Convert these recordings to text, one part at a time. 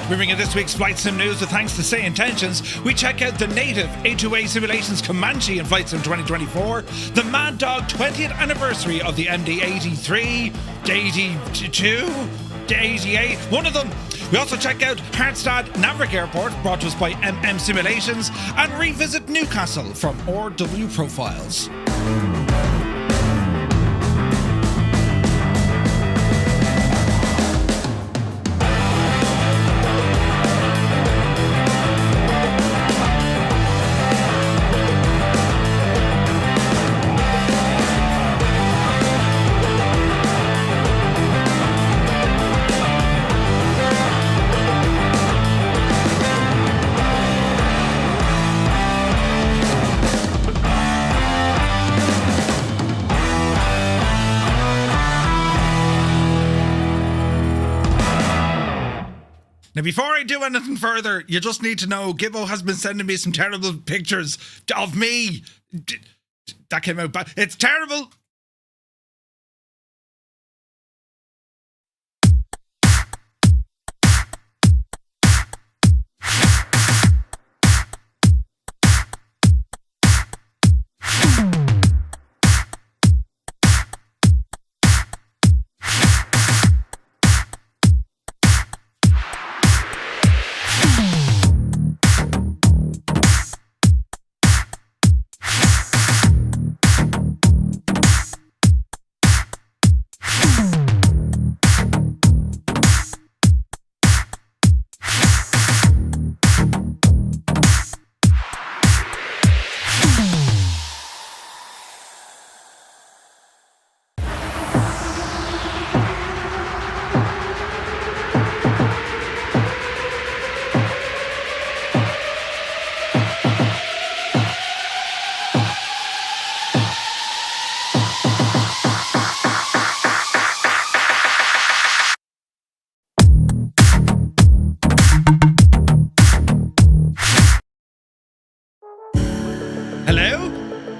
We bring you this week's Flight Sim news with thanks to SayIntentions. We check out the native A2A Simulations Comanche in Flight Sim 2024, the Maddog 20th anniversary of the MD-83, the 82, the 88, one of them. We also check out Harstad Narvik Airport, brought to us by Simulations, and revisit Newcastle from RW Profiles. Now, before I do anything further, you just need to know Gibbo has been sending me some terrible pictures of me. That came out bad. It's terrible.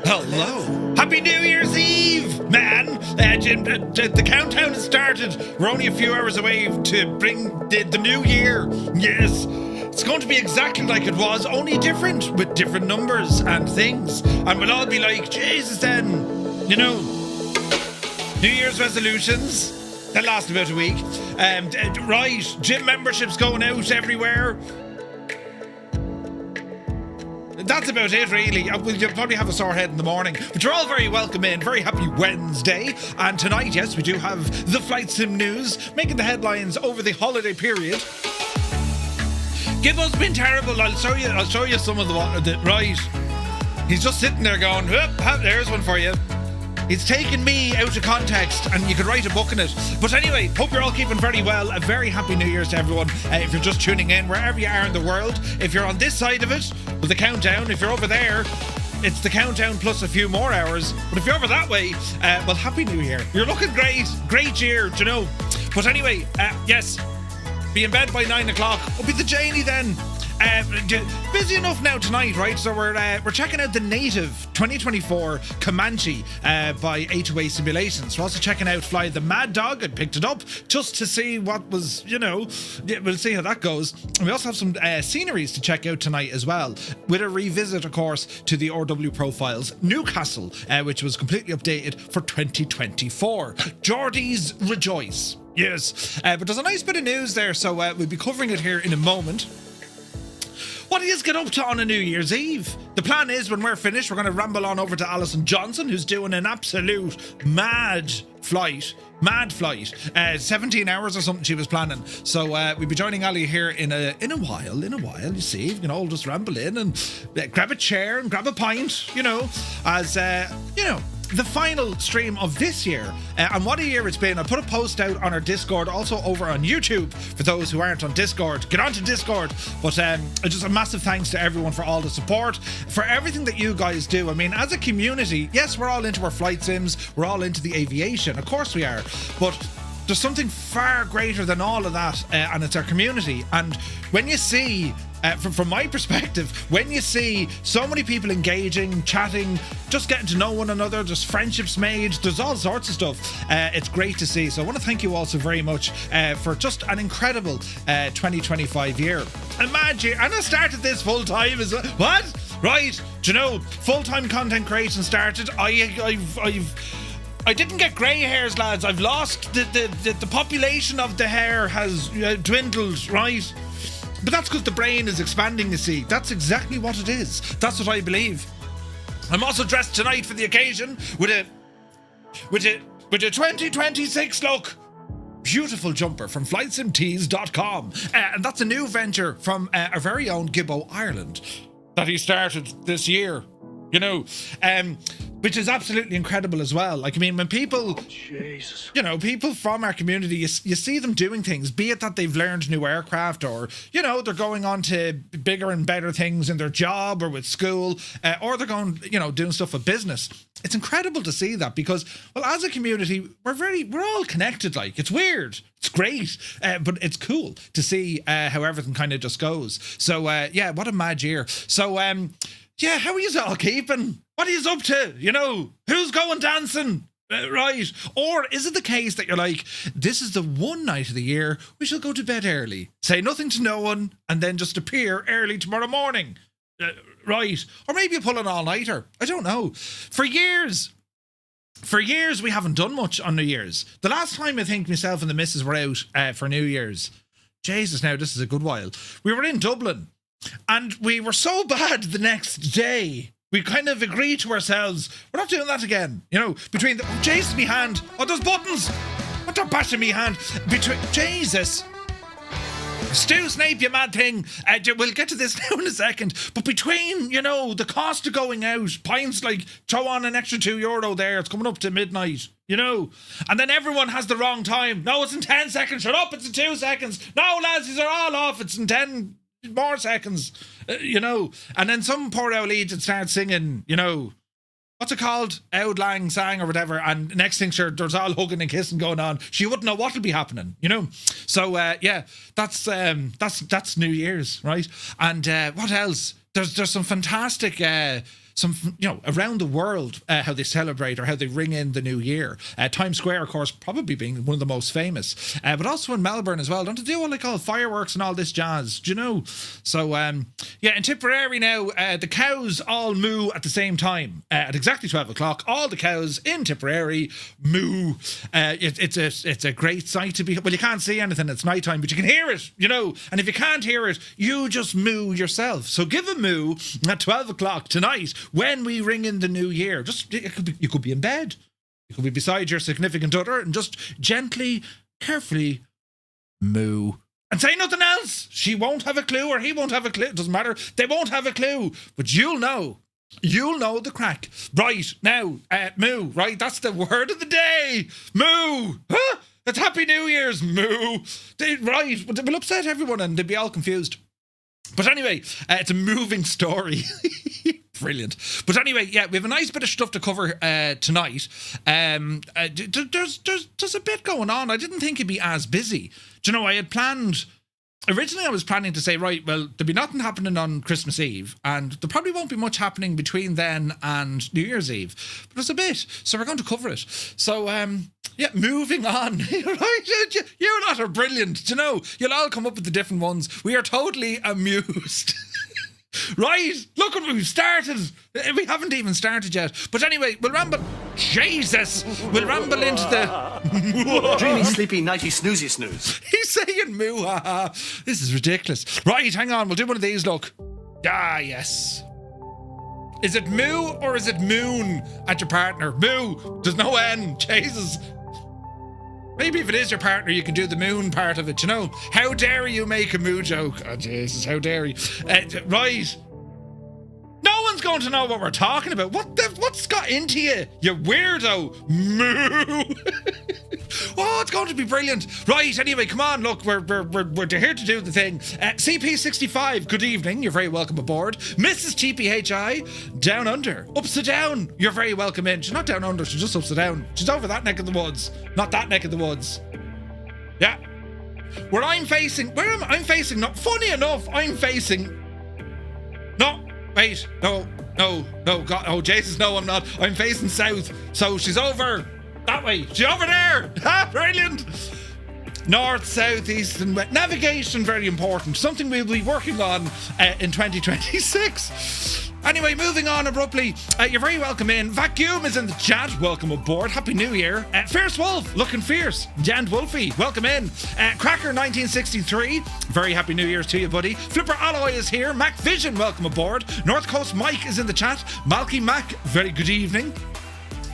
Hello. Happy New Year's Eve, man. The countdown has started. We're only a few hours away to bring the new year. Yes. It's going to be exactly like it was, only different, with different numbers and things. And we'll all be like, Jesus then, you know, New Year's resolutions, that last about a week. Right, gym memberships going out everywhere. That's about it, really. You'll probably have a sore head in the morning, but you're all very welcome in. Very happy Wednesday. And tonight, yes, we do have the Flight Sim news making the headlines over the holiday period. Gibbo's been terrible. I'll show you some of the right. He's just sitting there going, there's one for you. It's taken me out of context, and you could write a book in it. But anyway, hope you're all keeping very well. A very happy New Year's to everyone. If you're just tuning in, wherever you are in the world, if you're on this side of it, with the countdown, if you're over there, it's the countdown plus a few more hours. But if you're over that way, well, happy New Year. You're looking great. Great year, do you know? But anyway, yes, be in bed by 9 o'clock. I'll be the Janie then. Busy enough now tonight, right? So we're checking out the native 2024 Comanche by A2A Simulations. We're also checking out Fly the Maddog. I picked it up just to see what was, you know, we'll see how that goes. And we also have some sceneries to check out tonight as well, with a revisit, of course, to the RW Profiles Newcastle, which was completely updated for 2024. Geordies rejoice. Yes. But there's a nice bit of news there, so we'll be covering it here in a moment. What do you get up to on a New Year's Eve? The plan is, when we're finished, we're going to ramble on over to Alison Johnson, who's doing an absolute mad flight. 17 hours or something she was planning. So we'll be joining Ali here in a while, you see. You can all just ramble in and grab a chair and grab a pint, you know, as, you know, the final stream of this year. And what a year it's been. I put a post out on our Discord, also over on YouTube, for those who aren't on Discord. Get onto Discord. But just a massive thanks to everyone for all the support, for everything that you guys do. I mean, as a community, yes, we're all into our flight sims, we're all into the aviation, of course we are, but there's something far greater than all of that, and it's our community. And when you see from my perspective, when you see so many people engaging, chatting, just getting to know one another, just friendships made, there's all sorts of stuff. It's great to see. So I want to thank you all so very much for just an incredible 2025 year. Imagine, and I started this full time as well. What? Right? Do you know, full-time content creation started. I didn't get grey hairs, lads. I've lost the population of the hair has dwindled, right? But that's because the brain is expanding, you see. That's exactly what it is. That's what I believe. I'm also dressed tonight for the occasion with a 2026 look. Beautiful jumper from flightsimtees.com. And that's a new venture from our very own Gibbo Ireland that he started this year. You know, which is absolutely incredible as well. Like, I mean, when people, Jesus, you know, people from our community, you see them doing things, be it that they've learned new aircraft or, you know, they're going on to bigger and better things in their job or with school, or they're going, you know, doing stuff with business. It's incredible to see that because, well, as a community, we're all connected. Like, it's weird. It's great, but it's cool to see how everything kind of just goes. So, yeah, what a mad year. So, yeah, how are you all keeping? What are you up to? You know, who's going dancing? Right? Or is it the case that you're like, this is the one night of the year we shall go to bed early, say nothing to no one, and then just appear early tomorrow morning? Right? Or maybe you pull an all-nighter. I don't know. For years, we haven't done much on New Year's. The last time I think myself and the missus were out for New Year's, Jesus, now this is a good while, we were in Dublin. And we were so bad the next day, we kind of agreed to ourselves, we're not doing that again. You know, between the, oh, Jesus, me hand. Oh, those buttons. What they're bashing me hand. Between, Jesus. Stu Snape, you mad thing. We'll get to this now in a second. But between, you know, the cost of going out, pints like, throw on an extra €2 there, it's coming up to midnight. You know, and then everyone has the wrong time. No, it's in 10 seconds. Shut up, it's in 2 seconds. No, lads, these are all off. It's in 10 more seconds, you know. And then some poor old lead that starts singing, you know, what's it called? Auld Lang Syne or whatever. And next thing, sure, there's all hugging and kissing going on. She wouldn't know what'll be happening, you know. So yeah, that's New Year's, right? And what else? There's some fantastic you know, around the world, how they celebrate or how they ring in the new year. Times Square, of course, probably being one of the most famous, but also in Melbourne as well. Don't they do what they call fireworks and all this jazz? Do you know? So, yeah, in Tipperary now, the cows all moo at the same time at exactly 12 o'clock. All the cows in Tipperary moo. It's a great sight to be. Well, you can't see anything; it's nighttime, but you can hear it. You know, and if you can't hear it, you just moo yourself. So give a moo at 12 o'clock tonight. When we ring in the new year, just you could be in bed, you could be beside your significant other, and just gently, carefully moo and say nothing else. She won't have a clue, or he won't have a clue. It doesn't matter. They won't have a clue, but you'll know. You'll know the crack. Right now, moo. Right, that's the word of the day. Moo. Huh? It's Happy New Year's. Moo. Right, but it will upset everyone, and they'll be all confused. But anyway, it's a moving story. Brilliant. But anyway, yeah, we have a nice bit of stuff to cover tonight. There's a bit going on. I didn't think it'd be as busy. Do you know, I had planned... Originally, I was planning to say, right, well, there'll be nothing happening on Christmas Eve, and there probably won't be much happening between then and New Year's Eve. But there's a bit, so we're going to cover it. So, yeah, moving on. Right? You lot are brilliant. Do you know, you'll all come up with the different ones. We are totally amused. Right, look what we've started. We haven't even started yet. But anyway, we'll ramble. Jesus, we'll ramble into the dreamy, sleepy, nighty, snoozy, snooze. He's saying moo, haha. This is ridiculous. Right, hang on, we'll do one of these, look. Ah, yes. Is it moo or is it moon at your partner? Moo, there's no N. Jesus. Maybe if it is your partner, you can do the moon part of it, you know? How dare you make a moo joke? Oh, Jesus, how dare you? Right. No one's going to know what we're talking about. What's got into you, you weirdo? Moo. Oh, it's going to be brilliant. Right, anyway, come on, look, we're here to do the thing. CP65, good evening, you're very welcome aboard. Mrs. TPHI, down under, upside down, you're very welcome in. She's not down under, she's just upside down. She's over that neck of the woods, not that neck of the woods. Yeah. where I'm facing, I'm facing, not funny enough, I'm facing, no, wait, no, God, oh Jesus, no, I'm not. I'm facing south, so she's over that way. She's over there. Brilliant. North, south, east, and west. Navigation, very important. Something we'll be working on in 2026. Anyway, moving on abruptly. You're very welcome in. Vacuum is in the chat. Welcome aboard. Happy New Year. Fierce Wolf, looking fierce. Jan Wolfie, welcome in. Cracker 1963. Very happy New Year's to you, buddy. Flipper Alloy is here. Mac Vision, welcome aboard. North Coast Mike is in the chat. Malky Mac, very good evening.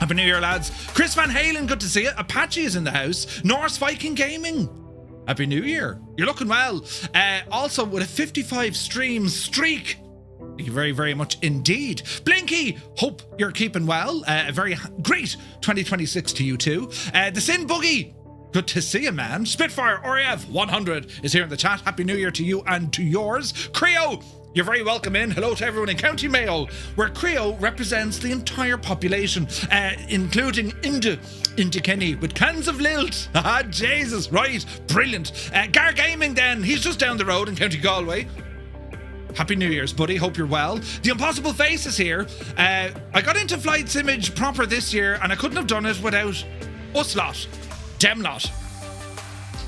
Happy New Year, lads. Chris Van Halen, good to see you. Apache is in the house. Norse Viking Gaming, Happy New Year. You're looking well. Also with a 55 stream streak. Thank you very, very much indeed. Blinky, hope you're keeping well. A very great 2026 to you too. The Sin Boogie, good to see you, man. Spitfire Oriev 100 is here in the chat. Happy New Year to you and to yours. Creo, you're very welcome in. Hello to everyone in County Mayo, where Creo represents the entire population, including Inda Kenny with cans of lilt. Ah, Jesus, right, brilliant. Gar Gaming then, he's just down the road in County Galway. Happy New Year's, buddy. Hope you're well. The Impossible Face is here. I got into Flight Simage proper this year, and I couldn't have done it without us lot, dem lot.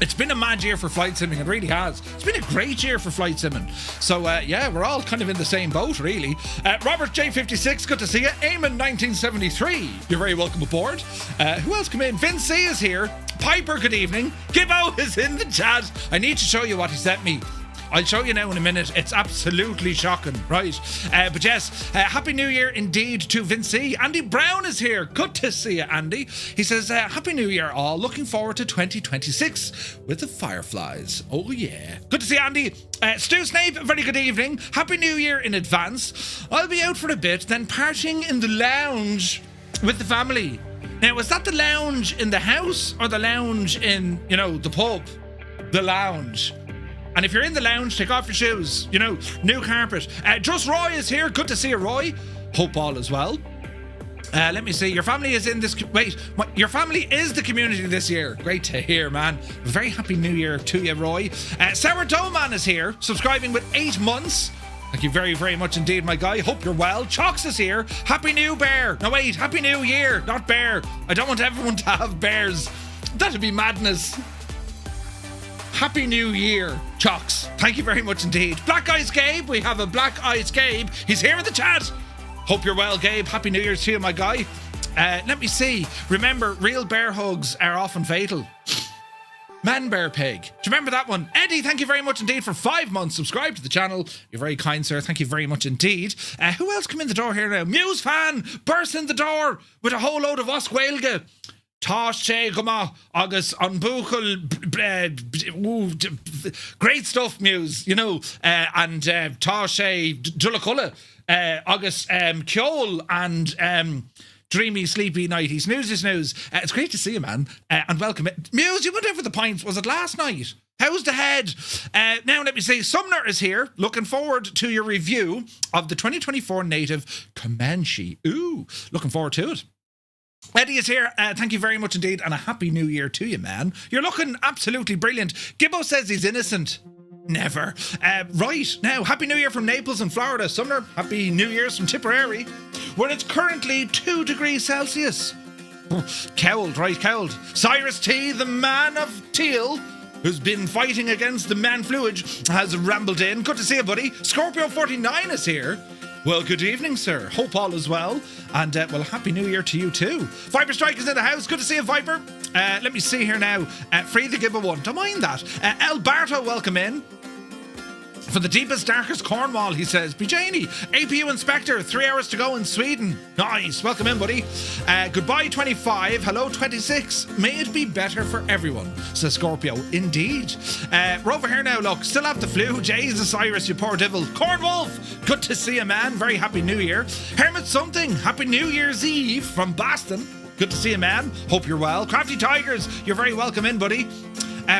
It's been a mad year for flight simming, it really has. It's been a great year for flight simming. So, yeah, we're all kind of in the same boat, really. Robert J56, good to see you. Eamon 1973, you're very welcome aboard. Who else come in? Vince C is here. Piper, good evening. Gibbo is in the chat. I need to show you what he sent me. I'll show you now in a minute. It's absolutely shocking, right? But yes, Happy New Year indeed to Vinci. Andy Brown is here. Good to see you, Andy. He says, Happy New Year all. Looking forward to 2026 with the Fireflies. Oh, yeah. Good to see Andy. Stu Snape, very good evening. Happy New Year in advance. I'll be out for a bit, then partying in the lounge with the family. Now, is that the lounge in the house or the lounge in, the pub? The lounge. And if you're in the lounge, take off your shoes. New carpet. Just Roy is here. Good to see you, Roy. Hope all is well. Let me see. Your family is in this... your family is the community this year. Great to hear, man. A very happy New Year to you, Roy. Sourdough Man is here, subscribing with 8 months. Thank you very, very much indeed, my guy. Hope you're well. Chalks is here. Happy New Bear. No, wait. Happy New Year, not bear. I don't want everyone to have bears. That'd be madness. Happy New Year, Chocks. Thank you very much indeed. Black Eyes Gabe, we have a Black Eyes Gabe. He's here in the chat. Hope you're well, Gabe. Happy New Year to you, my guy. Let me see. Remember, real bear hugs are often fatal. Man Bear Pig. Do you remember that one? Eddie, thank you very much indeed for 5 months. Subscribe to the channel. You're very kind, sir. Thank you very much indeed. Who else come in the door here now? Muse Fan bursts in the door with a whole load of Osquailga. Tá sé goma agus an buchel great stuff, Muse, and tá sé dulaculla agus Kjol and dreamy, sleepy, nighty, snooze. It's great to see you, man, and welcome. Muse, you went over the pints, was it last night? How's the head? Now let me say, Sumner is here. Looking forward to your review of the 2024 native Comanche. Ooh, looking forward to it. Eddie is here. Thank you very much indeed, and a happy New Year to you, man. You're looking absolutely brilliant. Gibbo says he's innocent. Never. Right, now, Happy New Year from Naples in Florida. Sumner, Happy New Year's from Tipperary, where it's currently 2 degrees Celsius. Cowled, right, cowled. Cyrus T, the man of Teal, who's been fighting against the man fluid, has rambled in. Good to see you, buddy. Scorpio 49 is here. Well, good evening, sir. Hope all is well. And, well, Happy New Year to you too. Viper Strike is in the house. Good to see you, Viper. Let me see here now. Free the Gibber one. Don't mind that. Alberto, welcome in. For the deepest, darkest Cornwall, he says. Bijani, APU Inspector, 3 hours to go in Sweden. Nice. Welcome in, buddy. Goodbye, 25. Hello, 26. May it be better for everyone, says Scorpio. Indeed. We're over here now, look. Still have the flu. Jesus, Iris, you poor devil. Cornwolf, good to see you, man. Very happy New Year. Hermit Something, Happy New Year's Eve from Boston. Good to see you, man. Hope you're well. Crafty Tigers, you're very welcome in, buddy.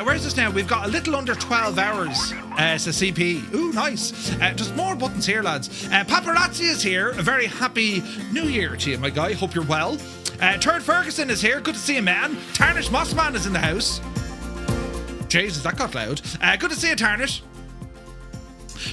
Where's this now? We've got a little under 12 hours, says CP. Ooh, nice. Just more buttons here, lads. Paparazzi is here. A very happy New Year to you, my guy. Hope you're well. Turd Ferguson is here. Good to see you, man. Tarnish Mossman is in the house. Jesus, that got loud. Good to see you, Tarnish.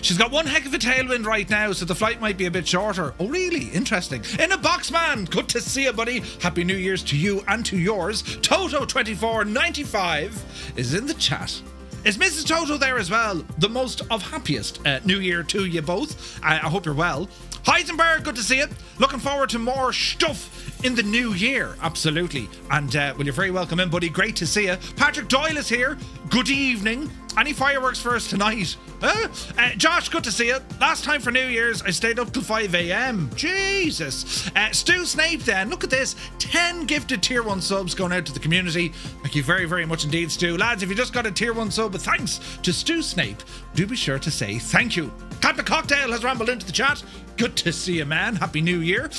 She's got one heck of a tailwind right now, so the flight might be a bit shorter. Oh, really? Interesting. In a box, man. Good to see you, buddy. Happy New Year's to you and to yours. Toto2495 is in the chat. Is Mrs. Toto there as well? The most of happiest New Year to you both. I hope you're well. Heisenberg, good to see you. Looking forward to more stuff in the new year. Absolutely. And well, you're very welcome in, buddy. Great to see you. Patrick Doyle is here. Good evening. Any fireworks for us tonight? Josh, good to see you. Last time for New Year's, I stayed up till 5 a.m. Jesus. Stu Snape then. Look at this. 10 gifted Tier 1 subs going out to the community. Thank you very, very much indeed, Stu. Lads, if you just got a Tier 1 sub, thanks to Stu Snape, do be sure to say thank you. Captain Cocktail has rambled into the chat. Good to see you, man. Happy New Year.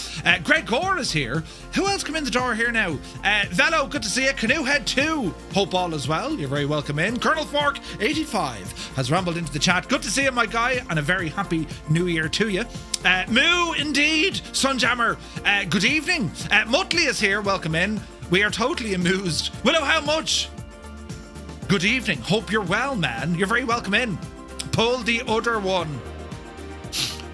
Greg Gore is here. Who else come in the door here now? Velo, good to see you. Canoehead 2. Hope all is well. You're very welcome in. Colonel Fork 85 has rambled into the chat. Good to see you, my guy, and a very happy New Year to you. Moo, indeed. Sunjammer, good evening. Muttley is here. Welcome in. We are totally amused. Willow, how much? Good evening. Hope you're well, man. You're very welcome in. Pull the other one.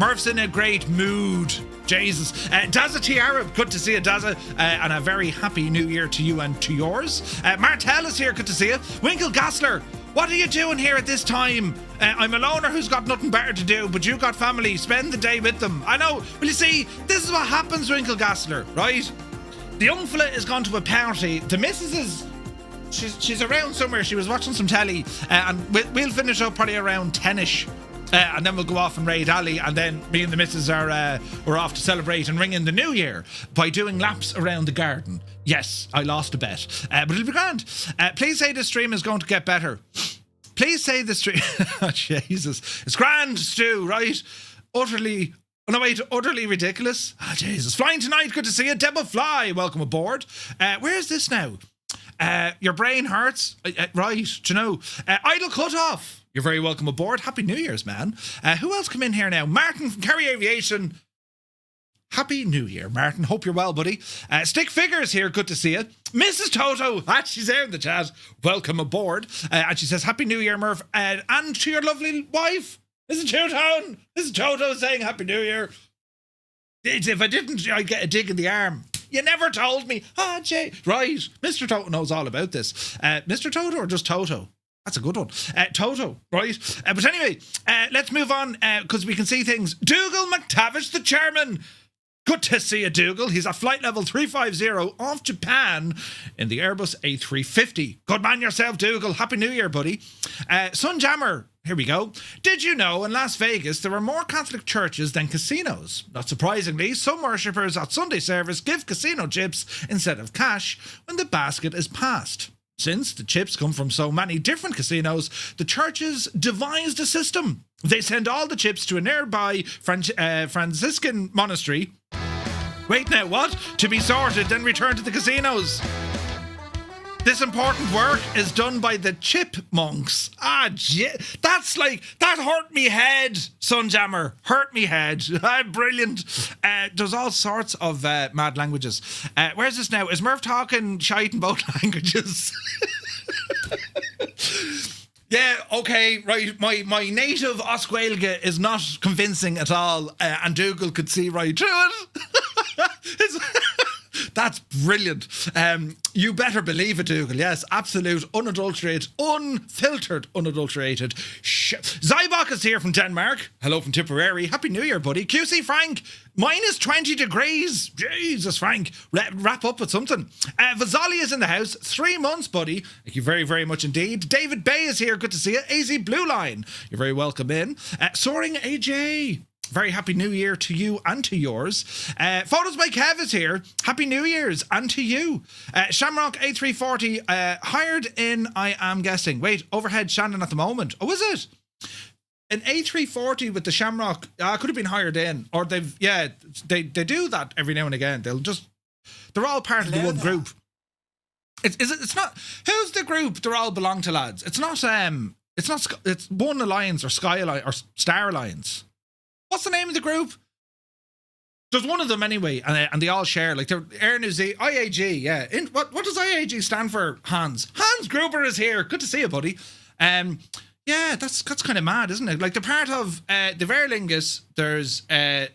Murph's in a great mood. Jesus. Dazza T. Arab, good to see you, Dazza. And a very happy New Year to you and to yours. Martel is here, good to see you. Winkle Gassler, what are you doing here at this time? I'm a loner who's got nothing better to do, but you got family. Spend the day with them. I know. Well, you see, this is what happens, Winkle Gassler, right? The young fella has gone to a party. The missus is... She's around somewhere. She was watching some telly. And we'll finish up probably around 10ish. And then we'll go off and raid Ali, and then me and the missus we're off to celebrate and ring in the new year by doing laps around the garden. Yes, I lost a bet, but it'll be grand. Please say the stream is going to get better. Please say the stream... Oh, Jesus. It's grand, Stu, right? Utterly ridiculous. Oh, Jesus. Flying tonight, good to see you. Debba Fly, welcome aboard. Where is this now? Your brain hurts. Right, do you know? Idle cut off. You're very welcome aboard. Happy New Year's, man. Who else come in here now? Martin from Kerry Aviation. Happy New Year, Martin. Hope you're well, buddy. Stick Figures here. Good to see you. Mrs. Toto. She's there in the chat. Welcome aboard. And she says, Happy New Year, Murph. And to your lovely wife, Mrs. Toto. Mrs. Toto saying Happy New Year. If I didn't, I'd get a dig in the arm. You never told me. Jay. Right. Mr. Toto knows all about this. Mr. Toto or just Toto? That's a good one. Toto, right? But anyway, let's move on because we can see things. Dougal McTavish, the chairman. Good to see you, Dougal. He's at flight level 350 off Japan in the Airbus A350. Good man yourself, Dougal. Happy New Year, buddy. Sunjammer, here we go. Did you know in Las Vegas there are more Catholic churches than casinos? Not surprisingly, some worshippers at Sunday service give casino chips instead of cash when the basket is passed. Since the chips come from so many different casinos, the churches devised a system. They send all the chips to a nearby Franciscan monastery. Wait now, what? To be sorted, then returned to the casinos. This important work is done by the chipmunks. That's like, that hurt me head, Sunjammer. Hurt me head. Brilliant. There's all sorts of mad languages. Where's this now? Is Murph talking shite in both languages? Yeah, okay, right. My native Oscuelga is not convincing at all, and Dougal could see right through it. That's brilliant. You better believe it, Dougal. Yes, absolute, unadulterated, unfiltered, unadulterated. Zybok is here from Denmark. Hello from Tipperary. Happy New Year, buddy. QC Frank, minus 20 degrees. Jesus, Frank. Wrap up with something. Vazali is in the house. 3 months, buddy. Thank you very, very much indeed. David Bay is here. Good to see you. AZ Blue Line. You're very welcome in. Soaring AJ. Very happy New Year to you and to yours. Photos by Kev is here. Happy New Year's and to you. Shamrock A340 hired in, I am guessing. Wait, overhead Shannon at the moment. Oh, is it? An A340 with the Shamrock could have been hired in. Or they do that every now and again. They're all part of the one group. It's not, who's the group they're all belong to, lads? It's One Alliance or Sky Alliance or Star Alliance. What's the name of the group? There's one of them anyway, and they all share. Like, they're Air New Zealand, IAG, yeah. What does IAG stand for, Hans? Hans Gruber is here. Good to see you, buddy. Yeah, that's kind of mad, isn't it? Like, they're part of the Aer Lingus, there's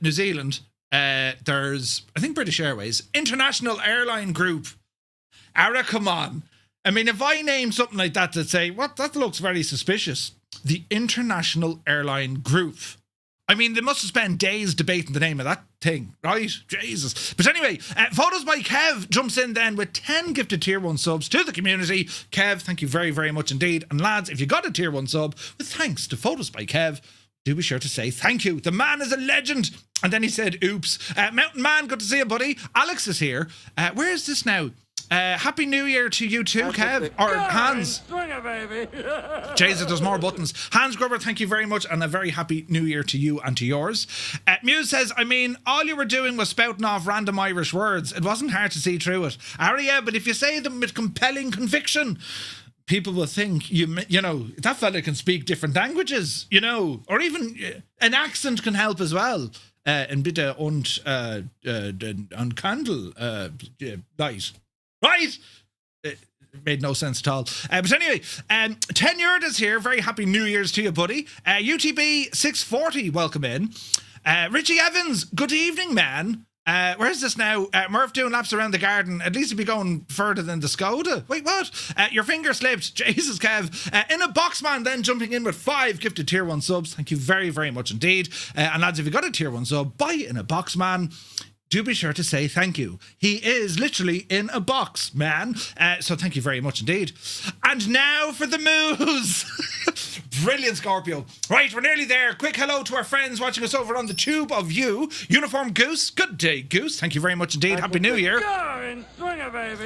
New Zealand, there's, I think, British Airways, International Airline Group. Ara, come on. I mean, if I name something like that, they'd say, what? That looks very suspicious. The International Airline Group. I mean, they must have spent days debating the name of that thing, right? Jesus. But anyway, Photos by Kev jumps in then with 10 gifted Tier 1 subs to the community. Kev, thank you very, very much indeed. And lads, if you got a Tier 1 sub, with thanks to Photos by Kev, do be sure to say thank you. The man is a legend. And then he said, oops. Mountain Man, good to see you, buddy. Alex is here. Where is this now? Happy New Year to you too, Kev. Or Hans. Jesus, there's more buttons. Hans Gruber, thank you very much, and a very happy New Year to you and to yours. Muse says, I mean, all you were doing was spouting off random Irish words. It wasn't hard to see through it. Yeah, but if you say them with compelling conviction, people will think, you know, that fella can speak different languages, you know, or even an accent can help as well. And bitte und candle light. Right? It made no sense at all. But anyway, 10 Yurdas here. Very happy New Year's to you, buddy. UTB 640, welcome in. Richie Evans, good evening, man. Where's this now? Murph doing laps around the garden. At least he'd be going further than the Skoda. Wait, what? Your finger slipped. Jesus, Kev. In a box, man, then jumping in with 5 gifted Tier 1 subs. Thank you very, very much indeed. And lads, if you got a Tier 1 sub, buy In a Box, man. Do be sure to say thank you. He is literally in a box, man. So thank you very much indeed. And now for the moves. Brilliant, Scorpio. Right, we're nearly there. Quick hello to our friends watching us over on the Tube of You. Uniform Goose. Good day, Goose. Thank you very much indeed. Happy New Year.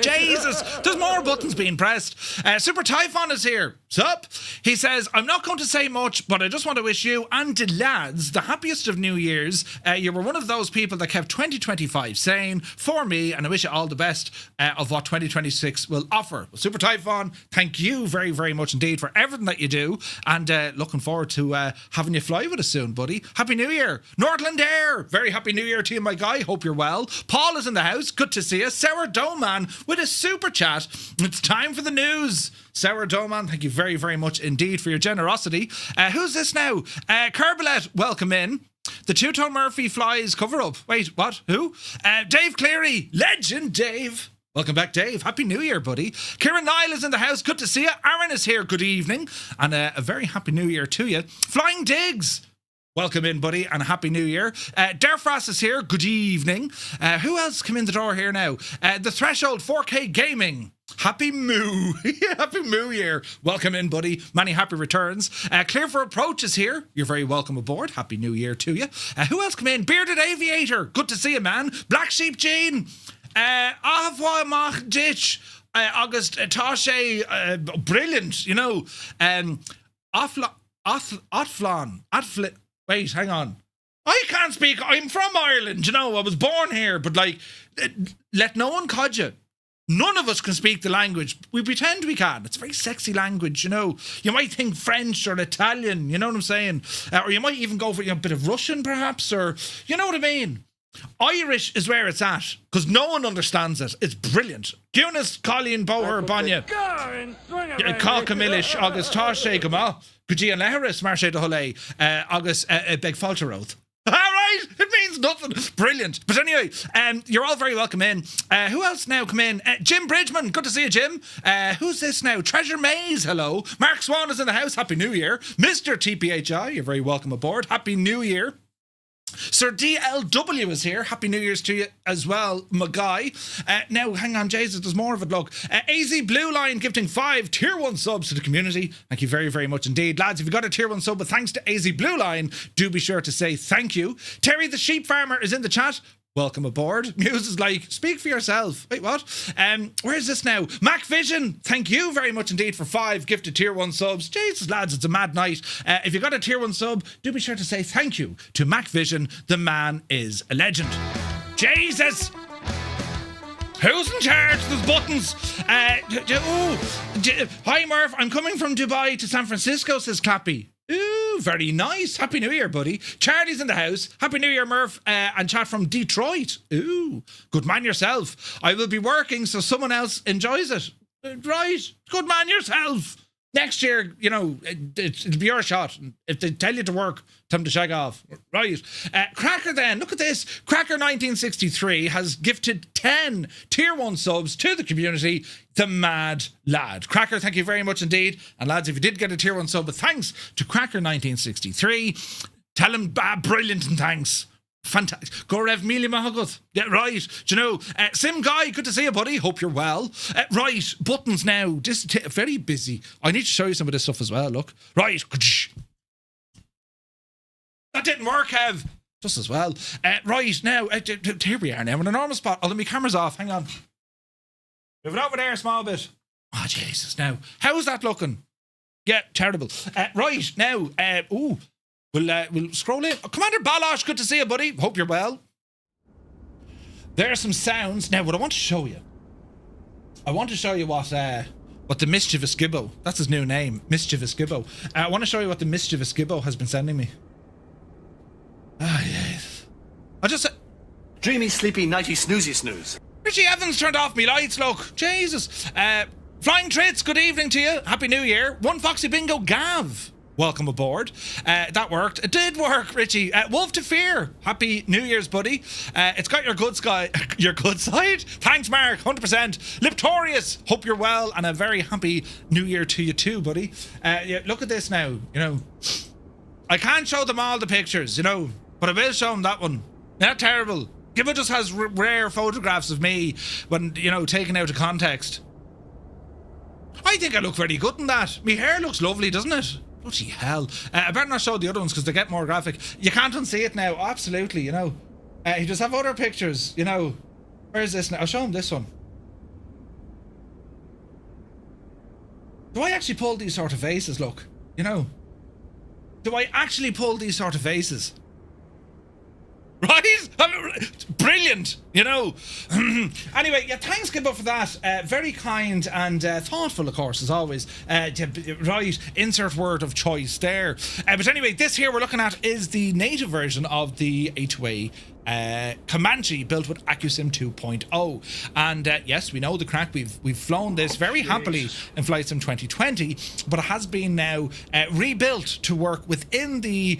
Jesus, there's more buttons being pressed. Super Typhon is here. Sup? He says, I'm not going to say much, but I just want to wish you and the lads the happiest of New Year's. You were one of those people that kept 2025 sane for me, and I wish you all the best of what 2026 will offer. Well, Super Typhon, thank you very, very much indeed for everything that you do, and looking forward to having you fly with us soon, buddy. Happy New Year. Nordland Air, very happy New Year to you, my guy. Hope you're well. Paul is in the house. Good to see you. Sourdough Man with a super chat. It's time for the news. Sourdough Man, thank you very, very much indeed for your generosity. Who's this now? Kerbelet, welcome in. The Two-Tone Murphy flies cover up. Wait, what? Who? Dave Cleary, legend Dave. Welcome back, Dave. Happy New Year, buddy. Kieran Nile is in the house. Good to see you. Aaron is here. Good evening. And a very happy New Year to you. Flying Diggs. Welcome in, buddy, and a happy New Year. Derfras is here. Good evening. Who else came in the door here now? The Threshold 4K Gaming. Happy Moo. Happy Moo Year. Welcome in, buddy. Many happy returns. Clear for Approach is here. You're very welcome aboard. Happy New Year to you. Who else came in? Bearded Aviator. Good to see you, man. Black Sheep Jean. Avwa Mach Ditch. August Tashe. Brilliant, you know. Atflan. Wait, hang on. I can't speak. I'm from Ireland, you know. I was born here, but like, let no one cod you. None of us can speak the language. We pretend we can. It's a very sexy language, you know. You might think French or Italian, you know what I'm saying? Or you might even go for a bit of Russian, perhaps, or you know what I mean. Irish is where it's at, because no one understands it. It's brilliant. Guinness, Colleen, Boher, Banya, Calcamilish, August Tashe, Gama, Gujian Leharis, Marche de Hole, August Beg Falteroth. All right, it means nothing. Brilliant. But anyway, you're all very welcome in. Who else now come in? Jim Bridgman. Good to see you, Jim. Who's this now? Treasure Maze. Hello. Mark Swan is in the house. Happy New Year. Mr. TPHI, you're very welcome aboard. Happy New Year. Sir DLW is here. Happy New Year's to you as well, my guy. Now, hang on, Jesus, there's more of it, look. AZ Blue Line gifting 5 Tier 1 subs to the community. Thank you very, very much indeed. Lads, if you've got a Tier 1 sub, but thanks to AZ Blue Line, do be sure to say thank you. Terry the Sheep Farmer is in the chat. Welcome aboard. Muse is like, speak for yourself. Wait, what? Where's this now? Mac Vision, thank you very much indeed for 5 gifted Tier 1 subs. Jesus, lads, it's a mad night. If you got a Tier 1 sub, do be sure to say thank you to Mac Vision. The man is a legend. Jesus! Who's in charge? There's buttons. Hi, Murph. I'm coming from Dubai to San Francisco, says Clappy. Ooh, very nice. Happy New Year, buddy. Charlie's in the house. Happy New Year, Murph. And chat from Detroit. Ooh, good man yourself. I will be working so someone else enjoys it. Right, good man yourself. Next year, you know, it'll be your shot. If they tell you to work, tell them to shag off. Right. Cracker then, look at this. Cracker 1963 has gifted 10 Tier 1 subs to the community. The mad lad. Cracker, thank you very much indeed. And lads, if you did get a Tier 1 sub, but thanks to Cracker 1963, tell him brilliant and thanks. Fantastic. Go Rev Mealy Mahagut. Yeah, right. Do you know, Sim Guy, good to see you, buddy. Hope you're well. Right, buttons now. This is very busy. I need to show you some of this stuff as well. Look. Right. That didn't work, Kev. Just as well. Right, now, here we are now. We're in a normal spot. I'll let my camera's off. Hang on. Move it over there a small bit. Oh, Jesus, now. How's that looking? Yeah, terrible. Right, now, We'll scroll in. Oh, Commander Balosh, good to see you, buddy. Hope you're well. There are some sounds. Now, what I want to show you. I want to show you what the Mischievous Gibbo, that's his new name, Mischievous Gibbo. I want to show you what the Mischievous Gibbo has been sending me. Ah, yes. I just said... Dreamy, sleepy, nighty, snoozy, snooze. Richie Evans turned off me lights, look. Jesus. Flying Trits, good evening to you. Happy New Year. One Foxy Bingo Gav. Welcome aboard. That worked. It did work, Richie. Wolf to Fear. Happy New Year's, buddy. It's got your good your good side. Thanks, Mark. 100%. Liptorius. Hope you're well, and a very happy New Year to you too, buddy. Yeah, look at this now. You know, I can't show them all the pictures, you know, but I will show them that one. Not terrible. Gibbo just has rare photographs of me when, you know, taken out of context. I think I look very good in that. My hair looks lovely, doesn't it? Bloody hell. I better not show the other ones because they get more graphic. You can't unsee it now, absolutely, you know. He does have other pictures, you know. Where's this now? I'll show him this one. Do I actually pull these sort of faces, look? You know. Do I actually pull these sort of faces? Right? Brilliant, you know. Anyway, yeah, thanks, Gibbo, for that. Very kind and thoughtful, of course, as always. Right, insert word of choice there. But anyway, this here we're looking at is the native version of the A2A Comanche built with AccuSim 2.0. And yes, we know the crack. We've flown this very happily in Flight Sim 2020, but it has been now rebuilt to work within the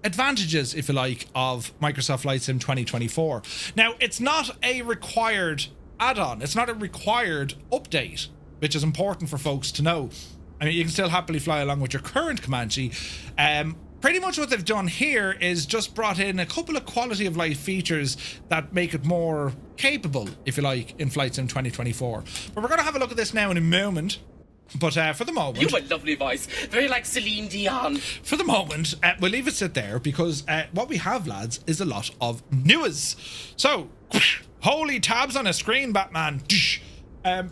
advantages, if you like, of Microsoft Flight Sim 2024. Now, it's not a required add-on. It's not a required update, which is important for folks to know. I mean, you can still happily fly along with your current Comanche. Pretty much what they've done here is just brought in a couple of quality of life features that make it more capable, if you like, in Flight Sim 2024. But we're going to have a look at this now in a moment. But for the moment... You have a lovely voice. Very like Celine Dion. For the moment, we'll leave it sit there because what we have, lads, is a lot of news. So, holy tabs on a screen, Batman. And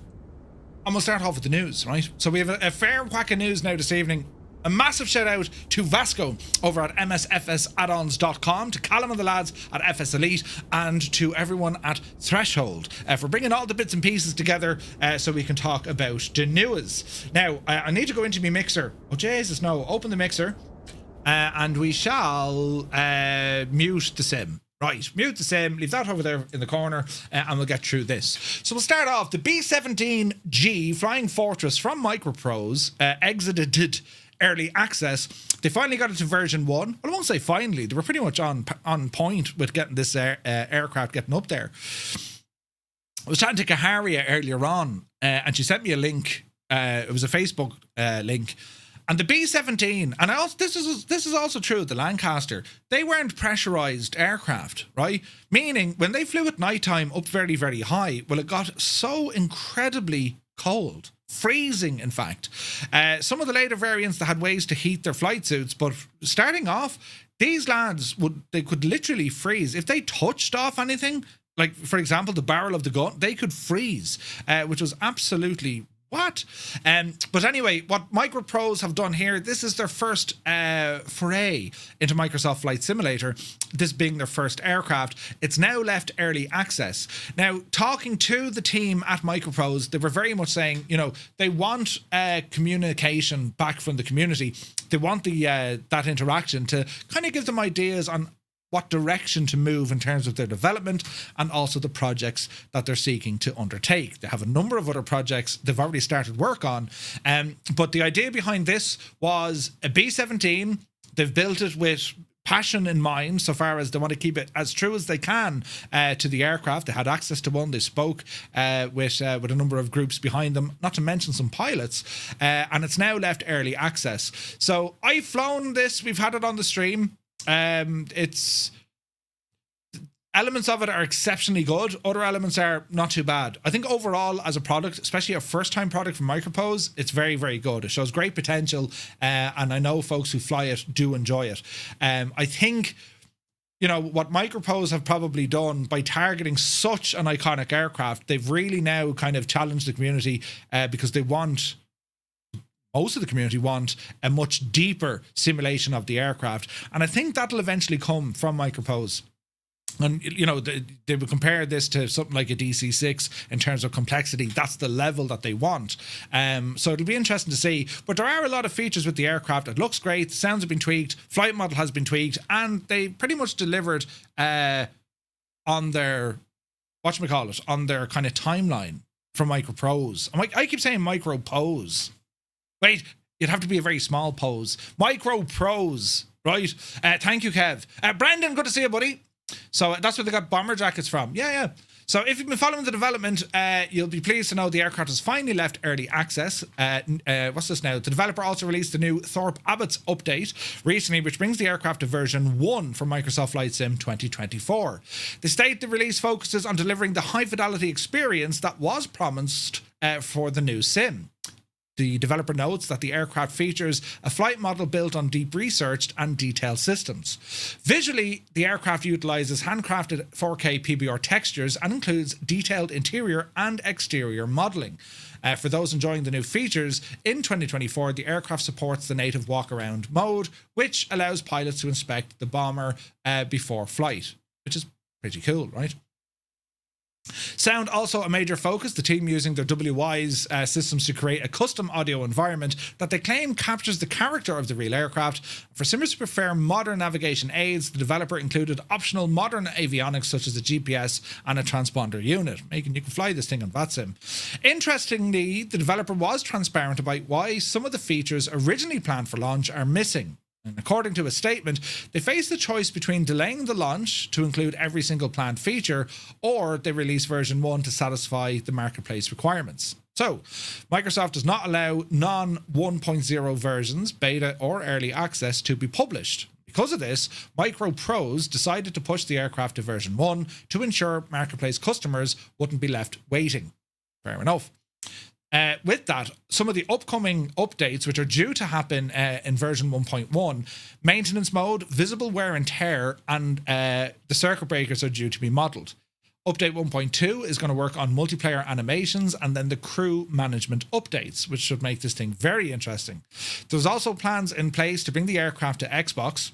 we'll start off with the news, right? So we have a fair whack of news now this evening. A massive shout out to Vasco over at MSFS to Callum and the lads at FS Elite, and to everyone at Threshold for bringing all the bits and pieces together so we can talk about the news. Now, I need to go into my mixer. Oh, Jesus, no. Open the mixer and we shall mute the sim. Right, mute the sim, leave that over there in the corner, and we'll get through this. So we'll start off. The B-17G Flying Fortress from Microprose exited early access. They finally got it to version 1. Well, I won't say finally. They were pretty much on point with getting this aircraft getting up there. I was chatting to Kaharia earlier on, and she sent me a link. It was a Facebook link. And the B-17, and this is also true of the Lancaster, they weren't pressurized aircraft, right? Meaning, when they flew at nighttime up very, very high, well, it got so incredibly cold. Freezing, in fact. Some of the later variants that had ways to heat their flight suits, but starting off, these lads could literally freeze. If they touched off anything, like, for example, the barrel of the gun, they could freeze, which was absolutely What? But anyway, what MicroProse have done here, this is their first foray into Microsoft Flight Simulator, this being their first aircraft. It's now left early access. Now, talking to the team at MicroProse, they were very much saying, you know, they want communication back from the community. They want that interaction to kind of give them ideas on what direction to move in terms of their development and also the projects that they're seeking to undertake. They have a number of other projects they've already started work on, but the idea behind this was a B-17. They've built it with passion in mind, so far as they want to keep it as true as they can to the aircraft. They had access to one. They spoke with a number of groups behind them, not to mention some pilots, and it's now left early access. So I've flown this. We've had it on the stream. It's elements of it are exceptionally good. Other elements are not too bad. I think overall as a product, especially a first-time product from MicroProse, it's very, very good. It shows great potential, and I know folks who fly it do enjoy it. I think, you know, what MicroProse have probably done by targeting such an iconic aircraft, they've really now kind of challenged the community because most of the community want a much deeper simulation of the aircraft. And I think that'll eventually come from MicroProse. And, you know, they would compare this to something like a DC-6 in terms of complexity. That's the level that they want. So it'll be interesting to see. But there are a lot of features with the aircraft. It looks great. The sounds have been tweaked. Flight model has been tweaked. And they pretty much delivered on their, on their kind of timeline from MicroProse. I keep saying MicroPose. Wait, it'd have to be a very small pose. MicroProse, right? Thank you, Kev. Brandon, good to see you, buddy. So that's where they got bomber jackets from. Yeah. So if you've been following the development, you'll be pleased to know the aircraft has finally left early access. What's this now? The developer also released the new Thorpe Abbott's update recently, which brings the aircraft to version 1 for Microsoft Flight Sim 2024. They state the release focuses on delivering the high-fidelity experience that was promised for the new sim. The developer notes that the aircraft features a flight model built on deep researched and detailed systems. Visually, the aircraft utilizes handcrafted 4K PBR textures and includes detailed interior and exterior modeling. For those enjoying the new features, in 2024, the aircraft supports the native walk-around mode, which allows pilots to inspect the bomber before flight, which is pretty cool, right? Sound also a major focus, the team using their WISE systems to create a custom audio environment that they claim captures the character of the real aircraft. For simmers who prefer modern navigation aids, the developer included optional modern avionics such as a GPS and a transponder unit, making you can fly this thing on VATSIM. Interestingly, the developer was transparent about why some of the features originally planned for launch are missing. And according to a statement, they face the choice between delaying the launch to include every single planned feature, or they release version 1 to satisfy the marketplace requirements. So, Microsoft does not allow non-1.0 versions, beta or early access, to be published. Because of this, MicroProse decided to push the aircraft to version 1 to ensure marketplace customers wouldn't be left waiting. Fair enough. With that, some of the upcoming updates, which are due to happen in version 1.1, maintenance mode, visible wear and tear, and the circuit breakers are due to be modelled. Update 1.2 is going to work on multiplayer animations and then the crew management updates, which should make this thing very interesting. There's also plans in place to bring the aircraft to Xbox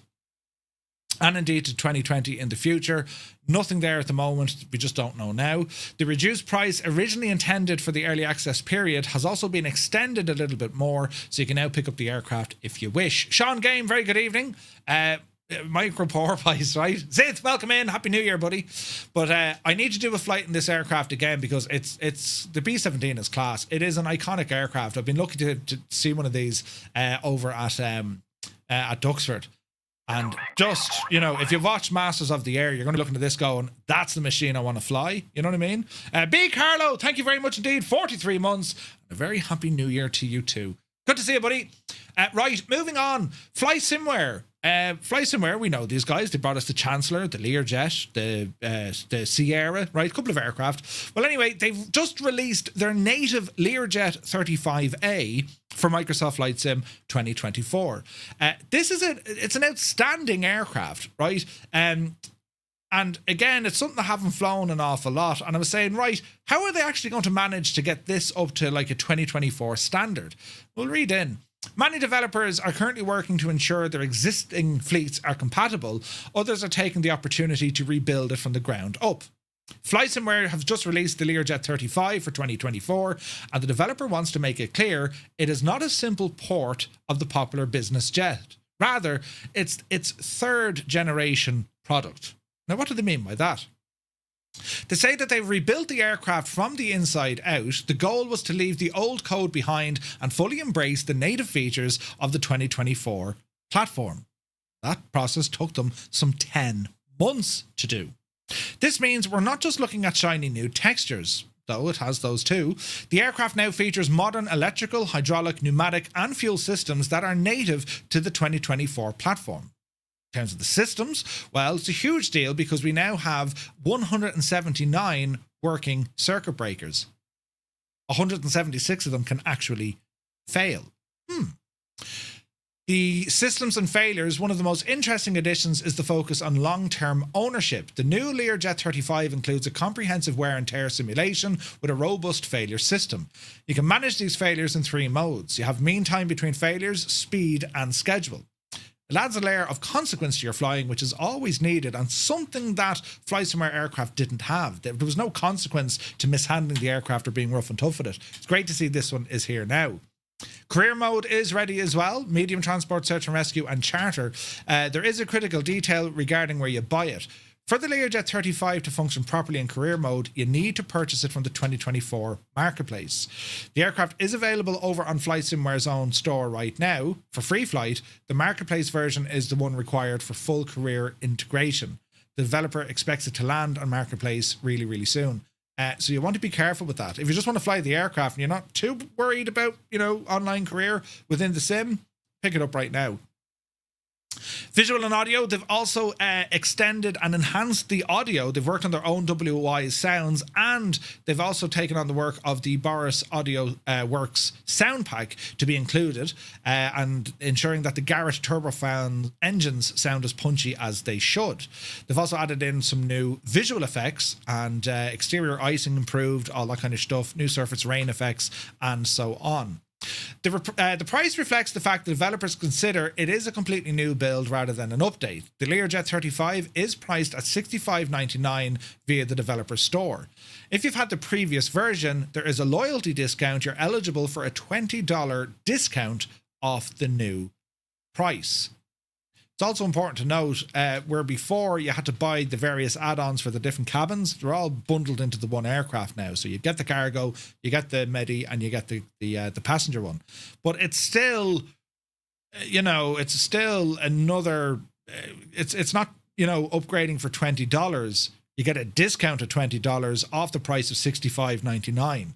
and indeed to 2020 in the future. Nothing there at the moment. We just don't know now. The reduced price originally intended for the early access period has also been extended a little bit more, so you can now pick up the aircraft if you wish. Sean Game, very good evening. MicroProse, right? Zith, welcome in. Happy New Year, buddy. But I need to do a flight in this aircraft again because it's the B-17 is class. It is an iconic aircraft. I've been lucky to see one of these over at Duxford. And just, you know, if you watch Masters of the Air, you're going to be looking at this going, that's the machine I want to fly. You know what I mean? B. Carlo, thank you very much indeed. 43 months. A very happy New Year to you too. Good to see you, buddy. Right, moving on. Fly Simware. Fly Simware, we know these guys. They brought us the Chancellor, the Learjet, the Sierra, right? A couple of aircraft. Well, anyway, they've just released their native Learjet 35A for Microsoft Flight Sim 2024. It's an outstanding aircraft, right? And again, it's something that haven't flown an awful lot. And I was saying, right, how are they actually going to manage to get this up to like a 2024 standard? We'll read in. Many developers are currently working to ensure their existing fleets are compatible. Others are taking the opportunity to rebuild it from the ground up. Flight Simware have just released the Learjet 35 for 2024, and the developer wants to make it clear it is not a simple port of the popular business jet. Rather, it's its third generation product. Now, what do they mean by that? They say that they've rebuilt the aircraft from the inside out. The goal was to leave the old code behind and fully embrace the native features of the 2024 platform. That process took them some 10 months to do. This means we're not just looking at shiny new textures, though it has those too. The aircraft now features modern electrical, hydraulic, pneumatic and fuel systems that are native to the 2024 platform. In terms of the systems, well, it's a huge deal because we now have 179 working circuit breakers. 176 of them can actually fail. The systems and failures, one of the most interesting additions is the focus on long-term ownership. The new Learjet 35 includes a comprehensive wear and tear simulation with a robust failure system. You can manage these failures in 3 modes. You have mean time between failures, speed and schedule. It adds a layer of consequence to your flying, which is always needed and something that Flight Simulator aircraft didn't have. There was no consequence to mishandling the aircraft or being rough and tough with it. It's great to see this one is here now. Career mode is ready as well. Medium transport, search and rescue and charter. There is a critical detail regarding where you buy it. For the Learjet 35 to function properly in career mode, you need to purchase it from the 2024 marketplace. The aircraft is available over on Flight Simware's own store right now. For free flight, the marketplace version is the one required for full career integration. The developer expects it to land on marketplace really, really soon. So you want to be careful with that. If you just want to fly the aircraft and you're not too worried about, online career within the sim, pick it up right now. Visual and audio, they've also extended and enhanced the audio. They've worked on their own WI sounds, and they've also taken on the work of the Boris Audio Works sound pack to be included, and ensuring that the Garrett turbofan engines sound as punchy as they should. They've also added in some new visual effects and exterior icing improved, all that kind of stuff, new surface rain effects, and so on. The price reflects the fact that developers consider it is a completely new build rather than an update. The Learjet 35 is priced at $65.99 via the developer store. If you've had the previous version, there is a loyalty discount. You're eligible for a $20 discount off the new price. It's also important to note where before you had to buy the various add-ons for the different cabins, they're all bundled into the one aircraft now. So you get the cargo, you get the Medi, and you get the passenger one. But it's still, it's still another. It's not upgrading for $20. You get a discount of $20 off the price of $65.99.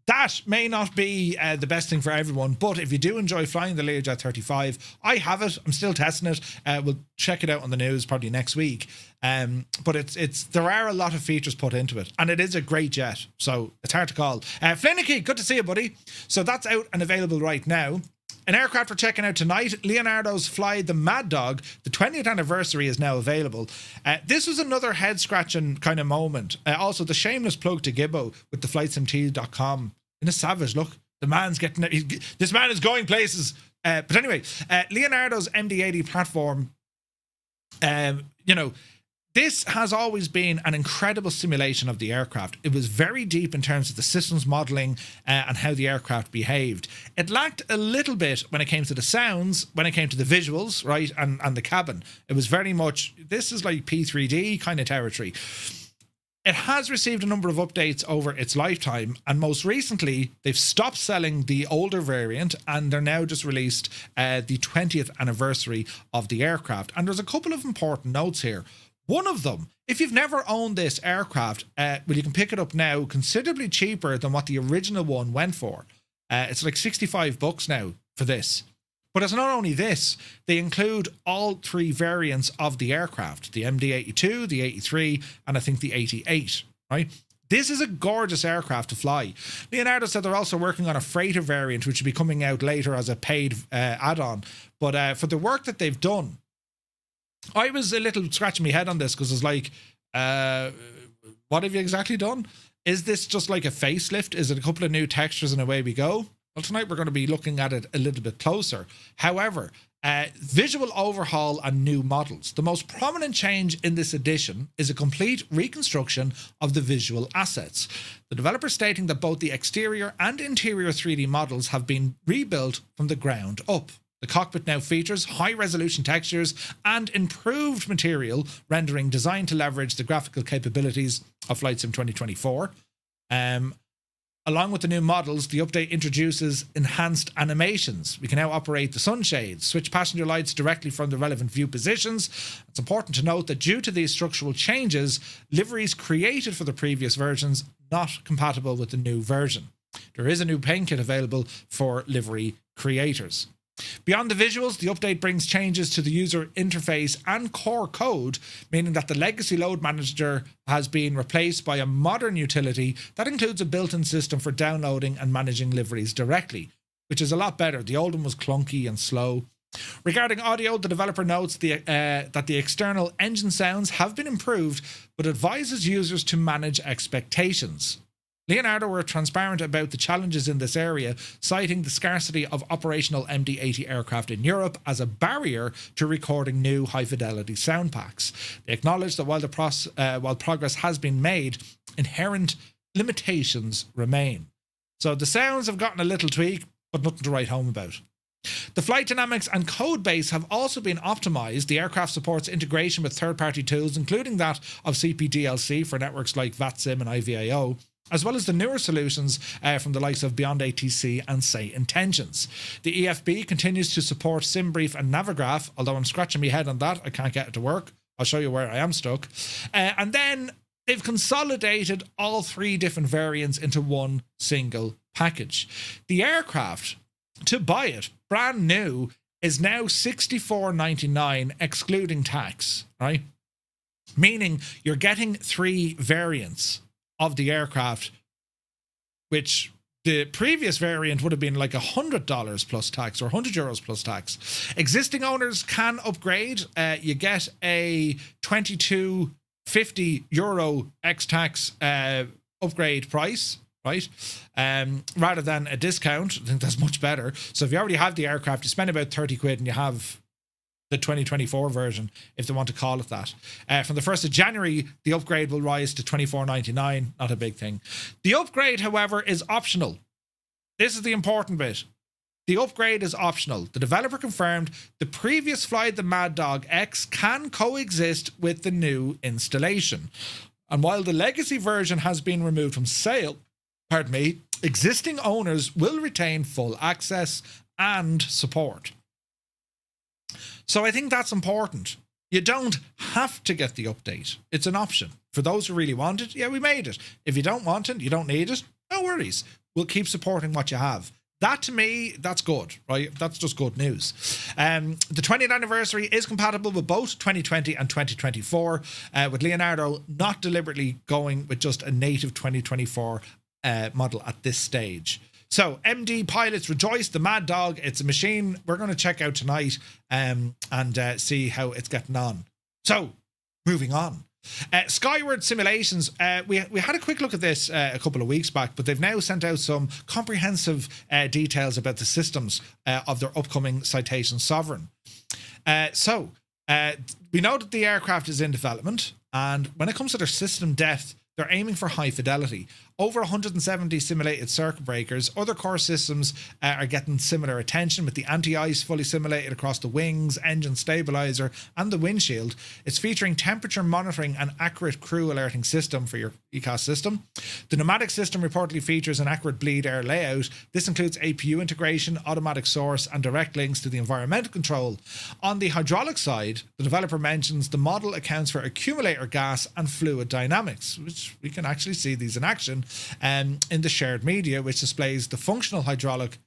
That may not be the best thing for everyone, but if you do enjoy flying the Learjet 35, I have it. I'm still testing it. We'll check it out on the news probably next week. But there are a lot of features put into it, and it is a great jet, so it's hard to call. Flinicky, good to see you, buddy. So that's out and available right now. An aircraft we're checking out tonight, Leonardo's Fly the Maddog. The 20th anniversary is now available. This was another head-scratching kind of moment. Also, the shameless plug to Gibbo with the flightsimteam.com. In a savage look, the man's getting... this man is going places. But anyway, Leonardo's MD-80 platform, this has always been an incredible simulation of the aircraft. It was very deep in terms of the systems modelling and how the aircraft behaved. It lacked a little bit when it came to the sounds, when it came to the visuals, right, and the cabin. It was very much, this is like P3D kind of territory. It has received a number of updates over its lifetime, and most recently, they've stopped selling the older variant, and they're now just released the 20th anniversary of the aircraft. And there's a couple of important notes here. One of them, if you've never owned this aircraft, you can pick it up now considerably cheaper than what the original one went for. It's like $65 now for this. But it's not only this, they include all 3 variants of the aircraft, the MD-82, the 83, and I think the 88, right? This is a gorgeous aircraft to fly. Leonardo said they're also working on a freighter variant, which will be coming out later as a paid add-on. But for the work that they've done I was a little scratching my head on this because it's like, what have you exactly done? Is this just like a facelift? Is it a couple of new textures and away we go? Well, tonight we're going to be looking at it a little bit closer. However, visual overhaul and new models. The most prominent change in this edition is a complete reconstruction of the visual assets. The developer stating that both the exterior and interior 3D models have been rebuilt from the ground up. The cockpit now features high-resolution textures and improved material rendering designed to leverage the graphical capabilities of Flight Sim 2024. Along with the new models, the update introduces enhanced animations. We can now operate the sunshades, switch passenger lights directly from the relevant view positions. It's important to note that due to these structural changes, liveries created for the previous versions not compatible with the new version. There is a new paint kit available for livery creators. Beyond the visuals, the update brings changes to the user interface and core code, meaning that the legacy load manager has been replaced by a modern utility that includes a built-in system for downloading and managing liveries directly, which is a lot better. The old one was clunky and slow. Regarding audio, the developer notes that the external engine sounds have been improved, but advises users to manage expectations. Leonardo were transparent about the challenges in this area, citing the scarcity of operational MD-80 aircraft in Europe as a barrier to recording new high-fidelity sound packs. They acknowledged that while progress has been made, inherent limitations remain. So the sounds have gotten a little tweak, but nothing to write home about. The flight dynamics and code base have also been optimized. The aircraft supports integration with third-party tools, including that of CPDLC for networks like VATSIM and IVAO, as well as the newer solutions from the likes of Beyond ATC and SayIntentions. The EFB continues to support SimBrief and Navigraph, although I'm scratching my head on that. I can't get it to work. I'll show you where I am stuck. And then they've consolidated all three different variants into one single package. The aircraft, to buy it, brand new, is now $64.99 excluding tax, right? Meaning you're getting three variants of the aircraft, which the previous variant would have been like $100 plus tax or €100 plus tax. Existing owners can upgrade. You get a €22.50 ex-tax upgrade price, right? Rather than a discount. I think that's much better. So if you already have the aircraft, you spend about 30 quid and you have the 2024 version, if they want to call it that. From the 1st of January, the upgrade will rise to $24.99. Not a big thing. The upgrade, however, is optional. This is the important bit. The upgrade is optional. The developer confirmed the previous Fly the Maddog X can coexist with the new installation. And while the legacy version has been removed from sale, existing owners will retain full access and support. So I think that's important. You don't have to get the update. It's an option. For those who really want it, yeah, we made it. If you don't want it, you don't need it, no worries. We'll keep supporting what you have. That, to me, that's good, right? That's just good news. The 20th anniversary is compatible with both 2020 and 2024, with Leonardo not deliberately going with just a native 2024 model at this stage. So, MD pilots rejoice, the Maddog. It's a machine we're going to check out tonight and see how it's getting on. So, moving on. Skyward Simulations, we had a quick look at this a couple of weeks back, but they've now sent out some comprehensive details about the systems of their upcoming Citation Sovereign. We know that the aircraft is in development, and when it comes to their system depth, they're aiming for high fidelity. Over 170 simulated circuit breakers. Other core systems are getting similar attention, with the anti-ice fully simulated across the wings, engine stabilizer, and the windshield. It's featuring temperature monitoring and accurate crew alerting system for your ECAS system. The pneumatic system reportedly features an accurate bleed air layout. This includes APU integration, automatic source, and direct links to the environmental control. On the hydraulic side, the developer mentions the model accounts for accumulator gas and fluid dynamics, which we can actually see these in action in the shared media, which displays the functional hydraulic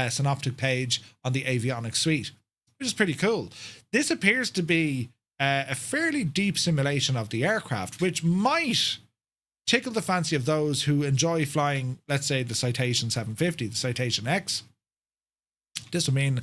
synoptic page on the avionics suite, which is pretty cool. This appears to be a fairly deep simulation of the aircraft, which might tickle the fancy of those who enjoy flying, let's say, the Citation 750, the Citation X, This will mean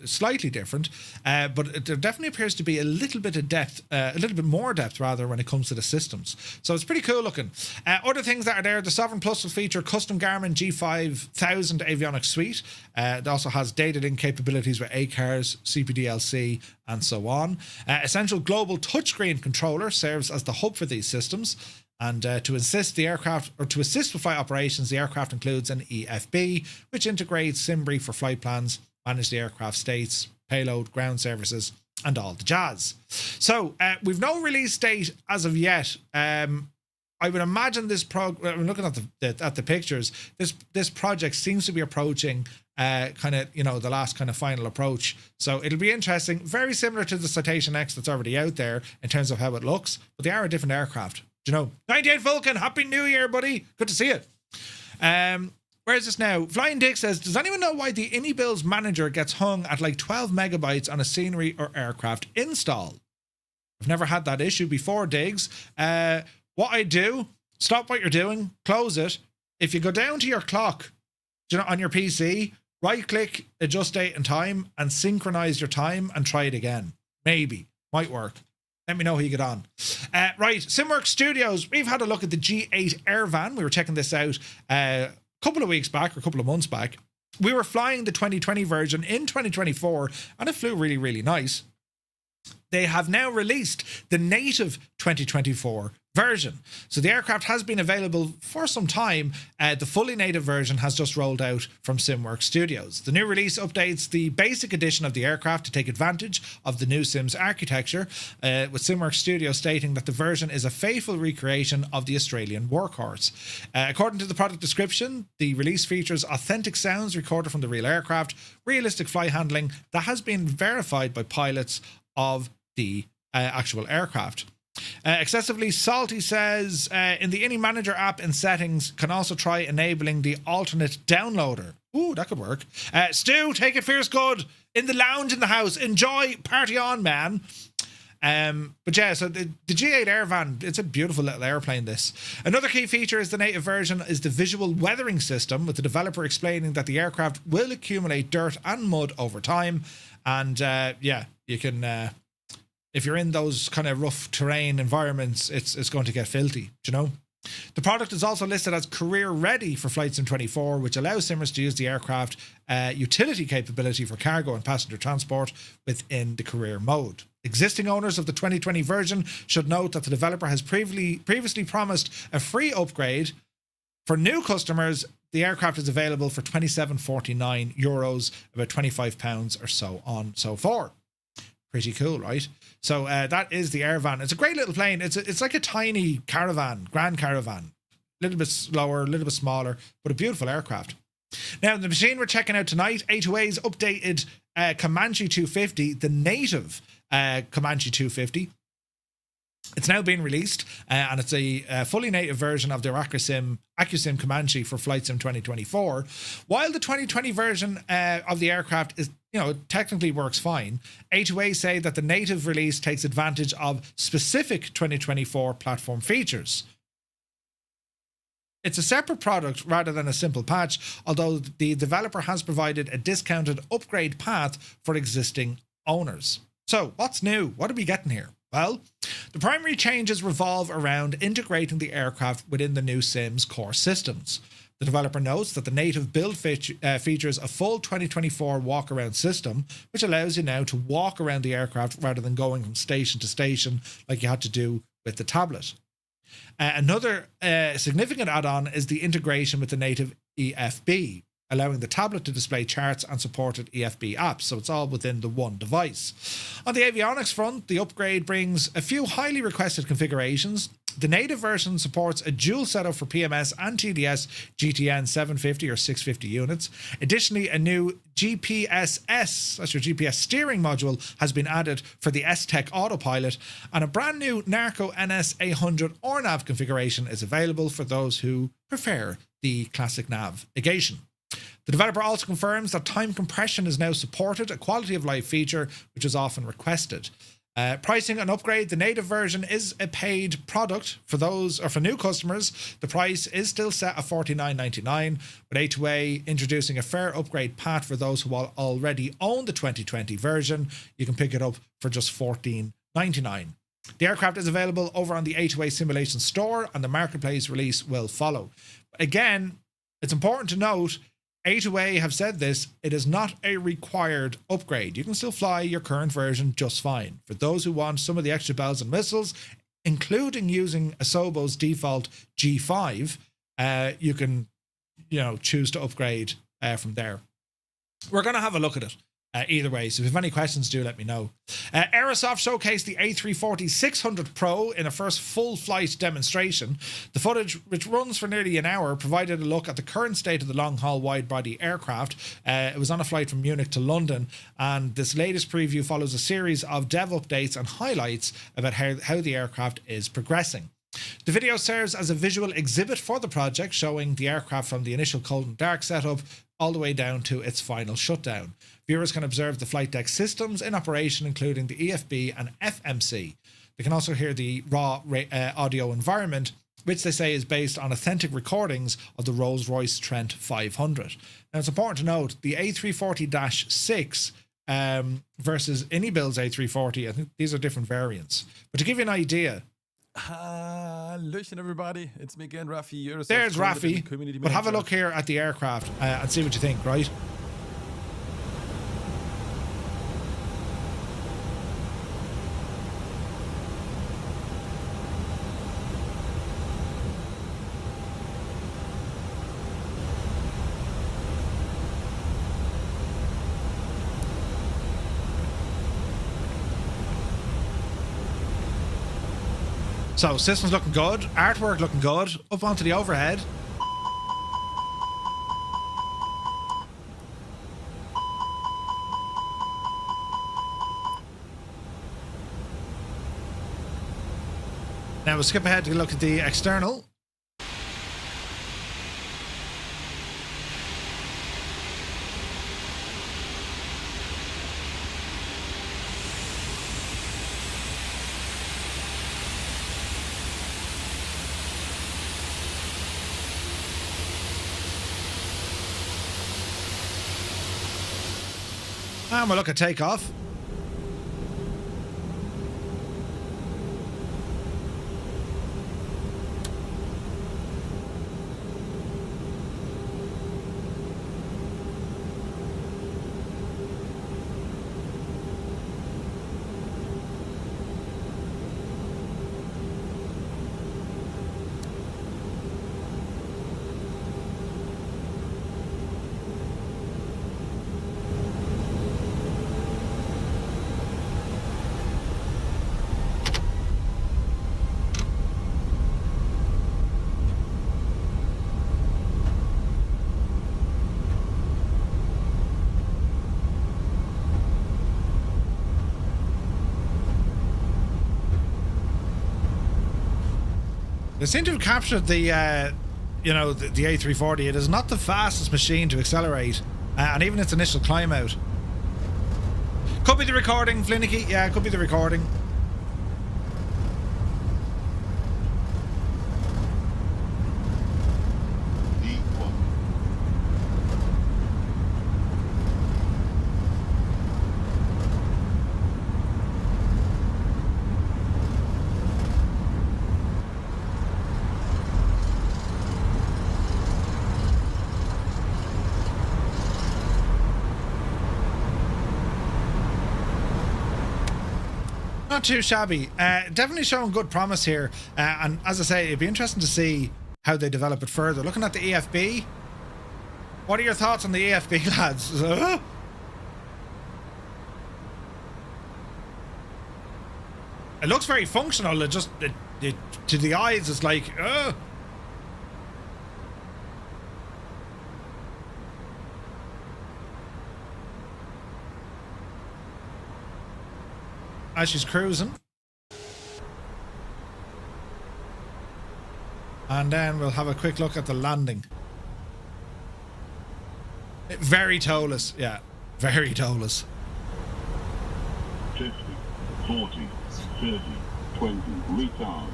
slightly different, but there definitely appears to be a little bit of depth, a little bit more depth rather, when it comes to the systems. So it's pretty cool looking. Other things that are there, the Sovereign Plus will feature custom Garmin G5000 avionics suite. It also has data link capabilities with ACARS, CPDLC, and so on. Essential global touchscreen controller serves as the hub for these systems. And to assist with flight operations, the aircraft includes an EFB, which integrates SimBrief for flight plans, manage the aircraft states, payload, ground services, and all the jazz. So we've no release date as of yet. I would imagine this I'm looking at the pictures. This project seems to be approaching kind of, the last kind of final approach. So it'll be interesting. Very similar to the Citation X that's already out there in terms of how it looks, but they are a different aircraft. 98 Vulcan, Happy New Year, buddy. Good to see you. Where is this now? Flying Dick says, does anyone know why the IndyBuilds manager gets hung at like 12 megabytes on a scenery or aircraft install? I've never had that issue before, Diggs. What I do, stop what you're doing, close it. If you go down to your clock, on your PC, right click, adjust date and time, and synchronize your time and try it again. Maybe. Might work. Let me know how you get on. Right, SimWorks Studios. We've had a look at the G8 Airvan. We were checking this out a couple of weeks back, or a couple of months back. We were flying the 2020 version in 2024, and it flew really, really nice. They have now released the native 2024 version. So the aircraft has been available for some time. The fully native version has just rolled out from SimWorks Studios. The new release updates the basic edition of the aircraft to take advantage of the new Sims architecture, with SimWorks Studios stating that the version is a faithful recreation of the Australian workhorse. According to the product description, the release features authentic sounds recorded from the real aircraft, realistic flight handling that has been verified by pilots of the actual aircraft. Excessively Salty says, in the Indy Manager app in settings, can also try enabling the alternate downloader. Ooh, that could work. Stu, take it fierce good. In the lounge in the house. Enjoy. Party on, man. But yeah, so the G8 Airvan, it's a beautiful little airplane, this. Another key feature is the native version is the visual weathering system, with the developer explaining that the aircraft will accumulate dirt and mud over time. And yeah, you can... if you're in those kind of rough terrain environments, it's going to get filthy, The product is also listed as career ready for Flight Sim 24, which allows simmers to use the aircraft utility capability for cargo and passenger transport within the career mode. Existing owners of the 2020 version should note that the developer has previously promised a free upgrade. For new customers, the aircraft is available for €27.49, about £25 or so on so forth. Pretty cool, right? So that is the Airvan. It's a great little plane. It's like a tiny caravan, Grand Caravan. A little bit slower, a little bit smaller, but a beautiful aircraft. Now, the machine we're checking out tonight, A2A's updated Comanche 250, the native Comanche 250. It's now been released, and it's a fully native version of their AccuSim Comanche for Flight Sim 2024. While the 2020 version of the aircraft is, technically works fine, A2A say that the native release takes advantage of specific 2024 platform features. It's a separate product rather than a simple patch, although the developer has provided a discounted upgrade path for existing owners. So, what's new? What are we getting here? Well, the primary changes revolve around integrating the aircraft within the new Sims core systems. The developer notes that the native build features a full 2024 walk-around system, which allows you now to walk around the aircraft rather than going from station to station like you had to do with the tablet. Another significant add-on is the integration with the native EFB, allowing the tablet to display charts and supported EFB apps, so it's all within the one device. On the avionics front, the upgrade brings a few highly requested configurations. The native version supports a dual setup for PMS and TDS GTN 750 or 650 units. Additionally, a new GPSS, that's your GPS steering module, has been added for the S-Tech autopilot, and a brand new Narco NS 800 ORNAV configuration is available for those who prefer the classic navigation. The developer also confirms that time compression is now supported, a quality of life feature which is often requested. Pricing and upgrade. The native version is a paid product for those, or for new customers. The price is still set at $49.99, with A2A introducing a fair upgrade path for those who already own the 2020 version. You can pick it up for just $14.99. The aircraft is available over on the A2A Simulations store, and the marketplace release will follow. Again, it's important to note, A2A have said this, it is not a required upgrade. You can still fly your current version just fine. For those who want some of the extra bells and whistles, including using Asobo's default G5, you can, choose to upgrade from there. We're going to have a look at it either way, so if you have any questions, do let me know. Aerosoft showcased the A340-600 Pro in a first full flight demonstration. The footage, which runs for nearly an hour, provided a look at the current state of the long-haul wide-body aircraft. It was on a flight from Munich to London, and this latest preview follows a series of dev updates and highlights about how the aircraft is progressing. The video serves as a visual exhibit for the project, showing the aircraft from the initial cold and dark setup all the way down to its final shutdown. Viewers can observe the flight deck systems in operation, including the EFB and FMC. They can also hear the raw audio environment, which they say is based on authentic recordings of the Rolls-Royce Trent 500. Now, it's important to note, the A340-6 versus Anybuild's A340, I think these are different variants. But to give you an idea... Hallöchen everybody, it's me again, Rafi. There's Rafi, but have a look here at the aircraft and see what you think, right? So, systems looking good, artwork looking good, up onto the overhead. Now we'll skip ahead to look at the external. And we'll look at takeoff. They seem to have captured the, the A340. It is not the fastest machine to accelerate, and even its initial climb out. Could be the recording, Flinicky. Yeah, it could be the recording. Not too shabby. Definitely showing good promise here. And as I say, it'd be interesting to see how they develop it further. Looking at the EFB, what are your thoughts on the EFB, lads? It looks very functional. It just, to the eyes, it's like, as she's cruising. And then we'll have a quick look at the landing. Very toeless, yeah. Very toeless. 40, 30, 20, retard,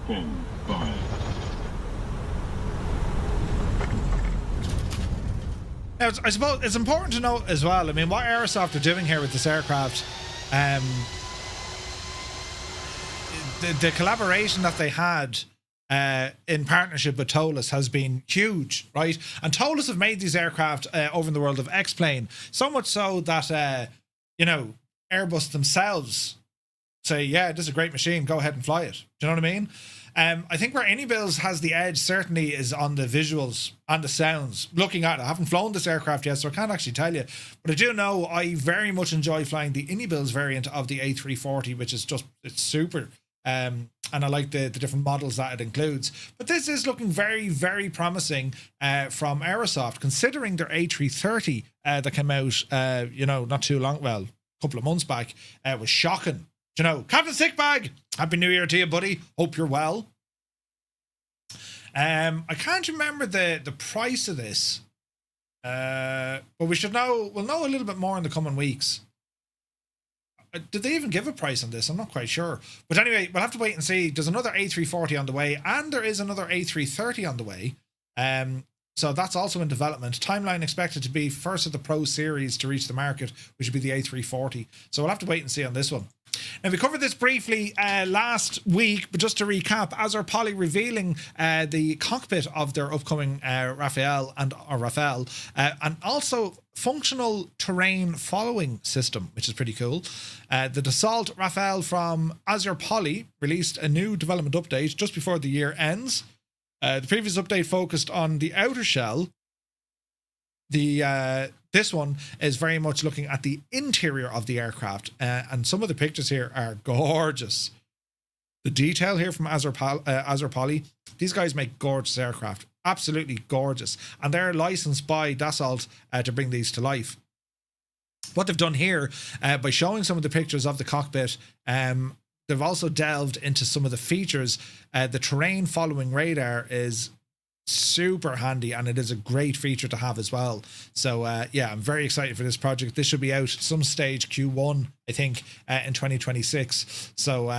10, 5. Now, I suppose it's important to note as well, I mean, what Aerosoft are doing here with this aircraft, the collaboration that they had in partnership with Tolis has been huge, right? And Tolis have made these aircraft over in the world of XPlane, so much so that, you know, Airbus themselves say, yeah, this is a great machine, go ahead and fly it. Do you know what I mean? I think where Anybills has the edge certainly is on the visuals and the sounds. Looking at it, I haven't flown this aircraft yet, so I can't actually tell you. But I do know I very much enjoy flying the Anybills variant of the A340, which is just, it's super. And I like the different models that it includes. But this is looking very, very promising from Aerosoft, considering their A330 that came out, you know, not too long, well, a couple of months back, was shocking. You know, Captain Sickbag, Happy New Year to you, buddy. Hope you're well. I can't remember the price of this, but we'll know a little bit more in the coming weeks. Did they even give a price on this? I'm not quite sure. But anyway, we'll have to wait and see. There's another A340 on the way, and there is another A330 on the way. So that's also in development. Timeline expected to be first of the Pro Series to reach the market, which would be the A340. So we'll have to wait and see on this one. Now, we covered this briefly last week, but just to recap, Azure Poly revealing the cockpit of their upcoming Rafael, and also functional terrain following system, which is pretty cool. The Dassault Rafael from Azure Poly released a new development update just before the year ends. The previous update focused on the outer shell. This one is very much looking at the interior of the aircraft, and some of the pictures here are gorgeous. The detail here from Azure Poly, these guys make gorgeous aircraft, absolutely gorgeous, and they're licensed by Dassault to bring these to life. What they've done here, by showing some of the pictures of the cockpit, they've also delved into some of the features. The terrain following radar is super handy, and it is a great feature to have as well. So yeah, I'm very excited for this project. This should be out some stage Q1, I think, in 2026. So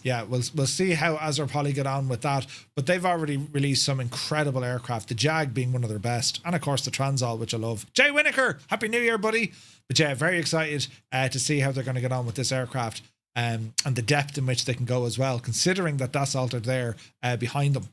yeah, we'll see how Azure Poly get on with that. But they've already released some incredible aircraft, the Jag being one of their best, and of course the Transall, which I love. Jay Winokur, Happy New Year, buddy. But yeah, very excited to see how they're going to get on with this aircraft, and the depth in which they can go as well, considering that Dassault are there behind them.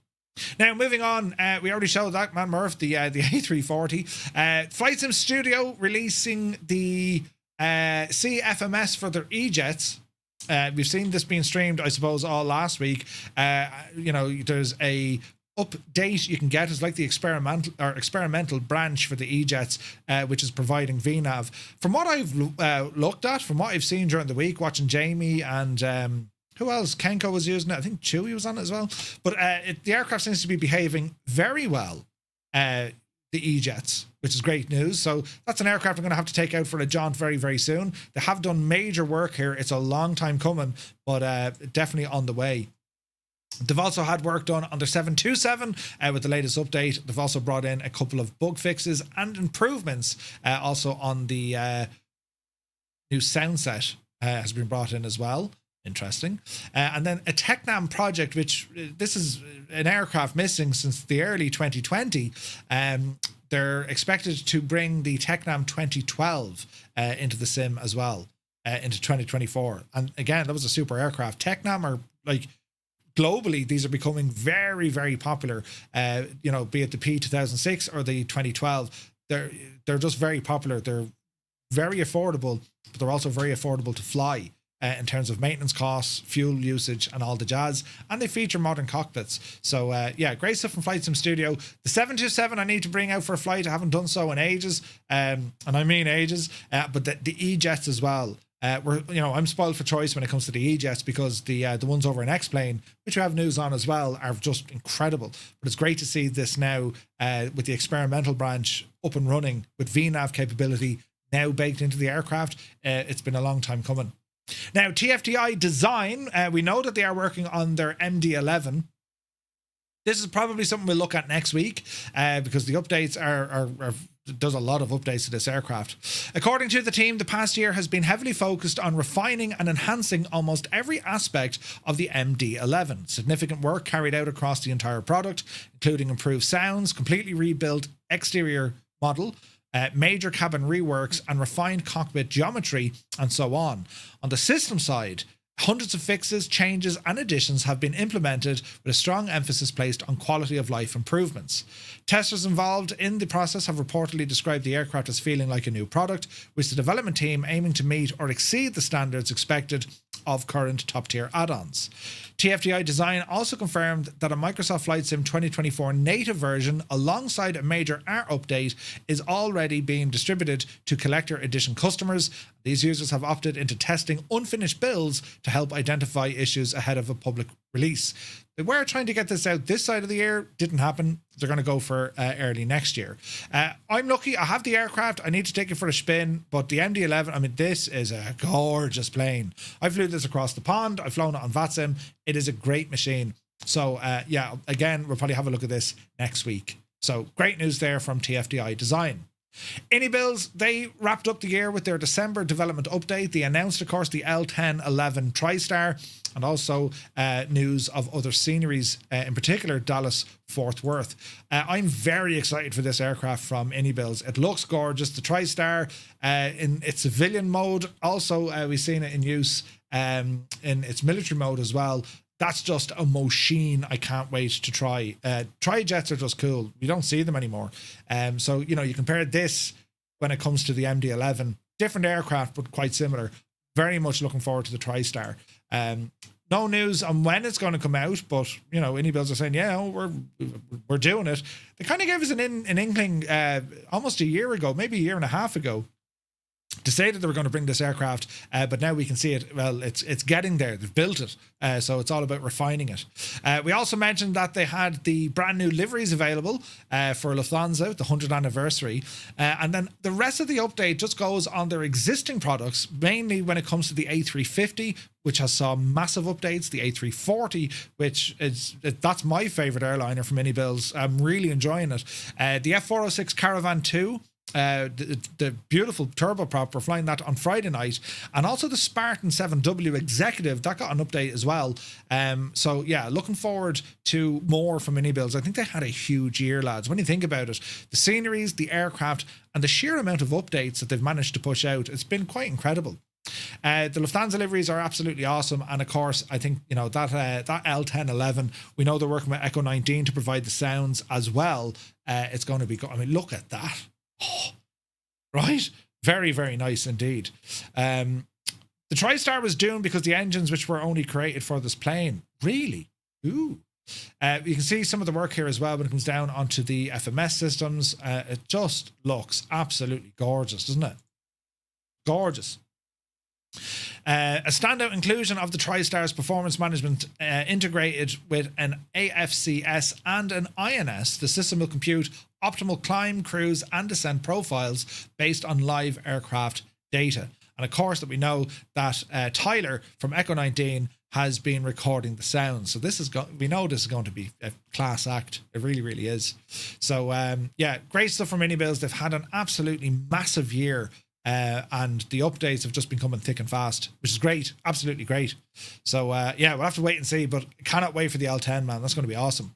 Now, moving on, we already showed that, man, Murph, the A340. Flight Sim Studio releasing the CFMS for their E-Jets. We've seen this being streamed, I suppose, all last week. You know, there's a update you can get. It's like the experimental branch for the E-Jets, which is providing VNAV. From what I've looked at, from what I've seen during the week, watching Jamie and who else? Kenko was using it. I think Chewy was on it as well. But the aircraft seems to be behaving very well, the E-Jets, which is great news. So that's an aircraft I'm going to have to take out for a jaunt very, very soon. They have done major work here. It's a long time coming, but definitely on the way. They've also had work done on their 727 with the latest update. They've also brought in a couple of bug fixes and improvements. Also on the new sound set has been brought in as well. Interesting. And then a Technam project, which this is an aircraft missing since the early 2020. They're expected to bring the Technam 2012 into the sim as well, into 2024. And again, that was a super aircraft. Technam are like, globally, these are becoming very, very popular. You know, be it the P2006 or the 2012, they're just very popular. They're very affordable, but they're also very affordable to fly. In terms of maintenance costs, fuel usage, and all the jazz. And they feature modern cockpits. So, yeah, great stuff from Flight Sim Studio. The 727 I need to bring out for a flight. I haven't done so in ages. And I mean ages. But the E-Jets as well. I'm spoiled for choice when it comes to the E-Jets, because the ones over in XPlane, which we have news on as well, are just incredible. But it's great to see this now with the experimental branch up and running with VNAV capability now baked into the aircraft. It's been a long time coming. Now, TFTI Design, we know that they are working on their MD-11. This is probably something we'll look at next week, because the updates are does a lot of updates to this aircraft. According to the team, the past year has been heavily focused on refining and enhancing almost every aspect of the MD-11. Significant work carried out across the entire product, including improved sounds, completely rebuilt exterior model, major cabin reworks, and refined cockpit geometry, and so on. On the system side, hundreds of fixes, changes, and additions have been implemented with a strong emphasis placed on quality of life improvements. Testers involved in the process have reportedly described the aircraft as feeling like a new product, with the development team aiming to meet or exceed the standards expected of current top-tier add-ons. TFDI Design also confirmed that a Microsoft Flight Sim 2024 native version, alongside a major art update, is already being distributed to collector edition customers. These users have opted into testing unfinished builds to help identify issues ahead of a public release. They were trying to get this out this side of the year, didn't happen. They're going to go for early next year. I'm lucky, I have the aircraft, I need to take it for a spin, but the MD-11, I mean, this is a gorgeous plane. I flew this across the pond, I've flown it on VATSIM, it is a great machine. So yeah, again, we'll probably have a look at this next week. So great news there from TFDI Design. ENEV, they wrapped up the year with their December development update. They announced, of course, the L1011 TriStar, and also news of other sceneries, in particular Dallas Fort Worth. I'm very excited for this aircraft from ENEV. It looks gorgeous. The TriStar in its civilian mode, also we've seen it in use in its military mode as well. That's just a machine I can't wait to try. Tri-jets are just cool. You don't see them anymore. So, you know, you compare this when it comes to the MD-11. Different aircraft, but quite similar. Very much looking forward to the TriStar. No news on when it's going to come out, but, you know, ENEV are saying, yeah, we're doing it. They kind of gave us an inkling almost a year ago, maybe a year and a half ago, to say that they were going to bring this aircraft, but now we can see it. Well, it's getting there. They've built it, so it's all about refining it. We also mentioned that they had the brand new liveries available for Lufthansa, the 100th anniversary, and then the rest of the update just goes on their existing products, mainly when it comes to the A350, which has saw massive updates, the A340, which that's my favorite airliner from ENEV. I'm really enjoying it. The F406 Caravan 2. The beautiful turboprop, we're flying that on Friday night, and also the Spartan 7W Executive that got an update as well. So yeah, looking forward to more from ENEV. I think they had a huge year, lads. When you think about it, the sceneries, the aircraft, and the sheer amount of updates that they've managed to push out, it's been quite incredible. The Lufthansa liveries are absolutely awesome, and of course I think, you know, that L1011, we know they're working with Echo 19 to provide the sounds as well. It's going to be good. I mean, look at that. Oh, right, very, very nice indeed. The TriStar was doomed because the engines which were only created for this plane. Really? Ooh. You can see some of the work here as well when it comes down onto the FMS systems. It just looks absolutely gorgeous, doesn't it? Gorgeous. A standout inclusion of the TriStar's performance management integrated with an AFCS and an INS. The system will compute optimal climb, cruise, and descent profiles based on live aircraft data. And of course, that we know that Tyler from Echo 19 has been recording the sounds. So this is we know this is going to be a class act. It really, really is. So yeah, great stuff from ENEV. They've had an absolutely massive year. And the updates have just been coming thick and fast, which is great, absolutely great. So yeah, we'll have to wait and see, but cannot wait for the L10, man. That's going to be awesome.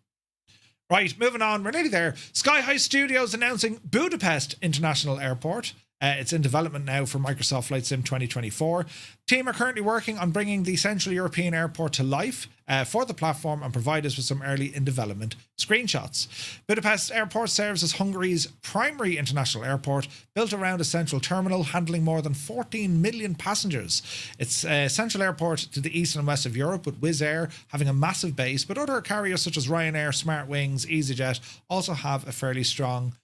Right, moving on, we're nearly there. Sky High Studios announcing Budapest International Airport. It's in development now for Microsoft Flight Sim 2024. Team are currently working on bringing the Central European Airport to life for the platform and provide us with some early in development screenshots. Budapest Airport serves as Hungary's primary international airport, built around a central terminal handling more than 14 million passengers. It's a central airport to the east and west of Europe, with Wizz Air having a massive base, but other carriers such as Ryanair, Smartwings, EasyJet also have a fairly strong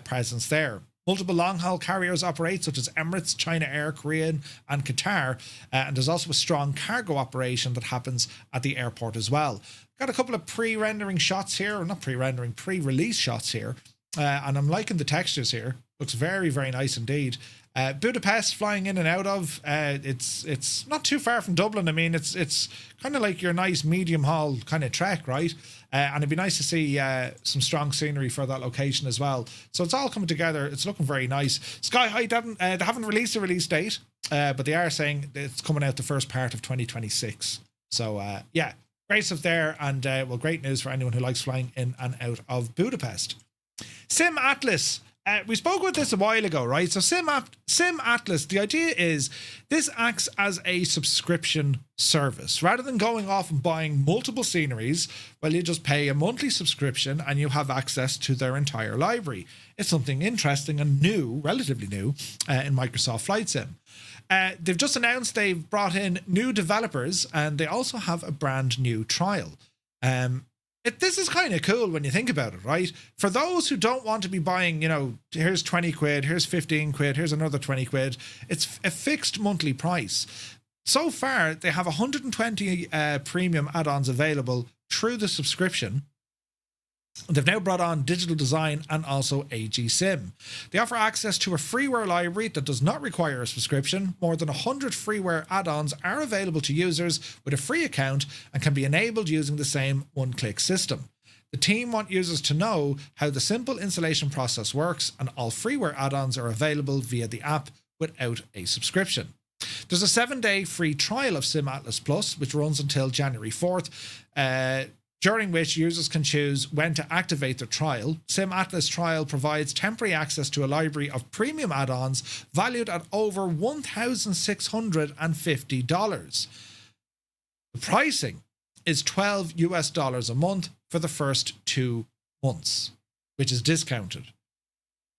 presence there. Multiple long-haul carriers operate, such as Emirates, China Air, Korean, and Qatar. And there's also a strong cargo operation that happens at the airport as well. Got a couple of pre-rendering shots here, or not pre-rendering, pre-release shots here. And I'm liking the textures here. Looks very, very nice indeed. Budapest flying in and out of. It's not too far from Dublin. I mean, it's kind of like your nice medium haul kind of trek, right? And it'd be nice to see some strong scenery for that location as well. So it's all coming together. It's looking very nice. Sky High, they haven't released a release date, but they are saying it's coming out the first part of 2026. So yeah, great stuff there. And well, great news for anyone who likes flying in and out of Budapest. Sim Atlas. We spoke about this a while ago, right? So Sim Atlas, the idea is this acts as a subscription service. Rather than going off and buying multiple sceneries, well, you just pay a monthly subscription and you have access to their entire library. It's something interesting and new, relatively new, in Microsoft Flight Sim. They've just announced they've brought in new developers and they also have a brand new trial. This is kind of cool when you think about it, right? For those who don't want to be buying, here's 20 quid, here's 15 quid, here's another 20 quid. It's a fixed monthly price. So far, they have 120 premium add-ons available through the subscription. They've now brought on digital design and also AG Sim. They offer access to a freeware library that does not require a subscription. More than 100 freeware add-ons are available to users with a free account and can be enabled using the same one-click system. The team want users to know how the simple installation process works, and all freeware add-ons are available via the app without a subscription. There's a 7-day free trial of Sim Atlas Plus, which runs until January 4th. During which users can choose when to activate their trial. Sim Atlas trial provides temporary access to a library of premium add-ons valued at over $1,650. The pricing is $12 a month for the first 2 months, which is discounted.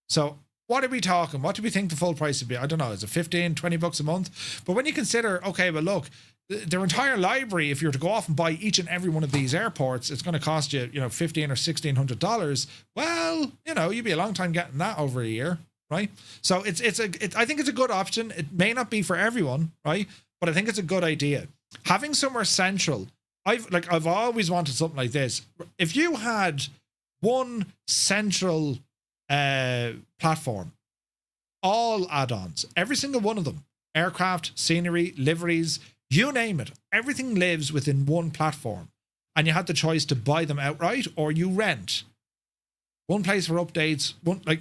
So what are we talking? What do we think the full price would be? I don't know. Is it 15, 20 bucks a month? But when you consider, okay, well, look, their entire library, if you were to go off and buy each and every one of these airports, it's going to cost you, $1,500 or $1,600. Well, you'd be a long time getting that over a year, right? So I think it's a good option. It may not be for everyone, right? But I think it's a good idea. Having somewhere central, I've always wanted something like this. If you had one central platform, all add-ons, every single one of them, aircraft, scenery, liveries, you name it, everything lives within one platform, and you had the choice to buy them outright or you rent. One place for updates.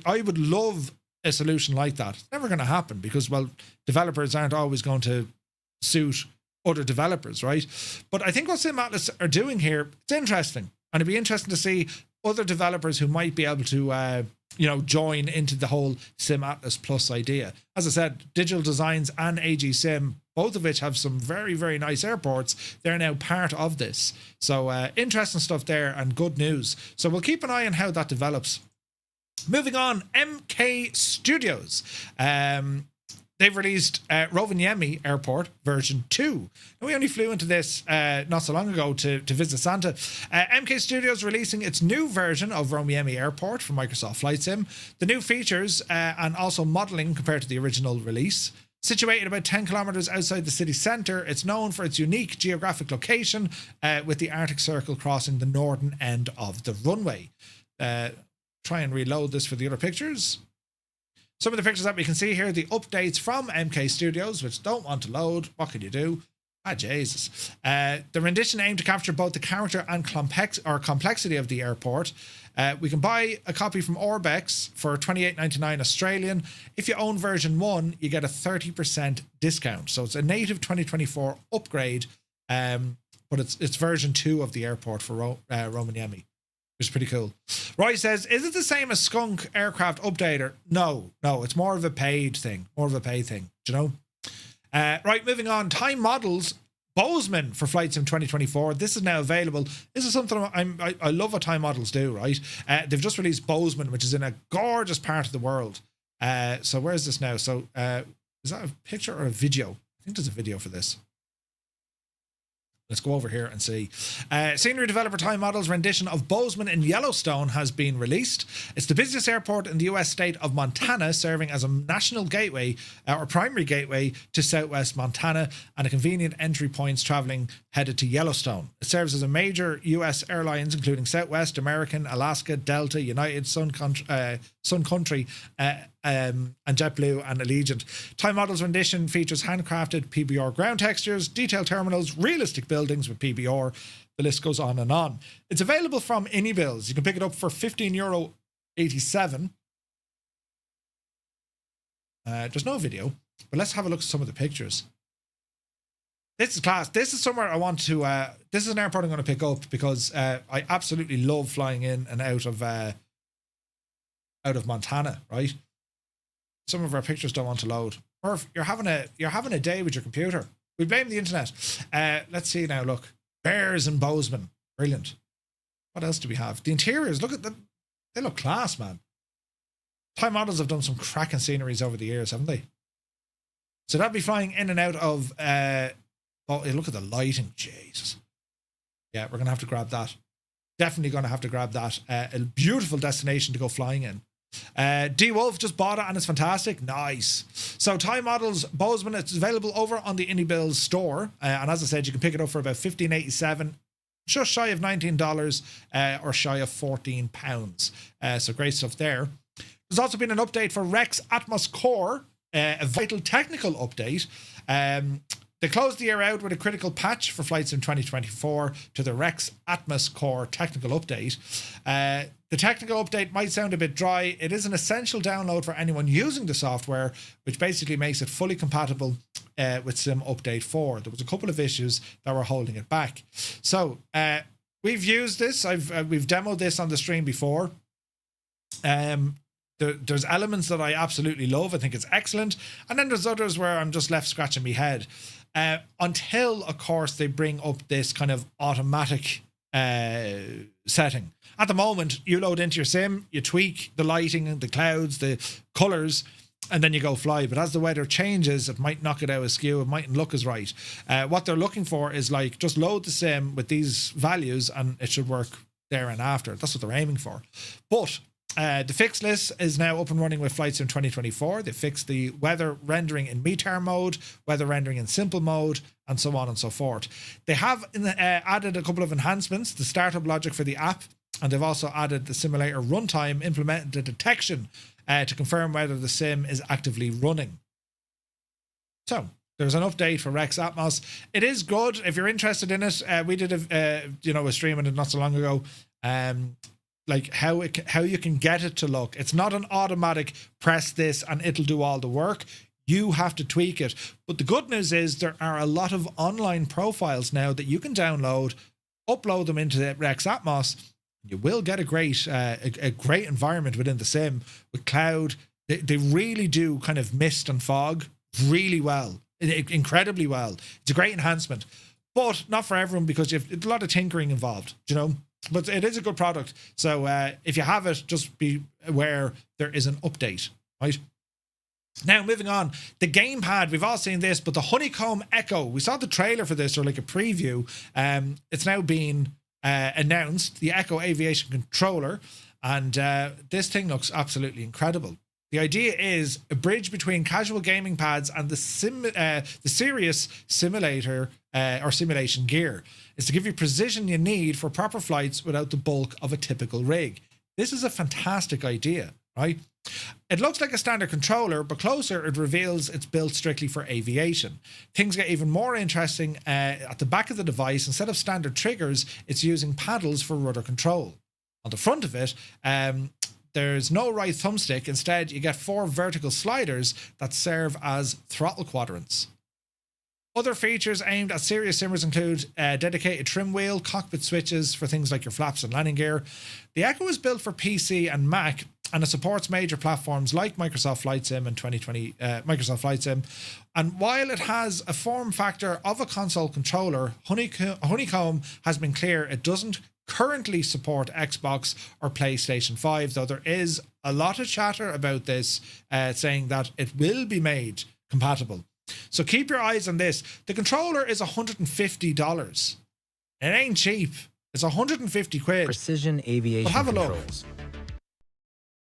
I would love a solution like that. It's never going to happen because, well, developers aren't always going to suit other developers, right? But I think what Sim Atlas are doing here, it's interesting, and it'd be interesting to see other developers who might be able to join into the whole Sim Atlas Plus idea. As I said, Digital Designs and AG Sim, both of which have some very, very nice airports, they're now part of this. So interesting stuff there and good news. So we'll keep an eye on how that develops. Moving on, MK Studios. They've released Rovaniemi Airport version 2. And we only flew into this not so long ago to visit Santa. MK Studios releasing its new version of Rovaniemi Airport for Microsoft Flight Sim. The new features and also modelling compared to the original release. Situated about 10 kilometres outside the city centre, it's known for its unique geographic location with the Arctic Circle crossing the northern end of the runway. Try and reload this for the other pictures. Some of the pictures that we can see here, the updates from MK Studios, which don't want to load. What can you do? Jesus. The rendition aimed to capture both the character and complexity of the airport. We can buy a copy from Orbex for $28.99 Australian. If you own version 1, you get a 30% discount. So it's a native 2024 upgrade, but it's version 2 of the airport for Rovaniemi. Which is pretty cool. Roy says, is it the same as Skunk Aircraft Updater? No, it's more of a paid thing. Do you know? Right, moving on. Time models. Bozeman for Flight Sim 2024. This is now available. This is something I love what time models do, right? They've just released Bozeman, which is in a gorgeous part of the world. So where's this now? So is that a picture or a video? I think there's a video for this. Let's go over here and see. Scenery developer Time Models rendition of Bozeman in Yellowstone has been released. It's the busiest airport in the US state of Montana, serving as a national gateway or primary gateway to southwest Montana and a convenient entry points traveling headed to Yellowstone. It serves as a major US airlines including Southwest, American, Alaska, Delta, United, Sun Country, and JetBlue and Allegiant. Time Models rendition features handcrafted PBR ground textures, detailed terminals, realistic buildings with PBR. The list goes on and on. It's available from AnyBills. You can pick it up for €15.87. There's no video, but let's have a look at some of the pictures. This is class. This is somewhere I want to. This is an airport I'm going to pick up because I absolutely love flying in and out of Montana. Right. Some of our pictures don't want to load. Murph, you're having a day with your computer. We blame the internet. Let's see now. Look, Bears and Bozeman, brilliant. What else do we have? The interiors. Look at them. They look class, man. Time Models have done some cracking sceneries over the years, haven't they? So that'd be flying in and out of. Oh, look at the lighting. Jesus. Yeah, we're going to have to grab that. Definitely going to have to grab that. A beautiful destination to go flying in. D-Wolf just bought it and it's fantastic. Nice. So Time Models Bozeman, it's available over on the IndieBills store. And as I said, you can pick it up for about $15.87. Just shy of $19 or shy of £14. So great stuff there. There's also been an update for Rex Atmos Core, a vital technical update. They closed the year out with a critical patch for flights in 2024 to the Rex Atmos Core technical update. The technical update might sound a bit dry. It is an essential download for anyone using the software, which basically makes it fully compatible with Sim Update 4. There was a couple of issues that were holding it back. So we've used this. We've demoed this on the stream before. There's elements that I absolutely love. I think it's excellent. And then there's others where I'm just left scratching my head. Until, of course, they bring up this kind of automatic setting. At the moment, you load into your sim, you tweak the lighting, the clouds, the colours, and then you go fly. But as the weather changes, it might knock it out askew. It mightn't look as right. What they're looking for is like, just load the sim with these values and it should work there and after. That's what they're aiming for. But the fix list is now up and running with flights in 2024. They fixed the weather rendering in METAR mode, weather rendering in simple mode, and so on and so forth. They have added a couple of enhancements, the startup logic for the app, and they've also added the simulator runtime, implemented the detection to confirm whether the sim is actively running. So there's an update for Rex Atmos. It is good if you're interested in it. We did a stream on it not so long ago. Like how you can get it to look. It's not an automatic press this and it'll do all the work. You have to tweak it. But the good news is there are a lot of online profiles now that you can download, upload them into the Rex Atmos. You will get a great environment within the sim with cloud. They really do kind of mist and fog really well, incredibly well. It's a great enhancement, but not for everyone because it's a lot of tinkering involved, you know. But it is a good product. So if you have it, just be aware there is an update, right? Now, moving on. The gamepad, we've all seen this, but the Honeycomb Echo, we saw the trailer for this or like a preview. It's now been announced, the Echo Aviation Controller. And this thing looks absolutely incredible. The idea is a bridge between casual gaming pads and the serious simulator or simulation gear. It's to give you precision you need for proper flights without the bulk of a typical rig. This is a fantastic idea, right? It looks like a standard controller, but closer it reveals it's built strictly for aviation. Things get even more interesting at the back of the device. Instead of standard triggers, it's using paddles for rudder control. On the front of it, there's no right thumbstick. Instead, you get 4 vertical sliders that serve as throttle quadrants. Other features aimed at serious simmers include dedicated trim wheel, cockpit switches for things like your flaps and landing gear. The Echo is built for PC and Mac, and it supports major platforms like Microsoft Flight Sim and Microsoft Flight Sim. And while it has a form factor of a console controller, Honeycomb has been clear it doesn't currently support Xbox or PlayStation 5, though there is a lot of chatter about this saying that it will be made compatible. So keep your eyes on this. The controller is $150. It ain't cheap. It's 150 quid. Precision aviation have a look. controls.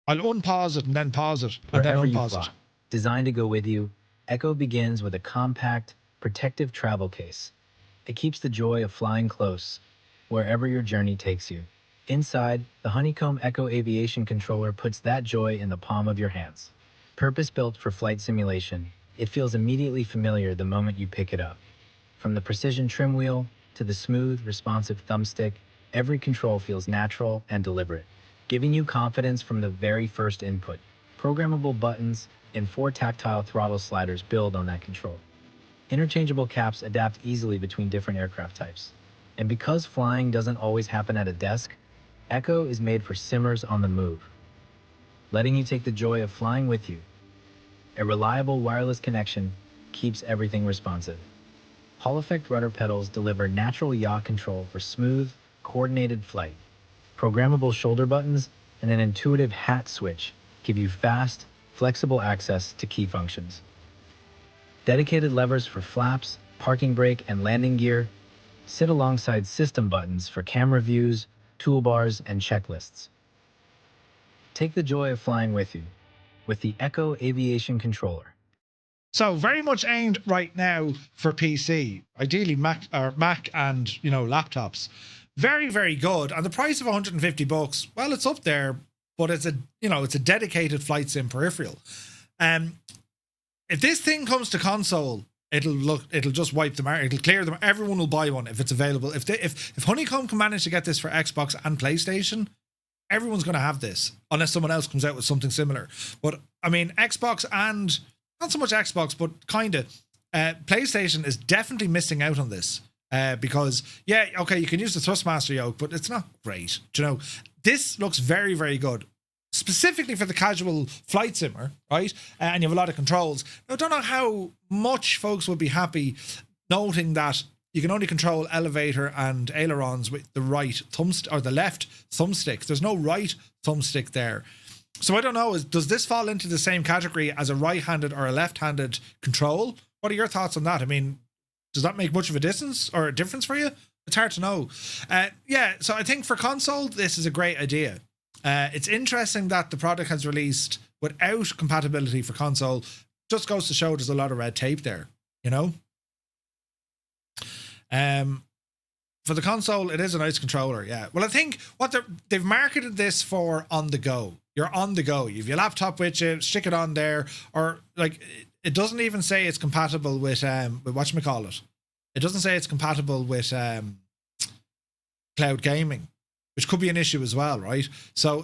I'll unpause it and then pause it and Wherever then you unpause fly. it. Designed to go with you, Echo begins with a compact, protective travel case. It keeps the joy of flying close, wherever your journey takes you. Inside, the Honeycomb Echo Aviation Controller puts that joy in the palm of your hands. Purpose-built for flight simulation, it feels immediately familiar the moment you pick it up. From the precision trim wheel to the smooth, responsive thumbstick, every control feels natural and deliberate, giving you confidence from the very first input. Programmable buttons and 4 tactile throttle sliders build on that control. Interchangeable caps adapt easily between different aircraft types. And because flying doesn't always happen at a desk, Echo is made for simmers on the move, letting you take the joy of flying with you. A reliable wireless connection keeps everything responsive. Hall effect rudder pedals deliver natural yaw control for smooth, coordinated flight. Programmable shoulder buttons and an intuitive hat switch give you fast, flexible access to key functions. Dedicated levers for flaps, parking brake, and landing gear sit alongside system buttons for camera views, toolbars, and checklists. Take the joy of flying with you with the Echo Aviation Controller. So very much aimed right now for PC, ideally Mac and laptops. Very, very good. And the price of $150, well, it's up there, but it's a dedicated flight sim peripheral. If this thing comes to console, it'll just wipe the market. It'll clear them. Everyone will buy one if it's available. If Honeycomb can manage to get this for Xbox and PlayStation, everyone's going to have this unless someone else comes out with something similar. But I mean, Xbox and not so much Xbox, but kind of PlayStation is definitely missing out on this because you can use the Thrustmaster yoke, but it's not great. Do you know, this looks very, very good. Specifically for the casual flight simmer, right? And you have a lot of controls. Now, I don't know how much folks would be happy noting that you can only control elevator and ailerons with the right thumbstick or the left thumbstick. There's no right thumbstick there. So I don't know, does this fall into the same category as a right-handed or a left-handed control? What are your thoughts on that? I mean, does that make much of a difference for you? It's hard to know. So I think for console, this is a great idea. It's interesting that the product has released without compatibility for console. Just goes to show there's a lot of red tape there, you know? For the console, it is a nice controller, yeah. Well, I think what they've marketed this for on the go. You're on the go. You have your laptop with you, stick it on there, or like it doesn't even say it's compatible with whatchamacallit. It doesn't say it's compatible with cloud gaming, which could be an issue as well, right? So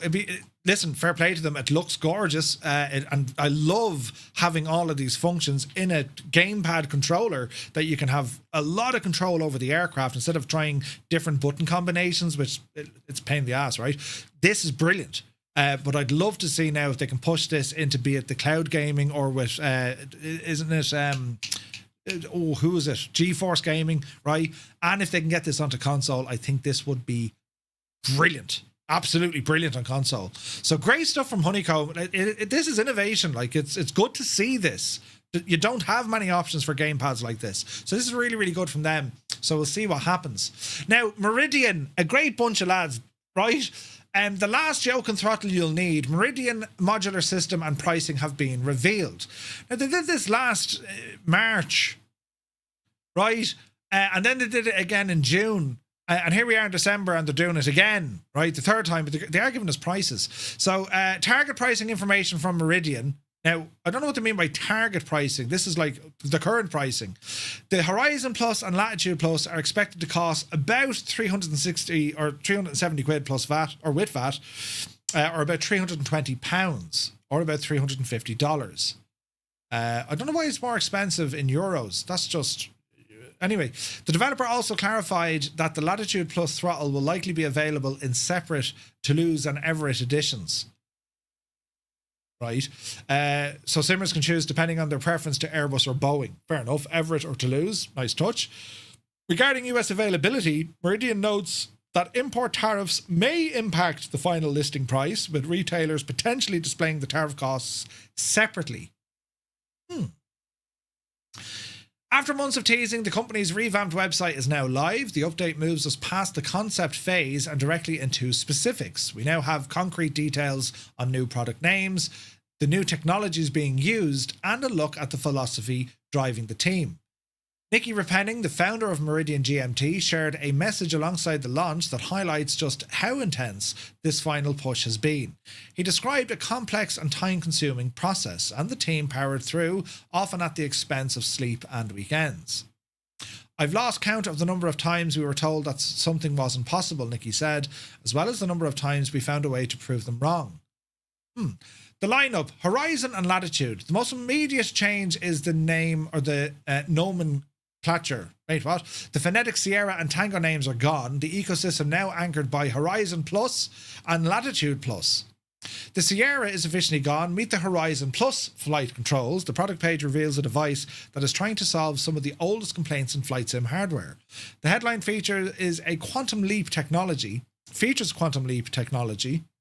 listen, fair play to them. It looks gorgeous, and I love having all of these functions in a gamepad controller that you can have a lot of control over the aircraft instead of trying different button combinations, which it's a pain in the ass, right? This is brilliant. But I'd love to see now if they can push this into be it the cloud gaming or with isn't it who is it? GeForce Gaming, right? And if they can get this onto console, I think this would be brilliant. Absolutely brilliant on console. So great stuff from Honeycomb. This is innovation. Like it's good to see this. You don't have many options for gamepads like this. So this is really, really good from them. So we'll see what happens. Now, Meridian, a great bunch of lads, right? The last yoke and throttle you'll need, Meridian modular system and pricing have been revealed. Now, they did this last March, right? And then they did it again in June. And here we are in December and they're doing it again, right? The third time, but they are giving us prices. So target pricing information from Meridian. Now, I don't know what they mean by target pricing. This is like the current pricing. The Horizon Plus and Latitude Plus are expected to cost about 360 or 370 quid plus VAT or with VAT, or about £320 or about $350. I don't know why it's more expensive in euros. That's just... Anyway, the developer also clarified that the Latitude Plus throttle will likely be available in separate Toulouse and Everett editions. Right. So simmers can choose depending on their preference to Airbus or Boeing. Fair enough. Everett or Toulouse. Nice touch. Regarding US availability, Meridian notes that import tariffs may impact the final listing price, with retailers potentially displaying the tariff costs separately. After months of teasing, the company's revamped website is now live. The update moves us past the concept phase and directly into specifics. We now have concrete details on new product names, the new technologies being used, and a look at the philosophy driving the team. Nicky Repenning, the founder of Meridian GMT, shared a message alongside the launch that highlights just how intense this final push has been. He described a complex and time-consuming process, and the team powered through, often at the expense of sleep and weekends. I've lost count of the number of times we were told that something wasn't possible, Nicky said, as well as the number of times we found a way to prove them wrong. The lineup, Horizon and Latitude. The most immediate change is the name or the nomenclature. Wait, what? The phonetic Sierra and Tango names are gone. The ecosystem now anchored by Horizon Plus and Latitude Plus. The Sierra is officially gone. Meet the Horizon Plus flight controls. The product page reveals a device that is trying to solve some of the oldest complaints in flight sim hardware. The headline feature is a quantum leap technology.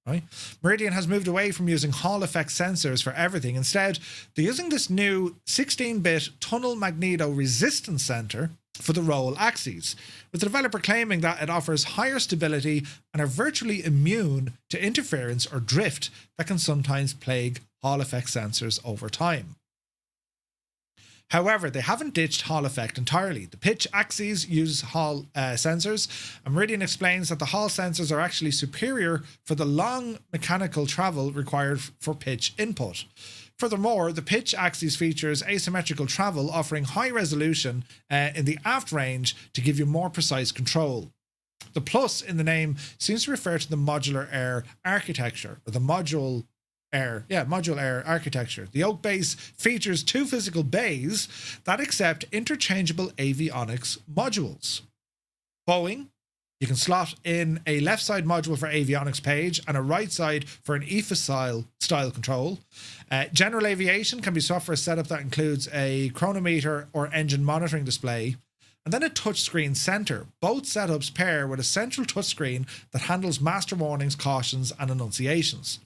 Right? Meridian has moved away from using Hall effect sensors for everything. Instead, they're using this new 16-bit tunnel magneto resistance center for the roll axes, with the developer claiming that it offers higher stability and are virtually immune to interference or drift that can sometimes plague Hall effect sensors over time. However, they haven't ditched Hall effect entirely. The pitch axes use Hall sensors, and Meridian explains that the Hall sensors are actually superior for the long mechanical travel required for pitch input. Furthermore, the pitch axis features asymmetrical travel, offering high resolution in the aft range to give you more precise control. The plus in the name seems to refer to the modular air architecture, or the module air architecture. The Oak base features two physical bays that accept interchangeable avionics modules. Boeing, you can slot in a left side module for avionics page and a right side for an EFA style control. General aviation can be software setup that includes a chronometer or engine monitoring display, and then a touchscreen center. Both setups pair with a central touchscreen that handles master warnings, cautions, and annunciations.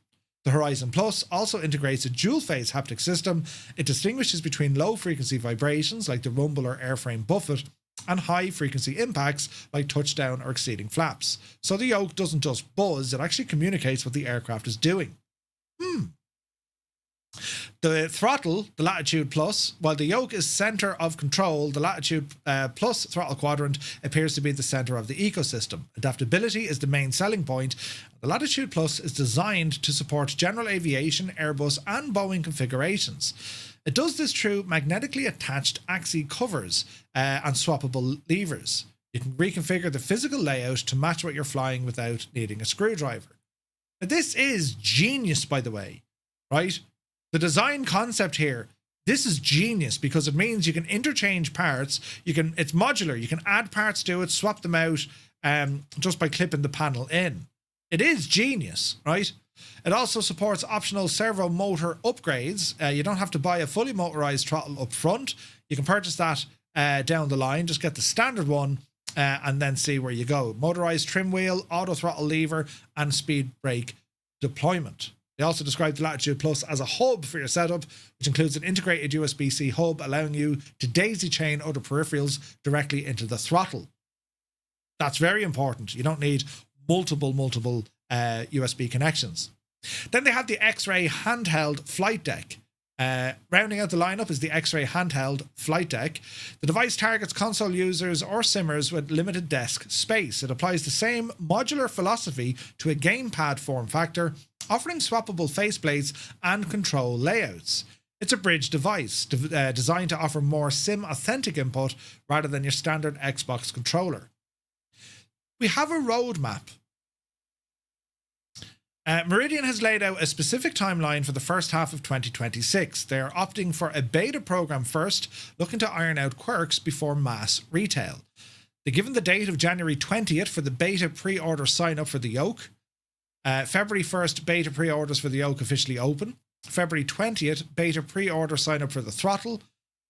The Horizon Plus also integrates a dual-phase haptic system. It distinguishes between low-frequency vibrations like the rumble or airframe buffet and high-frequency impacts like touchdown or exceeding flaps. So the yoke doesn't just buzz, it actually communicates what the aircraft is doing. The throttle, the Latitude Plus, while the yoke is center of control, the Latitude Plus throttle quadrant appears to be the center of the ecosystem. Adaptability is the main selling point. The Latitude Plus is designed to support general aviation, Airbus, and Boeing configurations. It does this through magnetically attached axis covers and swappable levers. You can reconfigure the physical layout to match what you're flying without needing a screwdriver. Now, this is genius, by the way, right? The design concept here, this is genius because it means you can interchange parts. It's modular. You can add parts to it, swap them out just by clipping the panel in. It is genius, right? It also supports optional servo motor upgrades. You don't have to buy a fully motorized throttle up front. You can purchase that down the line. Just get the standard one and then see where you go. Motorized trim wheel, auto throttle lever, and speed brake deployment. They also describe the Latitude Plus as a hub for your setup, which includes an integrated USB-C hub, allowing you to daisy chain other peripherals directly into the throttle. That's very important. You don't need multiple USB connections. Then they have the X-Ray handheld flight deck. Rounding out the lineup is the X-Ray handheld flight deck. The device targets console users or simmers with limited desk space. It applies the same modular philosophy to a gamepad form factor, offering swappable faceplates and control layouts. It's a bridge device designed to offer more sim-authentic input rather than your standard Xbox controller. We have a roadmap. Meridian has laid out a specific timeline for the first half of 2026. They are opting for a beta program first, looking to iron out quirks before mass retail. They're given the date of January 20th for the beta pre-order sign-up for the yoke. February 1st, beta pre-orders for the yoke officially open. February 20th, beta pre-order sign-up for the throttle.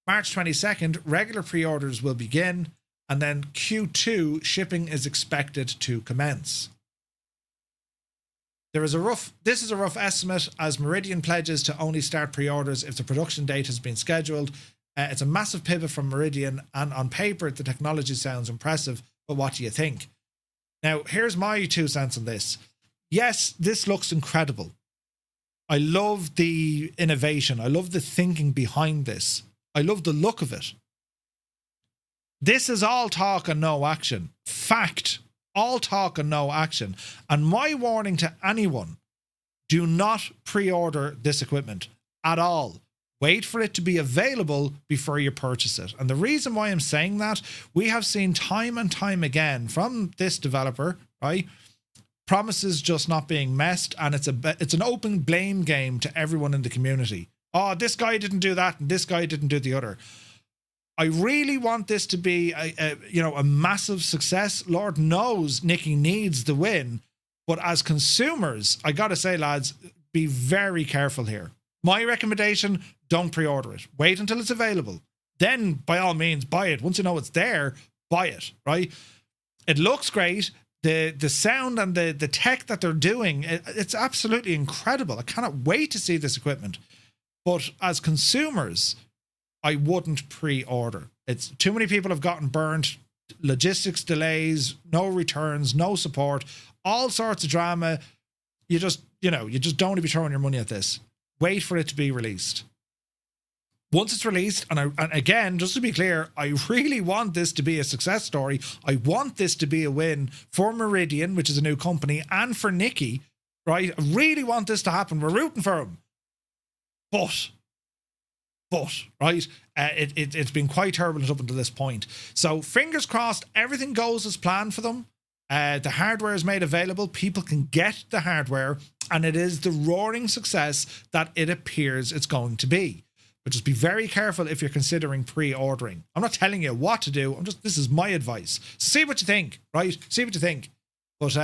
March 22nd, regular pre-orders will begin. And then Q2, shipping is expected to commence. This is a rough estimate, as Meridian pledges to only start pre-orders if the production date has been scheduled. It's a massive pivot from Meridian, and on paper the technology sounds impressive, but what do you think? Now, here's my 2 cents on this. Yes, this looks incredible. I love the innovation. I love the thinking behind this. I love the look of it. This is all talk and no action. Fact. All talk and no action. And my warning to anyone, do not pre-order this equipment at all. Wait for it to be available before you purchase it. And the reason why I'm saying that, we have seen time and time again from this developer, right? Promises just not being messed, and it's an open blame game to everyone in the community. Oh, this guy didn't do that, and this guy didn't do the other. I really want this to be a massive success. Lord knows Nicky needs the win, but as consumers, I gotta say, lads, be very careful here. My recommendation: don't pre-order it. Wait until it's available. Then, by all means, buy it. Once you know it's there, buy it. Right? It looks great. The sound and the tech that they're doing, it's absolutely incredible. I cannot wait to see this equipment. But as consumers, I wouldn't pre-order. It's too many people have gotten burnt. Logistics delays, no returns, no support, all sorts of drama. You just don't want to be throwing your money at this. Wait for it to be released. Once it's released, and again, just to be clear, I really want this to be a success story. I want this to be a win for Meridian, which is a new company, and for Nicky, right? I really want this to happen. We're rooting for him. But, right, it's been quite turbulent up until this point. So fingers crossed, everything goes as planned for them. The hardware is made available. People can get the hardware, and it is the roaring success that it appears it's going to be. But just be very careful if you're considering pre-ordering. I'm not telling you what to do. This is my advice. See what you think, right? See what you think. But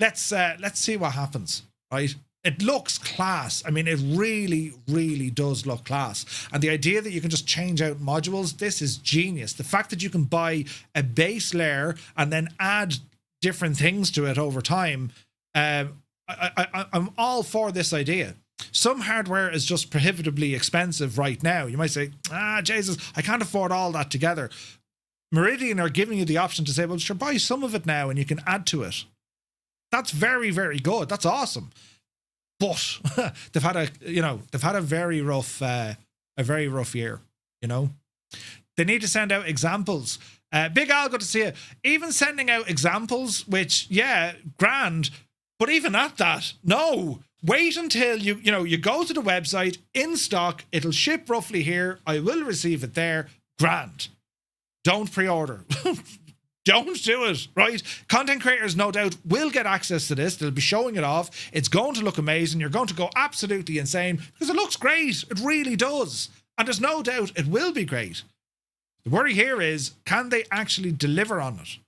let's see what happens, right? It looks class. I mean, it really, really does look class. And the idea that you can just change out modules, this is genius. The fact that you can buy a base layer and then add different things to it over time, I'm all for this idea. Some hardware is just prohibitively expensive right now. You might say, Jesus, I can't afford all that together. Meridian are giving you the option to say, well, sure, buy some of it now and you can add to it. That's very, very good. That's awesome. But they've had a very rough year. You know, they need to send out examples. Big Al, good to see you. Even sending out examples, which grand, but even at that, no. Wait until you go to the website, in stock, it'll ship roughly here. I will receive it there. Grand. Don't pre-order. Don't do it, right? Content creators, no doubt, will get access to this. They'll be showing it off. It's going to look amazing. You're going to go absolutely insane because it looks great. It really does. And there's no doubt it will be great. The worry here is, can they actually deliver on it?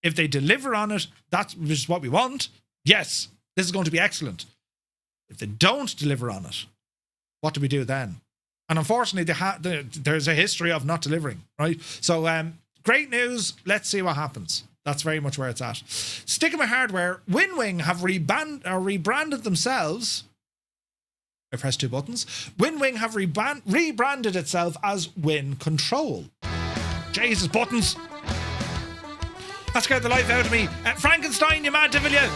If they deliver on it, that's what we want. Yes, this is going to be excellent. If they don't deliver on it, what do we do then? And unfortunately, there's a history of not delivering, right? So, great news. Let's see what happens. That's very much where it's at. Sticking with hardware, WinWing have rebranded themselves. I pressed two buttons. WinWing have rebranded itself as Win Control. Jesus, buttons. That scared the life out of me. Frankenstein, you mad devil, you.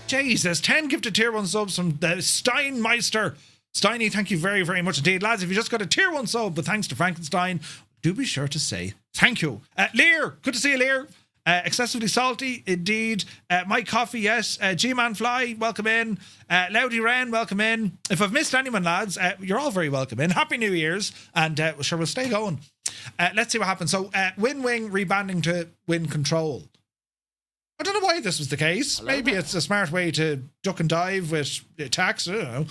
Jesus, 10 gifted tier 1 subs from the Steinmeister. Steiny, thank you very, very much indeed. Lads, if you just got a tier 1 sub, but thanks to Frankenstein, do be sure to say thank you. Lear, good to see you, Lear. Excessively salty, indeed. Mike Coffee, yes. G-Man Fly, welcome in. Loudy Wren, welcome in. If I've missed anyone, lads, you're all very welcome in. Happy New Year's, and sure, we'll stay going. Let's see what happens. So, WinWing rebanding to Win Control. I don't know why this was the case. Hello. Maybe it's a smart way to duck and dive with attacks. I don't know.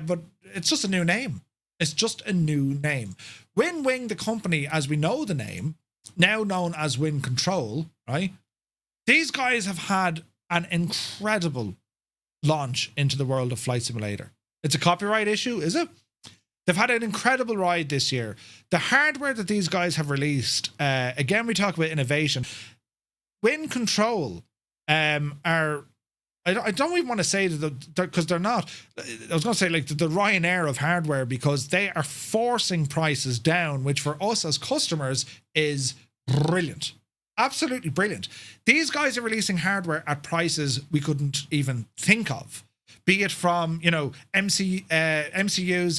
But it's just a new name. It's just a new name. WinWing, the company, as we know the name, now known as Win Control, right? These guys have had an incredible launch into the world of Flight Simulator. It's a copyright issue, is it? They've had an incredible ride this year. The hardware that these guys have released, again, we talk about innovation. Win Control are, I don't even want to say that because they're not. I was going to say like the Ryanair of hardware, because they are forcing prices down, which for us as customers is brilliant. Absolutely brilliant. These guys are releasing hardware at prices we couldn't even think of. Be it from, MCUs,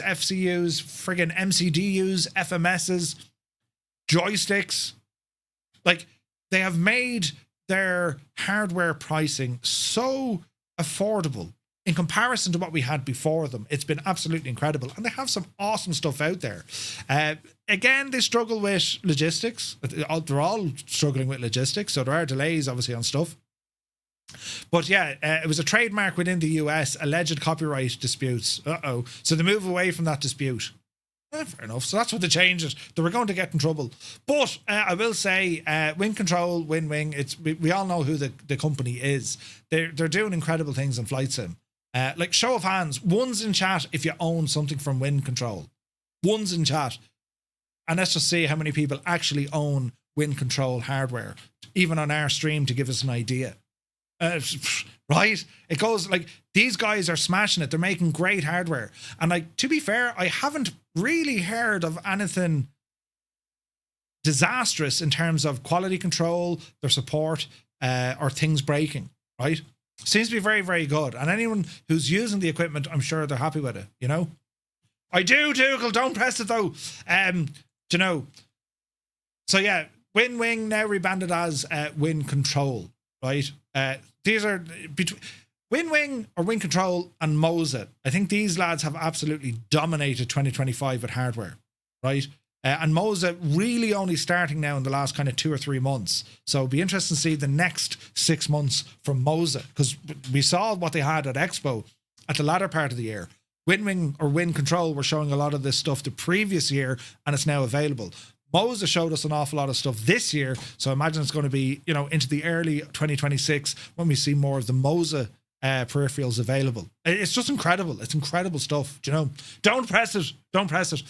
FCUs, friggin' MCDUs, FMSs, joysticks, Like, they have made their hardware pricing so affordable in comparison to what we had before them. It's been absolutely incredible. And they have some awesome stuff out there. Again, they struggle with logistics. They're all struggling with logistics. So there are delays, obviously, on stuff. But yeah, it was a trademark within the US, alleged copyright disputes. So they move away from that dispute. Fair enough. So that's what they changed it. They were going to get in trouble. But I will say, Wind Control, WinWing, we all know who the company is. They're doing incredible things in flight sim. Like, show of hands, one's in chat if you own something from Wind Control. One's in chat. And let's just see how many people actually own Wind Control hardware, even on our stream, to give us an idea. Right? It goes like, these guys are smashing it. They're making great hardware. And like, to be fair, I haven't really heard of anything disastrous in terms of quality control, their support, or things breaking, right? Seems to be very, very good. And anyone who's using the equipment, I'm sure they're happy with it, you know? I do, Dougal, don't press it though. Do you know? So yeah, WinWing now rebranded as Wind Control, right? These are between WinWing or Wind Control and Moza. I think these lads have absolutely dominated 2025 with hardware, right? And Moza really only starting now in the last kind of 2 or 3 months. So it'll be interesting to see the next 6 months from Moza, because we saw what they had at Expo at the latter part of the year. WinWing or Wind Control were showing a lot of this stuff the previous year, and it's now available. Moza showed us an awful lot of stuff this year, so I imagine it's going to be, you know, into the early 2026 when we see more of the Moza peripherals available. It's just incredible. It's incredible stuff. Do you know? Don't press it. Don't press it.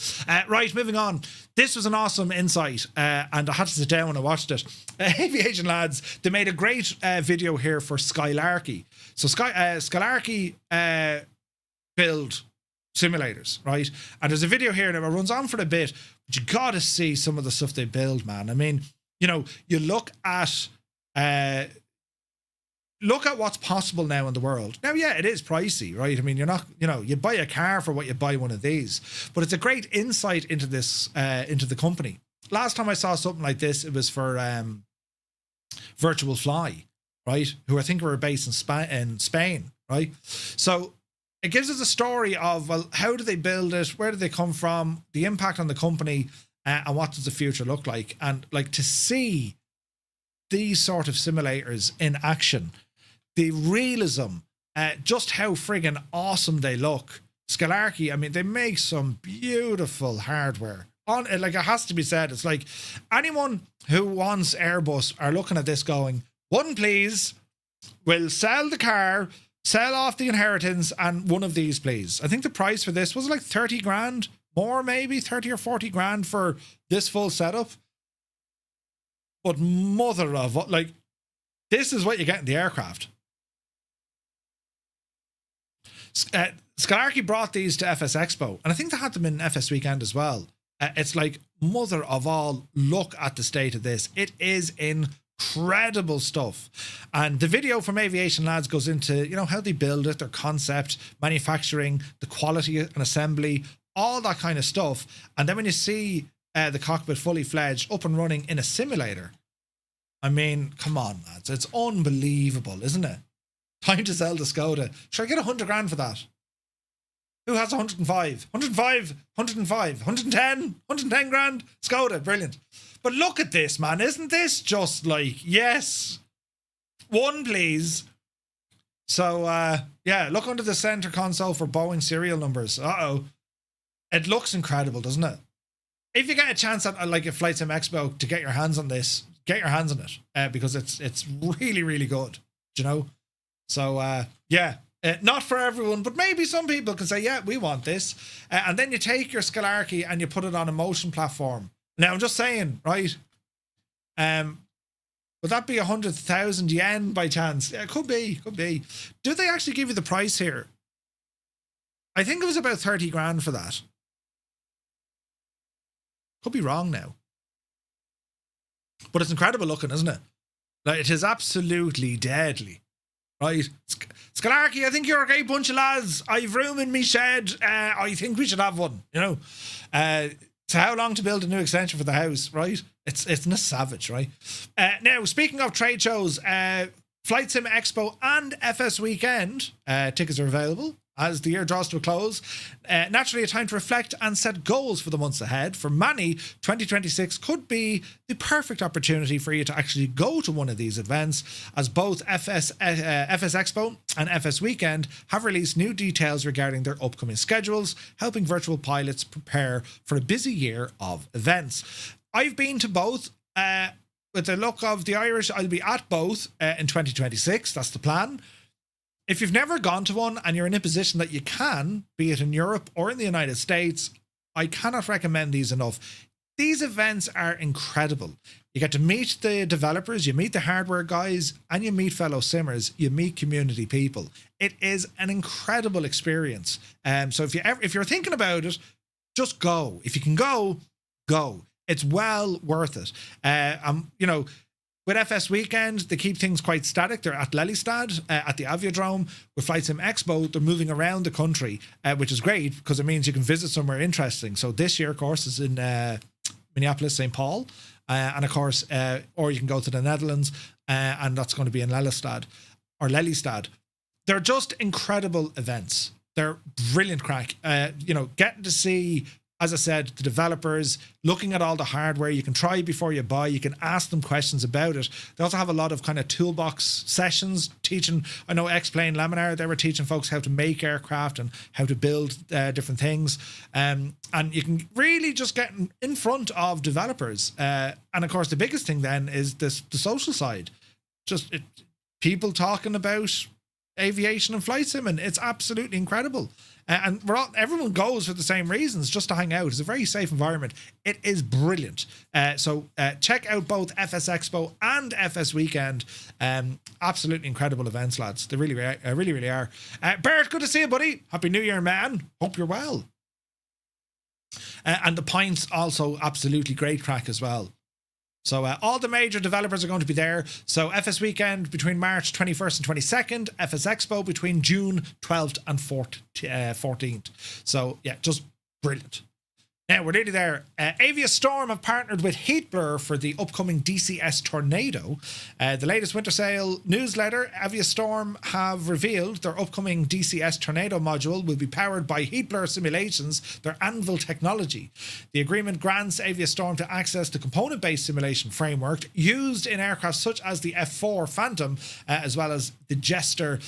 Right, moving on. This was an awesome insight, and I had to sit down when I watched it. Aviation lads, they made a great video here for Skylarky. So Skylarky build simulators, right? And there's a video here that runs on for a bit, but you gotta see some of the stuff they build, man. I mean, you know, you look at what's possible now in the world. Now, yeah, it is pricey, right? I mean, you're not, you know, you'd buy a car for what you buy one of these, but it's a great insight into this, into the company. Last time I saw something like this, it was for Virtual Fly, right? Who I think were based in Spain, right? So it gives us a story of, well, how do they build it? Where do they come from? The impact on the company, and what does the future look like? And like, to see these sort of simulators in action, the realism, just how friggin' awesome they look. Skylarky, I mean, they make some beautiful hardware. Like, it has to be said, it's like anyone who wants Airbus are looking at this going, one please, we'll sell the car, sell off the inheritance, and one of these, please. I think the price for this was like 30 grand more, maybe 30 or 40 grand for this full setup. But mother of, like, this is what you get in the aircraft. Skylarky brought these to FS Expo, and I think they had them in FS Weekend as well. It's like, mother of all, look at the state of this. It is incredible stuff. And the video from Aviation Lads goes into, you know, how they build it, their concept, manufacturing, the quality and assembly, all that kind of stuff. And then when you see the cockpit fully fledged, up and running in a simulator, I mean, come on, lads, it's unbelievable, isn't it? Time to sell the Skoda. Should I get 100 grand for that? Who has 105? 105, 105, 110, 110 grand? Skoda, brilliant. But look at this, man. Isn't this just like, yes, one please. So, yeah, look under the center console for Boeing serial numbers. Uh-oh. It looks incredible, doesn't it? If you get a chance at like a Flight Sim Expo to get your hands on this, get your hands on it, because it's really, really good, you know? So, yeah. Not for everyone, but maybe some people can say, yeah, we want this. And then you take your Skylarky and you put it on a motion platform. Now, I'm just saying, right? Would that be 100,000 yen by chance? Yeah, could be, could be. Do they actually give you the price here? I think it was about 30 grand for that. Could be wrong now. But it's incredible looking, isn't it? Like, it is absolutely deadly. Right, Skylarky, I think you're a great bunch of lads. I've room in me shed. I think we should have one, you know. So how long to build a new extension for the house, right? It's not savage, right? Now, speaking of trade shows, Flight Sim Expo and FS Weekend tickets are available as the year draws to a close. Naturally, a time to reflect and set goals for the months ahead. For many, 2026 could be the perfect opportunity for you to actually go to one of these events, as both FS Expo and FS Weekend have released new details regarding their upcoming schedules, helping virtual pilots prepare for a busy year of events. I've been to both. With the look of the Irish, I'll be at both in 2026. That's the plan. If you've never gone to one and you're in a position that you can, be it in Europe or in the United States, I cannot recommend these enough. These events are incredible. You get to meet the developers, you meet the hardware guys, and you meet fellow simmers. You meet community people. It is an incredible experience. So if you're thinking about it, just go. If you can go, go. It's well worth it. With FS Weekend, they keep things quite static. They're at Lelystad, at the Aviodrome. With Flight Sim Expo, they're moving around the country, which is great because it means you can visit somewhere interesting. So this year, of course, is in Minneapolis, St. Paul. And of course, or you can go to the Netherlands, and that's going to be in Lelystad. They're just incredible events. They're brilliant crack. Getting to see, as I said, the developers, looking at all the hardware. You can try before you buy. You can ask them questions about it. They also have a lot of kind of toolbox sessions teaching. I know XPlane Laminar, they were teaching folks how to make aircraft and how to build different things. And you can really just get in front of developers. And of course, the biggest thing then is the social side. People talking about aviation and flight sim, and it's absolutely incredible. And everyone goes for the same reasons, just to hang out. It's a very safe environment. It is brilliant. So check out both FS Expo and FS Weekend. Absolutely incredible events, lads. They really are. Bert, good to see you, buddy. Happy New Year, man. Hope you're well. And the pints also absolutely great crack as well. So all the major developers are going to be there. So FS Weekend between March 21st and 22nd. FS Expo between June 12th and 14th. So yeah, just brilliant. Now we're nearly there. Aviastorm have partnered with Heatblur for the upcoming DCS Tornado. The latest winter sale newsletter, Aviastorm have revealed their upcoming DCS Tornado module will be powered by Heatblur Simulations, their Anvil technology. The agreement grants Aviastorm to access the component-based simulation framework used in aircraft such as the F4 Phantom, as well as the Jester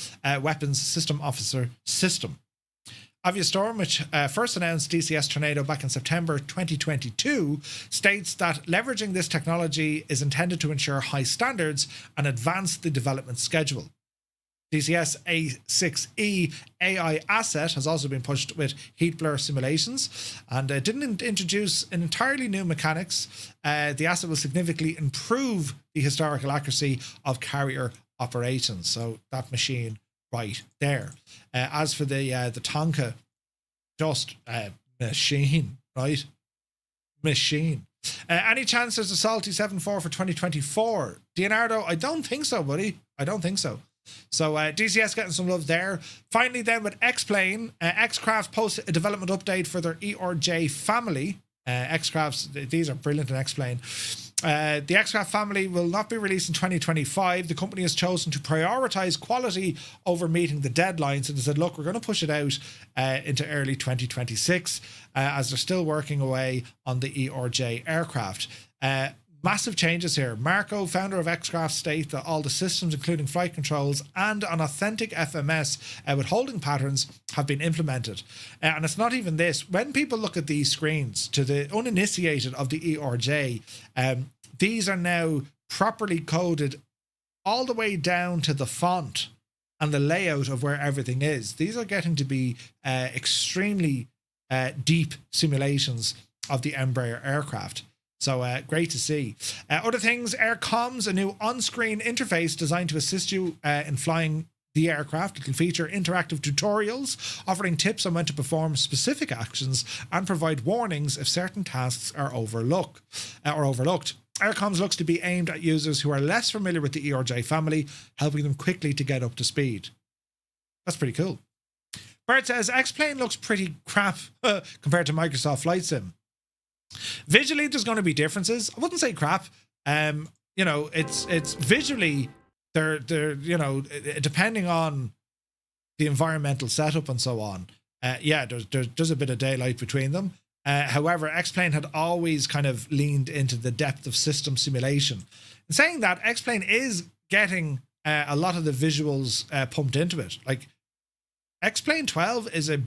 Weapons System Officer system. Aviastorm, which first announced DCS Tornado back in September 2022, states that leveraging this technology is intended to ensure high standards and advance the development schedule. DCS A6E AI asset has also been pushed with Heatblur Simulations and didn't introduce an entirely new mechanics. The asset will significantly improve the historical accuracy of carrier operations. So that machine right there. As for the Tonka, just machine, right? Machine. Any chance there's a salty 7.4 for 2024? Leonardo, I don't think so, buddy. I don't think so. So DCS getting some love there. Finally then with X-Plane, X-Craft posted a development update for their ERJ family. X-Crafts, these are brilliant in X-Plane. The X-Craft family will not be released in 2025. The company has chosen to prioritize quality over meeting the deadlines, and they said, look, we're going to push it out into early 2026 as they're still working away on the ERJ aircraft. Massive changes here. Marco, founder of X-Craft, state that all the systems, including flight controls and an authentic FMS with holding patterns, have been implemented. And it's not even this. When people look at these screens, to the uninitiated of the ERJ, these are now properly coded all the way down to the font and the layout of where everything is. These are getting to be extremely deep simulations of the Embraer aircraft. So great to see. Other things, Air Comms, a new on-screen interface designed to assist you in flying the aircraft. It will feature interactive tutorials offering tips on when to perform specific actions and provide warnings if certain tasks are overlooked. Air Comms looks to be aimed at users who are less familiar with the ERJ family, helping them quickly to get up to speed. That's pretty cool. Bert says, X-Plane looks pretty crap compared to Microsoft Flight Sim. Visually, there's going to be differences. I wouldn't say crap. You know, it's visually they're depending on the environmental setup and so on. Yeah, there's a bit of daylight between them. However, XPlane had always kind of leaned into the depth of system simulation. In saying that, XPlane is getting a lot of the visuals pumped into it. Like XPlane 12 is a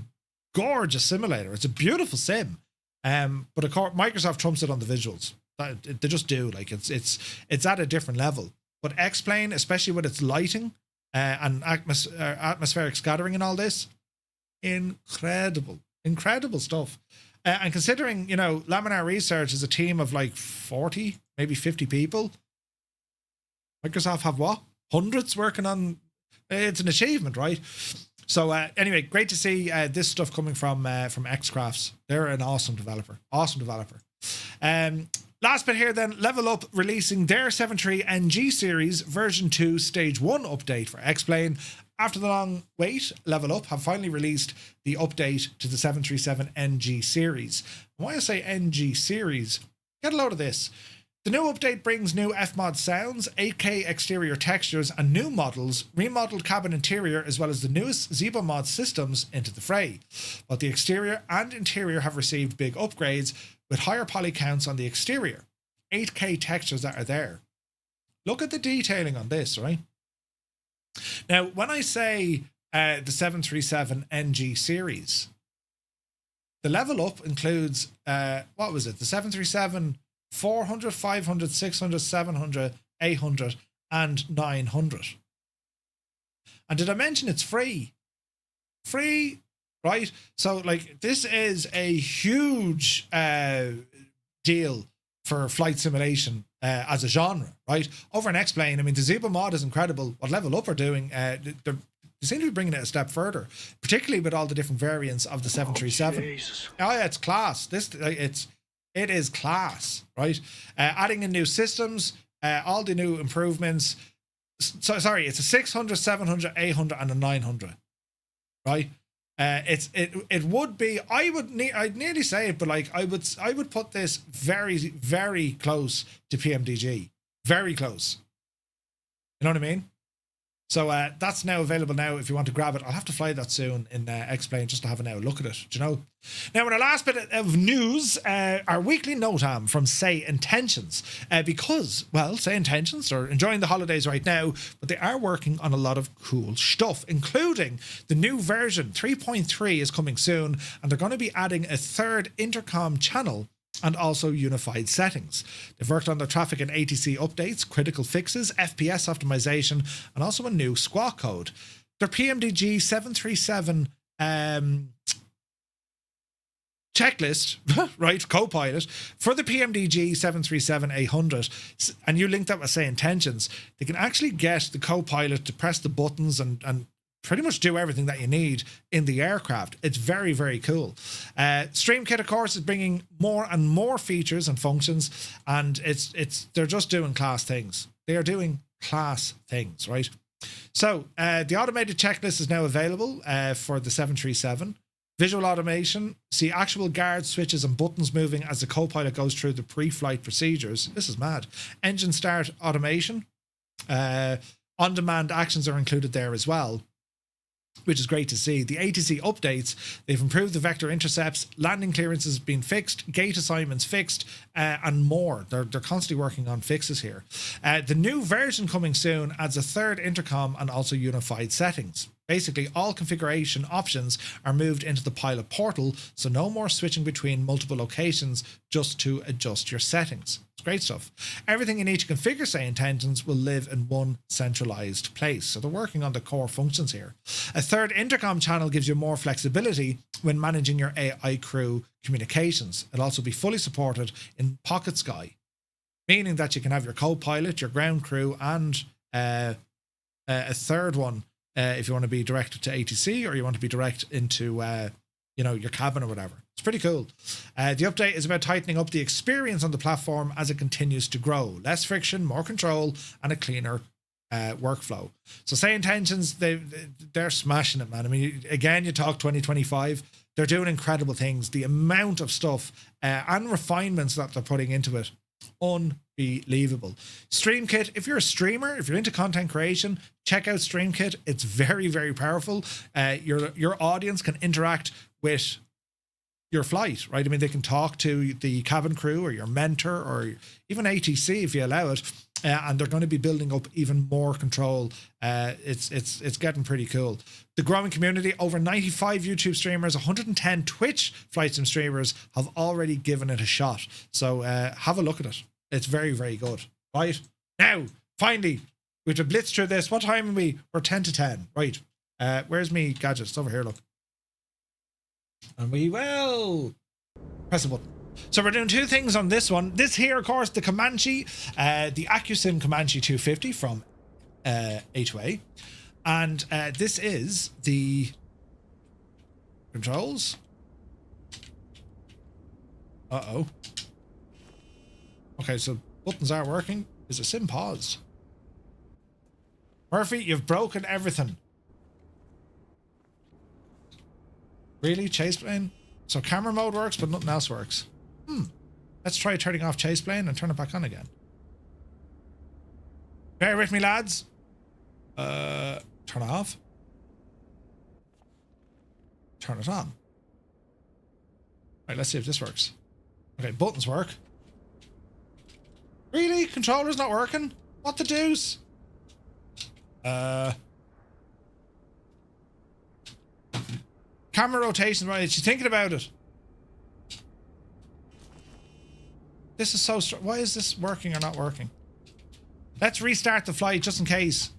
gorgeous simulator. It's a beautiful sim. But of course, Microsoft trumps it on the visuals. They just do. Like it's at a different level. But XPlane, especially with its lighting and atmospheric scattering and all this, incredible stuff. And considering, you know, Laminar Research is a team of like 40, maybe 50 people, Microsoft have what? Hundreds working on. It's an achievement, right? So anyway, great to see this stuff coming from Xcrafts. They're an awesome developer. Last bit here then, Level Up releasing their 73NG series version 2 stage 1 update for XPlane. After the long wait, Level Up have finally released the update to the 737NG series. And why I say NG series, get a load of this. The new update brings new FMOD sounds, 8K exterior textures, and new models, remodeled cabin interior, as well as the newest ZiboMod systems into the fray. But the exterior and interior have received big upgrades, with higher poly counts on the exterior. 8K textures that are there. Look at the detailing on this, right? Now, when I say the 737NG series, the Level Up includes, what was it? The 737 400, 500, 600, 700, 800, and 900. And did I mention it's free? Free, right? So, like, this is a huge deal for flight simulation as a genre, right? Over in XPlane, I mean, the ZiboMod is incredible. What Level Up are doing, they seem to be bringing it a step further, particularly with all the different variants of the 737. Oh yeah, it's class. It is class, right? Adding in new systems, all the new improvements. So sorry, it's a 600, 700, 800, and a 900, right? It would be. I'd nearly say it, but like I would put this very, very close to PMDG, very close. You know what I mean? So that's now available now if you want to grab it. I'll have to fly that soon in XPlane just to have a now look at it, do you know? Now, in our last bit of news, our weekly notam from SayIntentions. Because, well, SayIntentions are enjoying the holidays right now, but they are working on a lot of cool stuff, including the new version 3.3 is coming soon, and they're going to be adding a third intercom channel and also unified settings. They've worked on their traffic and ATC updates, critical fixes, FPS optimization, and also a new squawk code. Their PMDG 737 checklist, right, Copilot, for the PMDG 737-800, and you link that with SayIntentions, they can actually get the Copilot to press the buttons and pretty much do everything that you need in the aircraft. It's very, very cool. StreamKit, of course, is bringing more and more features and functions, and they're just doing class things. They are doing class things, right? So the automated checklist is now available for the 737. Visual automation, see actual guard switches and buttons moving as the Copilot goes through the pre-flight procedures. This is mad. Engine start automation. On-demand actions are included there as well, which is great to see. The ATC updates, they've improved the vector intercepts, landing clearances have been fixed, gate assignments fixed, and more. They're constantly working on fixes here. The new version coming soon adds a third intercom and also unified settings. Basically, all configuration options are moved into the pilot portal, so no more switching between multiple locations just to adjust your settings. It's great stuff. Everything you need to configure SayIntentions will live in one centralized place. So they're working on the core functions here. A third intercom channel gives you more flexibility when managing your AI crew communications. It'll also be fully supported in Pocket Sky, meaning that you can have your co-pilot, your ground crew, and a third one if you want to be direct to ATC or you want to be direct into your cabin or whatever. It's pretty cool. The update is about tightening up the experience on the platform as it continues to grow. Less friction, more control, and a cleaner workflow. So SayIntentions, they're smashing it, man. I mean, again, you talk 2025, They're doing incredible things. The amount of stuff and refinements that they're putting into it, unbelievable. StreamKit, if you're a streamer, if you're into content creation, check out StreamKit. It's very, very powerful. Your audience can interact with your flight, right? I mean, they can talk to the cabin crew or your mentor or even ATC if you allow it, and they're going to be building up even more control. It's getting pretty cool. The growing community, over 95 YouTube streamers, 110 Twitch flight sim streamers have already given it a shot. So have a look at it. It's very, very good. Right? Now, finally, we have to blitz through this. What time are we? We're 10 to 10. Right. Where's me gadgets? It's over here, look. And we will press a button. So we're doing two things on this one. This here, of course, the Comanche, the AcuSim Comanche 250 from A2A. And this is the controls. Uh-oh. Okay, so buttons are working. Is the sim paused? Murphy, you've broken everything. Really? Chaseplane? So camera mode works, but nothing else works. Let's try turning off Chaseplane and turn it back on again. Bear with me, lads. Turn it off. Turn it on. Right, let's see if this works. Okay, buttons work. Really? Controller's not working? What the deuce? Camera rotation, right? She's thinking about it. This is so strange. Why is this working or not working? Let's restart the flight just in case.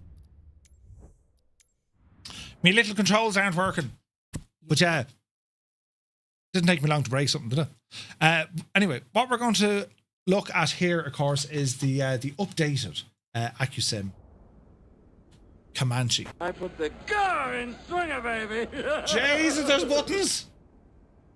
Me little controls aren't working. But yeah, didn't take me long to break something, did it? Anyway, what we're going to look at here, of course, is the updated AcuSim Comanche. I put the car in swinger, baby. Jesus, there's buttons.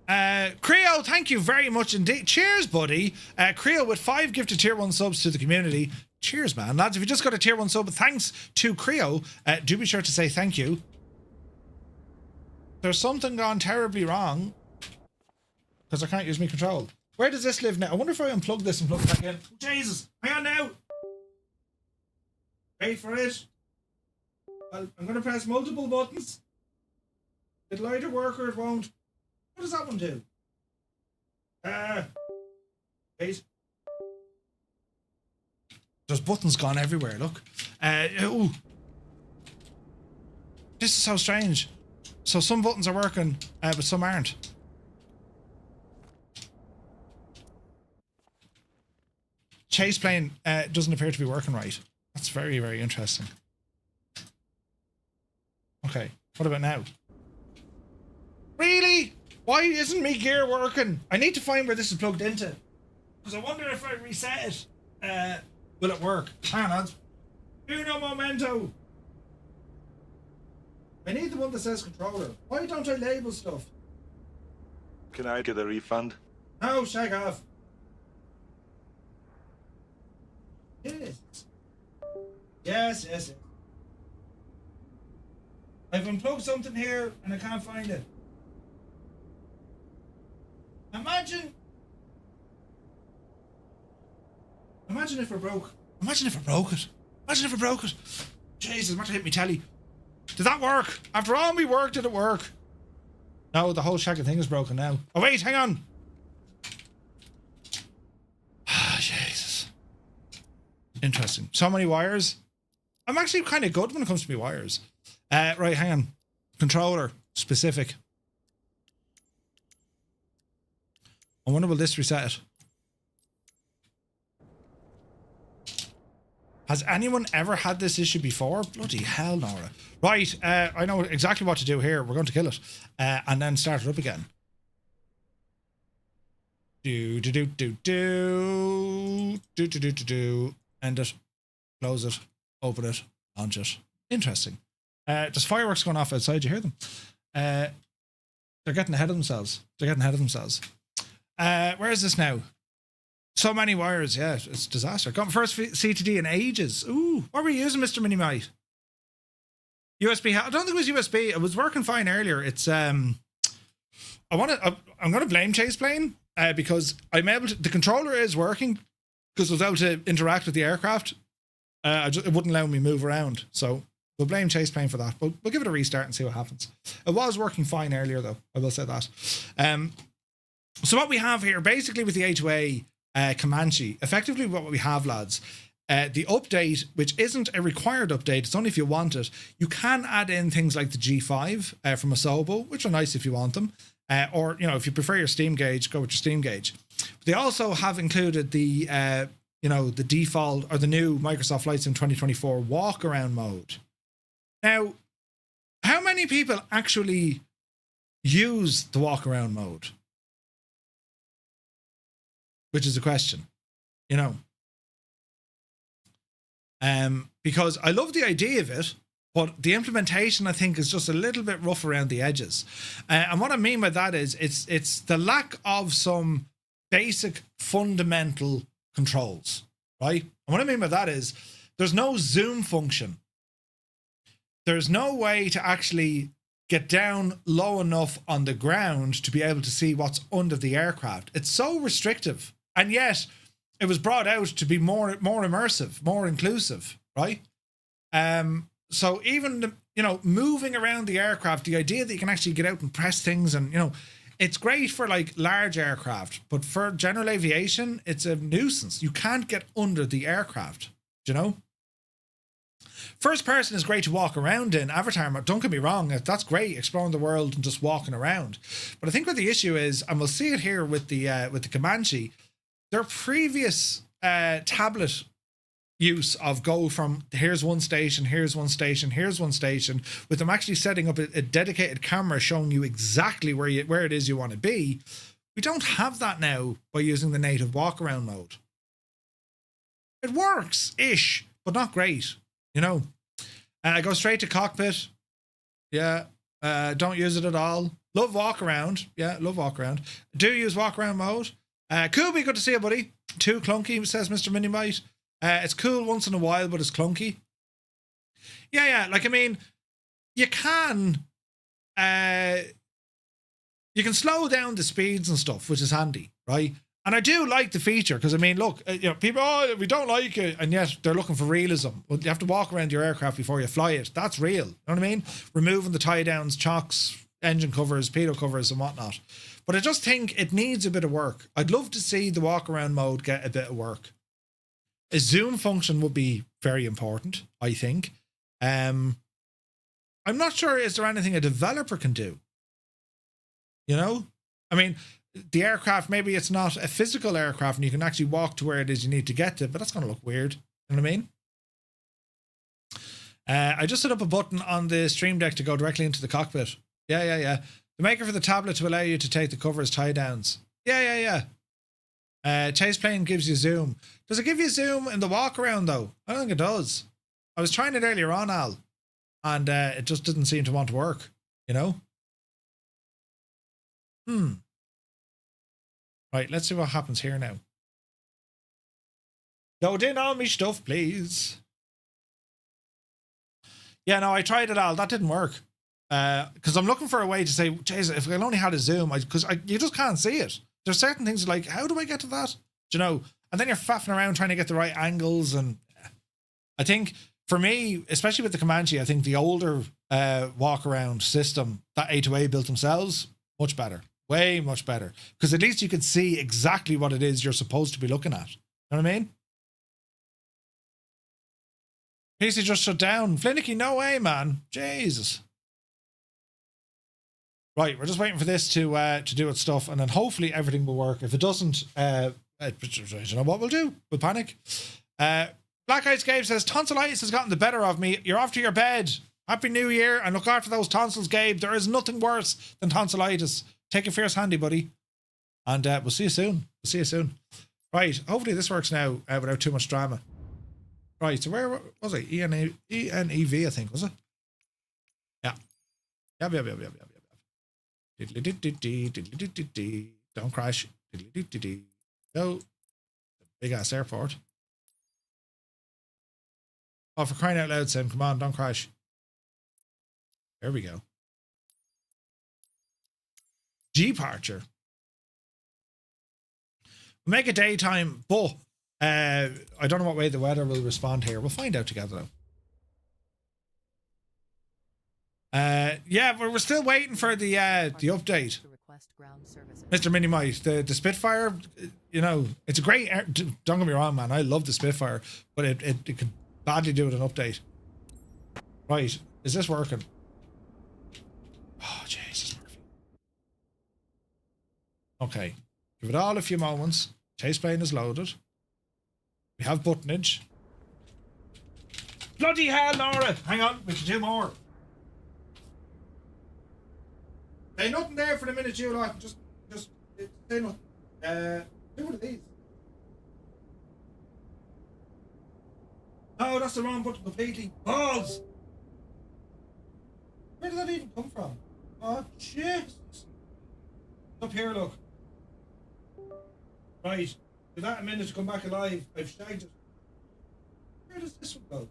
Creo, thank you very much indeed. Cheers, buddy. Creo with 5 gifted tier 1 subs to the community. Cheers, man. Lads, if you just got a tier 1 sub, thanks to Creo. Do be sure to say thank you. There's something gone terribly wrong because I can't use my control. Where does this live now? I wonder if I unplug this and plug it back in. Oh, Jesus, hang on now. Wait for it. Well, I'm going to press multiple buttons. It'll either work or it won't. What does that one do? Wait. There's buttons gone everywhere, look. Ooh. This is so strange. So some buttons are working, but some aren't. Chaseplane doesn't appear to be working right. That's very, very interesting. Okay, what about now? Really? Why isn't me gear working? I need to find where this is plugged into. Because I wonder if I reset it, will it work? Hang on, lads. Uno momento. I need the one that says controller. Why don't I label stuff? Can I get a refund? No, shag off. Yes. Yes, yes, yes. I've unplugged something here and I can't find it. Imagine if I broke. Imagine if I broke it. Imagine if I broke it. Jesus, might have hit me telly. Did that work? After all we work, did it work? No, the whole shagging thing is broken now. Oh wait, hang on. Ah, Jesus. Interesting. So many wires. I'm actually kind of good when it comes to me wires. Right, hang on. Controller, specific. I wonder will this reset it? Has anyone ever had this issue before? Bloody hell, Nora. Right, I know exactly what to do here. We're going to kill it. And then start it up again. End it. Close it. Open it. Launch it. Interesting. There's fireworks going off outside. You hear them? They're getting ahead of themselves. Where is this now? So many wires. Yeah, it's a disaster. Got my first CTD in ages. Ooh, what were you using, Mr. Minimite? USB. I don't think it was USB. It was working fine earlier. It's I I'm going to blame Chaseplane because I'm able to, the controller is working because I was able to interact with the aircraft. It wouldn't allow me move around. So we'll blame Chaseplane for that. But we'll give it a restart and see what happens. It was working fine earlier though. I will say that. So what we have here, basically with the A2A Comanche, effectively what we have, lads, the update, which isn't a required update, it's only if you want it. You can add in things like the G5 from Asobo, which are nice if you want them. Or, you know, if you prefer your Steam gauge, go with your Steam gauge. But they also have included the, the default or the new Microsoft Flight Sim 2024 walk around mode. Now, how many people actually use the walk around mode? Which is a question, you know. Because I love the idea of it, but the implementation, I think, is just a little bit rough around the edges. And what I mean by that is it's the lack of some basic fundamental controls, right? And what I mean by that is there's no zoom function. There's no way to actually get down low enough on the ground to be able to see what's under the aircraft. It's so restrictive. And yet it was brought out to be more immersive, more inclusive, right? So even, moving around the aircraft, the idea that you can actually get out and press things and, it's great for like large aircraft, but for general aviation, it's a nuisance. You can't get under the aircraft, First person is great to walk around in Avatar mode. Don't get me wrong, that's great, exploring the world and just walking around. But I think what the issue is, and we'll see it here with the Comanche, their previous tablet use of go from here's one station, here's one station, here's one station, with them actually setting up a dedicated camera showing you exactly where it is you want to be. We don't have that now by using the native walk around mode. It works-ish, but not great, I go straight to cockpit. Yeah. Don't use it at all. Love walk around. Yeah, love walk around. Do use walk around mode. Kubi, good to see you, buddy. Too clunky, says Mr. Minimite. It's cool once in a while, but it's clunky. Yeah. Like, I mean, you can slow down the speeds and stuff, which is handy, right? And I do like the feature because, I mean, look, people, we don't like it, and yet they're looking for realism. Well, you have to walk around your aircraft before you fly it. That's real. You know what I mean? Removing the tie downs, chocks, engine covers, pitot covers, and whatnot. But I just think it needs a bit of work. I'd love to see the walk around mode get a bit of work. A zoom function would be very important, I think. I'm not sure, is there anything a developer can do? I mean, the aircraft, maybe it's not a physical aircraft and you can actually walk to where it is you need to get to, but that's going to look weird. You know what I mean? I just set up a button on the Stream Deck to go directly into the cockpit. Yeah. The maker for the tablet to allow you to take the covers tie downs. Yeah. Chaseplane gives you zoom. Does it give you zoom in the walk around though? I don't think it does. I was trying it earlier on, Al, and it just didn't seem to want to work, Right, let's see what happens here now. Load in all me stuff, please. Yeah, no, I tried it all. That didn't work. Because I'm looking for a way to say, Jesus, if I only had a zoom, because you just can't see it. There's certain things like, how do I get to that? And then you're faffing around trying to get the right angles. And I think for me, especially with the Comanche, I think the older walk around system that A2A built themselves, much better. Way much better. Because at least you can see exactly what it is you're supposed to be looking at. You know what I mean? PC just shut down. Flinicky, no way, man. Jesus. Right, we're just waiting for this to do its stuff, and then hopefully everything will work. If it doesn't, I don't know what we'll do. We'll panic. Black Eyed Gabe says, tonsillitis has gotten the better of me. You're off to your bed. Happy New Year, and look after those tonsils, Gabe. There is nothing worse than tonsillitis. Take a fierce handy, buddy. And we'll see you soon. Right, hopefully this works now without too much drama. Right, so where was it? ENEV, I think, was it? Yeah. Don't crash. Go. Big ass airport. Oh, for crying out loud, Sim. Come on, don't crash. There we go. departure. Make it daytime, but I don't know what way the weather will respond here. We'll find out together though. Yeah, we're still waiting for the update. Mr. Minimize, the Spitfire, you know, it's a great, don't get me wrong, man, I love the Spitfire, but it could badly do with an update. Right, is this working? Oh, Jesus, Murphy. Okay, give it all a few moments. Chase plane is loaded. We have buttonage. Bloody hell, Nora! Hang on, we can do more. Say nothing there for the minute, you lot. Just say nothing. Do one of these. Oh, that's the wrong button completely. Balls! Where did that even come from? Oh, Jesus! Up here, look. Right. Give that a minute to come back alive. I've shagged it. Where does this one go?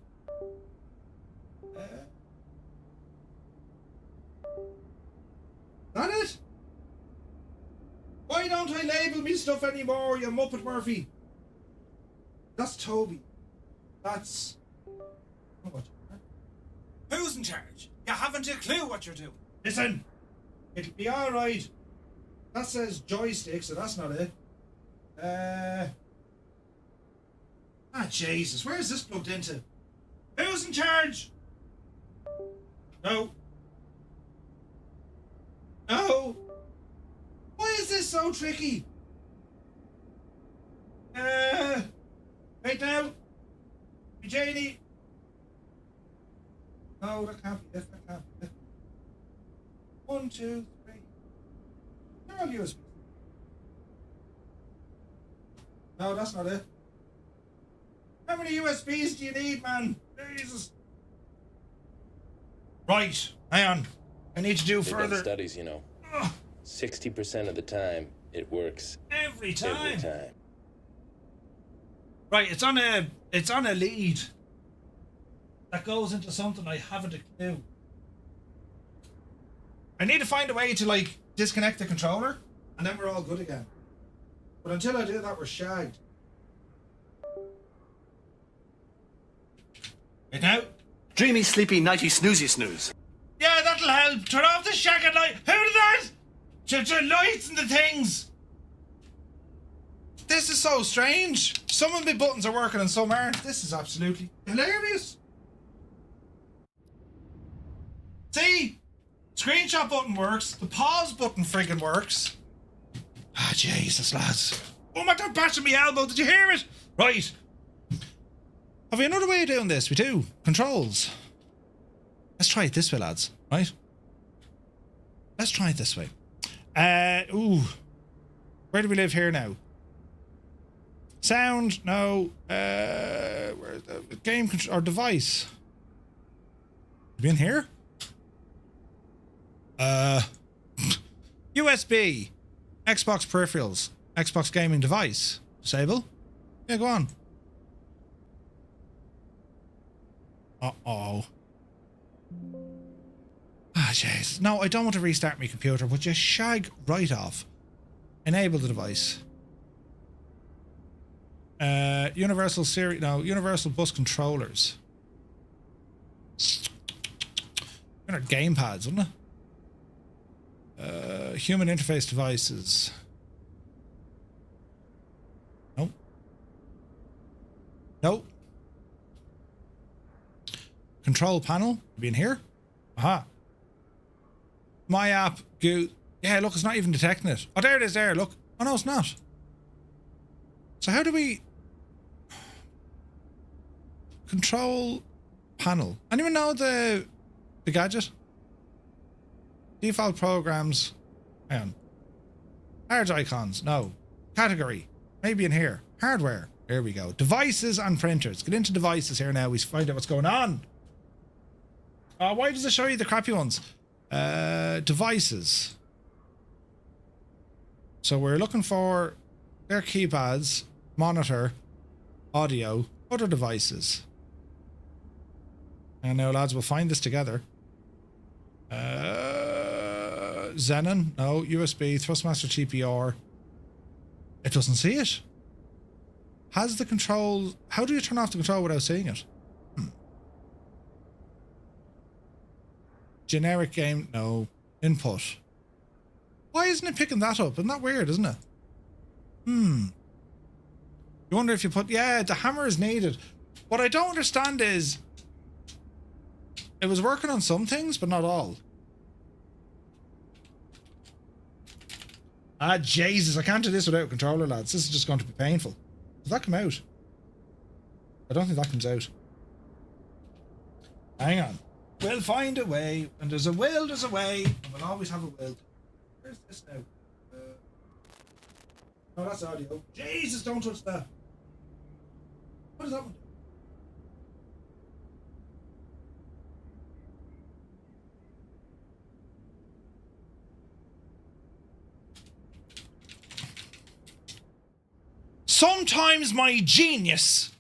That it? Why don't I label me stuff anymore, you Muppet Murphy? That's Toby. That's... Who's in charge? You haven't a clue what you're doing. Listen, it'll be alright. That says joystick, so that's not it. Jesus, where is this plugged into? Who's in charge? No. No. Why is this so tricky? Wait now. Janie. No, that can't be it. That can't be it. 1, 2, 3. They're all USB. No, that's not it. How many USBs do you need, man? Jesus. Right, hang on. I need to do They've further done studies, you know. 60% of the time, it works. Every time. Every time. Right, it's on a lead that goes into something I haven't a clue. I need to find a way to like disconnect the controller, and then we're all good again. But until I do that, we're shagged. Right now. Dreamy, sleepy, nighty, snoozy, snooze. Yeah, that'll help. Turn off the shagged light. Who did that? The lights and the things. This is so strange. Some of my buttons are working and some aren't. This is absolutely hilarious. See? Screenshot button works. The pause button friggin' works. Ah, Jesus, lads. Oh my God, bashing my elbow. Did you hear it? Right. Have we another way of doing this? We do. Controls. Let's try it this way, lads. Right? Let's try it this way. Ooh. Where do we live here now? Sound? No. Where's the game control or device? Are we in here? USB. Xbox peripherals. Xbox gaming device. Disable? Yeah, go on. Uh-oh. Ah, jeez. No, I don't want to restart my computer, but just shag right off. Enable the device. Universal bus controllers. Gamepads, wouldn't it? Human interface devices. Nope. Nope. Control panel. Be in here. Aha. My app. Yeah, look, it's not even detecting it. Oh, there it is there. Look. Oh, no, it's not. So how do we... Control panel. Anyone know the gadget? Default programs. Hang on. Large icons. No. Category. Maybe in here. Hardware. There we go. Devices and printers. Get into devices here now. We find out what's going on. Why does it show you the crappy ones? Devices. So we're looking for their keypads, monitor, audio, other devices. And now, lads, we'll find this together. Xenon, no. USB, Thrustmaster TPR. It doesn't see it. Has the control... How do you turn off the control without seeing it? Generic game, no. Input. Why isn't it picking that up? Isn't that weird, isn't it? You wonder if you put... Yeah, the hammer is needed. What I don't understand is... It was working on some things, but not all. Ah, Jesus, I can't do this without a controller, lads. This is just going to be painful. Does that come out? I don't think that comes out. Hang on. We'll find a way. When there's a will, there's a way. And we'll always have a will. Where's this now? Oh, that's audio. Jesus, don't touch that. What is that one? Sometimes my genius...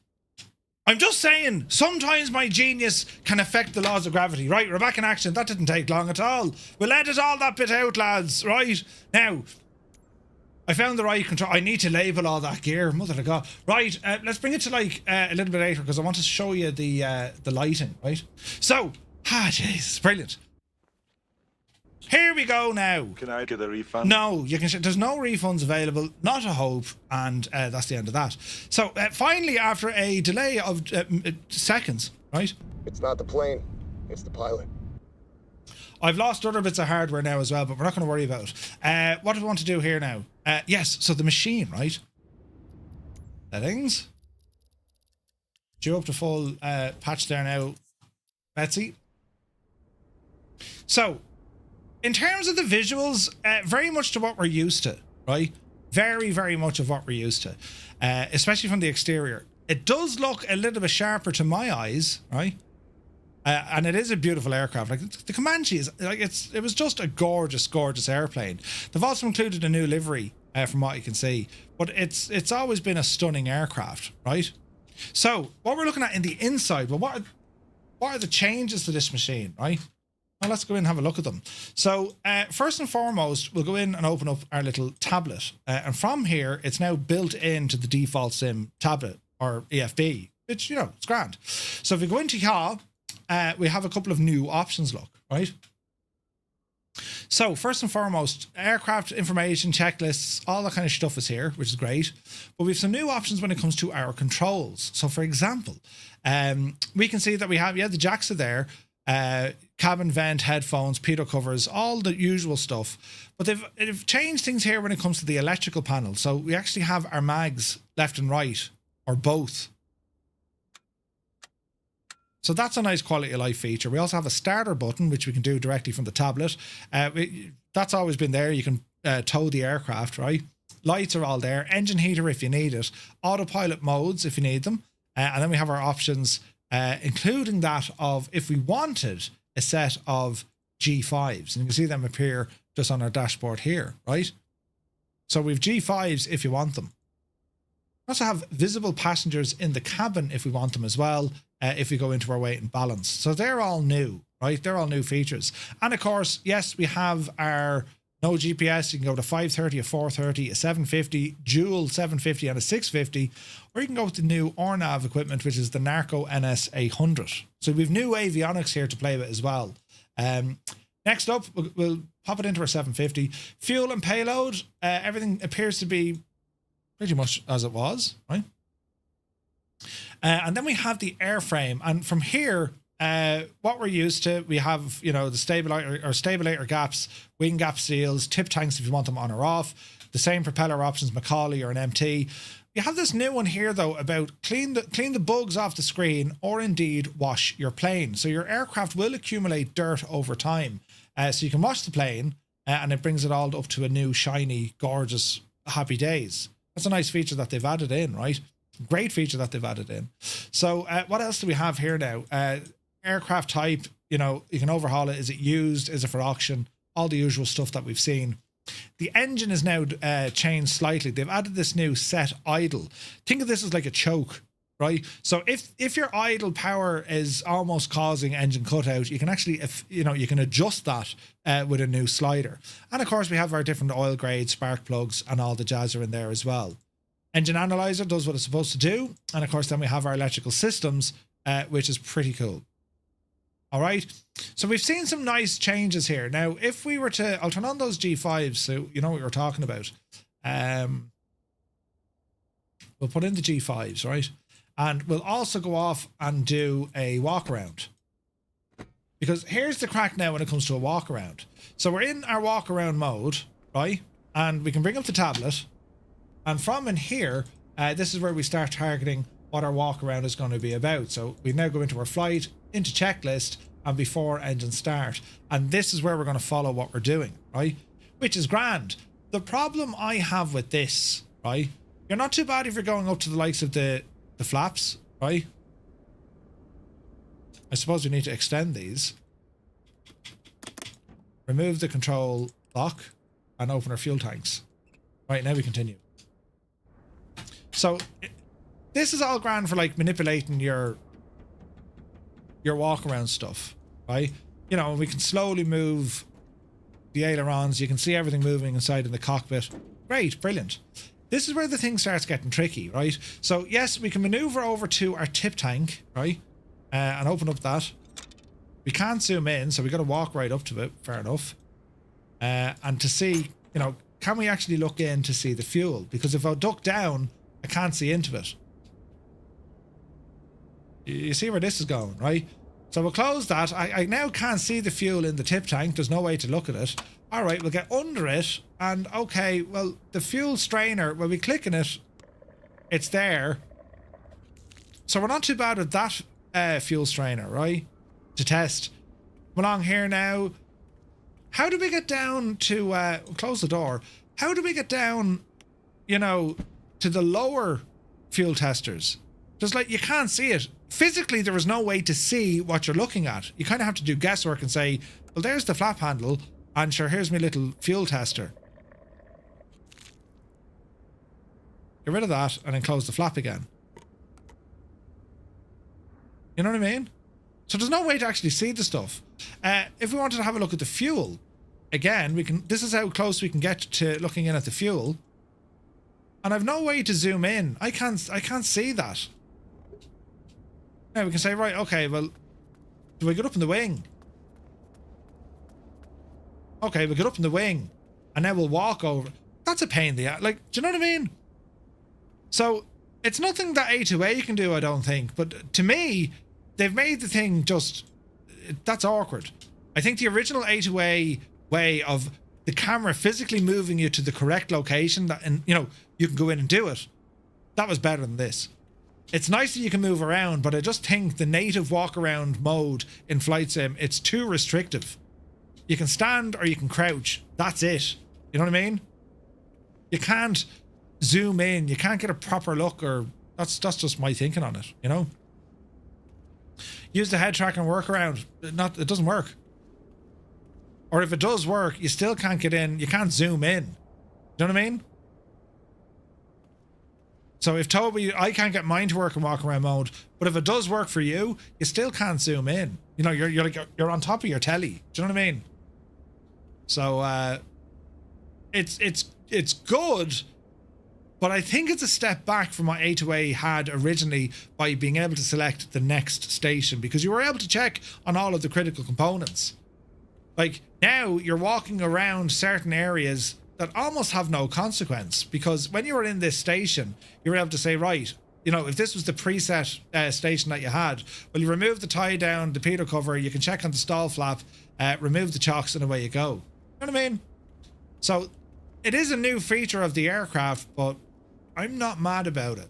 I'm just saying, sometimes my genius can affect the laws of gravity. Right, we're back in action. That didn't take long at all. We'll edit all that bit out, lads. Right, now, I found the right control. I need to label all that gear. Mother of God. Right, let's bring it to like a little bit later because I want to show you the lighting, right? So, jeez, brilliant. Here we go now. Can I get a refund? No, you can. There's no refunds available. Not a hope, and that's the end of that. So finally, after a delay of seconds, right? It's not the plane, it's the pilot. I've lost other bits of hardware now as well, but we're not going to worry about it. What do we want to do here now? Yes, so the machine, right? Settings. Due up to full patch there now, Betsy. So. In terms of the visuals, very much to what we're used to, right? Very, very much of what we're used to, especially from the exterior. It does look a little bit sharper to my eyes, right? And it is a beautiful aircraft. Like the Comanche is like it was just a gorgeous, gorgeous airplane. They've also included a new livery, from what you can see, but it's always been a stunning aircraft, right? So what we're looking at in the inside, well, what are the changes to this machine, right? Well, let's go in and have a look at them. So first and foremost, we'll go in and open up our little tablet. And from here, it's now built into the default sim tablet or EFB, which, you know, it's grand. So if we go into here, we have a couple of new options, look, right? So first and foremost, aircraft information, checklists, all that kind of stuff is here, which is great. But we have some new options when it comes to our controls. So for example, we can see that we have, the jacks are there. Cabin vent, headphones, pitot covers, all the usual stuff. But they've changed things here when it comes to the electrical panel. So we actually have our mags left and right, or both. So that's a nice quality of life feature. We also have a starter button, which we can do directly from the tablet. That's always been there. You can tow the aircraft, right? Lights are all there. Engine heater if you need it. Autopilot modes if you need them. And then we have our options, including that of if we wanted a set of G5s. And you can see them appear just on our dashboard here, right? So we've G5s if you want them. We also have visible passengers in the cabin if we want them as well, if we go into our weight and balance. So they're all new, right? They're all new features. And of course, yes, we have our no GPS. You can go to 530, a 430, a 750, dual 750 and a 650, or you can go with the new ENEV equipment, which is the Narco NS 800. So we've new avionics here to play with as well. Next up, we'll pop it into our 750. Fuel and payload, everything appears to be pretty much as it was, right? And then we have the airframe, and from here, what we're used to, we have, you know, the stabilator gaps, wing gap seals, tip tanks if you want them on or off, the same propeller options, Macaulay or an MT. You have this new one here though about clean the bugs off the screen or indeed wash your plane. So your aircraft will accumulate dirt over time. So you can wash the plane and it brings it all up to a new shiny, gorgeous, happy days. That's a nice feature that they've added in, right? Great feature that they've added in. So what else do we have here now? Aircraft type, you know, you can overhaul it. Is it used? Is it for auction? All the usual stuff that we've seen. The engine is now changed slightly. They've added this new set idle. Think of this as like a choke, right? So if your idle power is almost causing engine cutout, you can actually, you can adjust that with a new slider. And of course, we have our different oil grades, spark plugs, and all the jazz are in there as well. Engine analyzer does what it's supposed to do. And of course, then we have our electrical systems, which is pretty cool. All right. So we've seen some nice changes here. Now, if we were to, I'll turn on those G5s so you know what we're talking about. We'll put in the G5s, right? And we'll also go off and do a walk around. Because here's the crack now when it comes to a walk around. So we're in our walk around mode, right? And we can bring up the tablet. And from in here, this is where we start targeting what our walk around is going to be about. So we now go into our flight, into checklist, and before engine start. And this is where we're going to follow what we're doing, right? Which is grand. The problem I have with this, right? You're not too bad if you're going up to the likes of the flaps, right? I suppose we need to extend these. Remove the control lock and open our fuel tanks. Right, now we continue. So this is all grand for like manipulating your walk around stuff, right? You know, we can slowly move the ailerons. You can see everything moving inside in the cockpit. Great, brilliant. This is where the thing starts getting tricky, right? So yes, we can maneuver over to our tip tank, right? And open up that. We can't zoom in, so we got to walk right up to it. Fair enough. And to see, you know, can we actually look in to see the fuel? Because if I duck down, I can't see into it. You see where this is going, right? So we'll close that. I now can't see the fuel in the tip tank. There's no way to look at it. All right, we'll get under it. And okay, well, the fuel strainer, when we click on it, it's there. So we're not too bad at that fuel strainer, right? To test. Come along here now. How do we get down to, close the door. How do we get down, you know, to the lower fuel testers? Just like, you can't see it. Physically, there is no way to see what you're looking at. You kind of have to do guesswork and say, well, there's the flap handle, and sure, here's my little fuel tester. Get rid of that, and then close the flap again. You know what I mean? So there's no way to actually see the stuff. If we wanted to have a look at the fuel, again, we can. This is how close we can get to looking in at the fuel. And I've no way to zoom in. I can't see that. Now we can say, right, okay, well, do we get up in the wing? Okay, we'll get up in the wing. And then we'll walk over. That's a pain in the ass. Like, do you know what I mean? So, it's nothing that A2A can do, I don't think. But to me, they've made the thing just... That's awkward. I think the original A2A way of the camera physically moving you to the correct location, that, and, you know, you can go in and do it, that was better than this. It's nice that you can move around, but I just think the native walk-around mode in Flight Sim, it's too restrictive. You can stand or you can crouch. That's it. You know what I mean? You can't zoom in. You can't get a proper look, or that's just my thinking on it, you know? Use the head track and work around. It doesn't work. Or if it does work, you still can't get in. You can't zoom in. You know what I mean? So if Toby, I can't get mine to work in walk around mode, but if it does work for you, you still can't zoom in. You know, you're on top of your telly. Do you know what I mean? So it's good, but I think it's a step back from what A2A had originally by being able to select the next station, because you were able to check on all of the critical components. Like now you're walking around certain areas that almost have no consequence, because when you were in this station, you were able to say, right, you know, if this was the preset station that you had, well, you remove the tie down, the pitot cover, you can check on the stall flap, remove the chocks, and away you go. You know what I mean? So it is a new feature of the aircraft, but I'm not mad about it.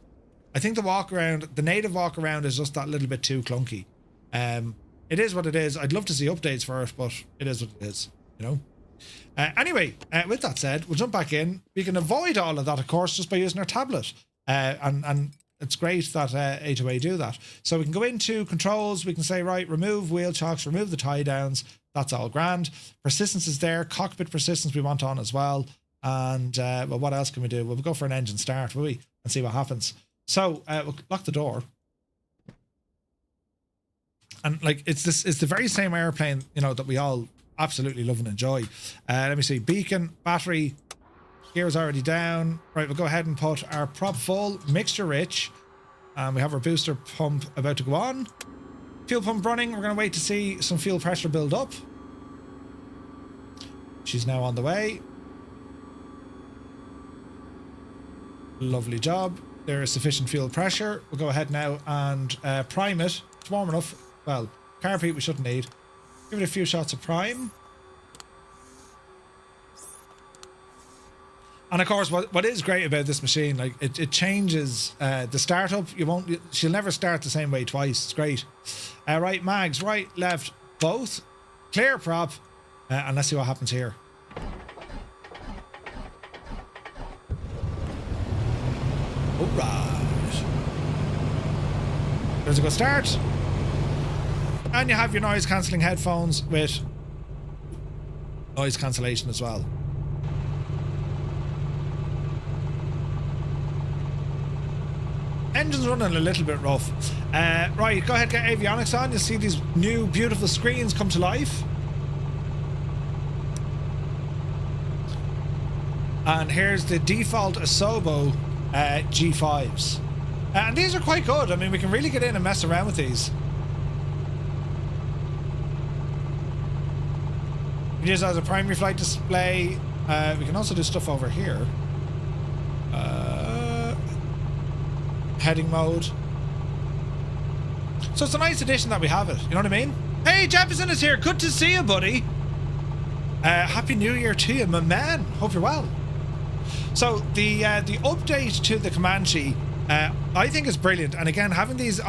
I think the walk around, the native walk around, is just that little bit too clunky. It is what it is. I'd love to see updates for it, but it is what it is, you know? Anyway, with that said, we'll jump back in. We can avoid all of that, of course, just by using our tablet. And it's great that A2A do that. So we can go into controls. We can say, right, remove wheel chocks, remove the tie downs. That's all grand. Persistence is there. Cockpit persistence we want on as well. And, well, what else can we do? We'll go for an engine start, will we? And see what happens. So we'll lock the door. And like it's the very same airplane, you know, that we all absolutely love and enjoy. Let me see, beacon, battery, gear's already down. Right, we'll go ahead and put our prop full, mixture rich, and we have our booster pump about to go on. Fuel pump running. We're going to wait to see some fuel pressure build up. She's now on the way. Lovely job. There is sufficient fuel pressure. We'll go ahead now and prime it. It's warm enough. Well, carb heat we shouldn't need. Give it a few shots of prime. And of course, what is great about this machine, like it changes the startup. She'll never start the same way twice. It's great. Right, mags, right, left, both. Clear prop, and let's see what happens here. All right. There's a good start. And you have your noise cancelling headphones with noise cancellation as well. Engine's running a little bit rough. Right, go ahead, get avionics on. You'll see these new beautiful screens come to life. And here's the default Asobo G5s. And these are quite good. I mean, we can really get in and mess around with these. We use it as a primary flight display. We can also do stuff over here. Heading mode. So it's a nice addition that we have it. You know what I mean? Hey, Jefferson is here. Good to see you, buddy. Happy New Year to you, my man. Hope you're well. So the update to the Comanche, I think is brilliant. And again, having these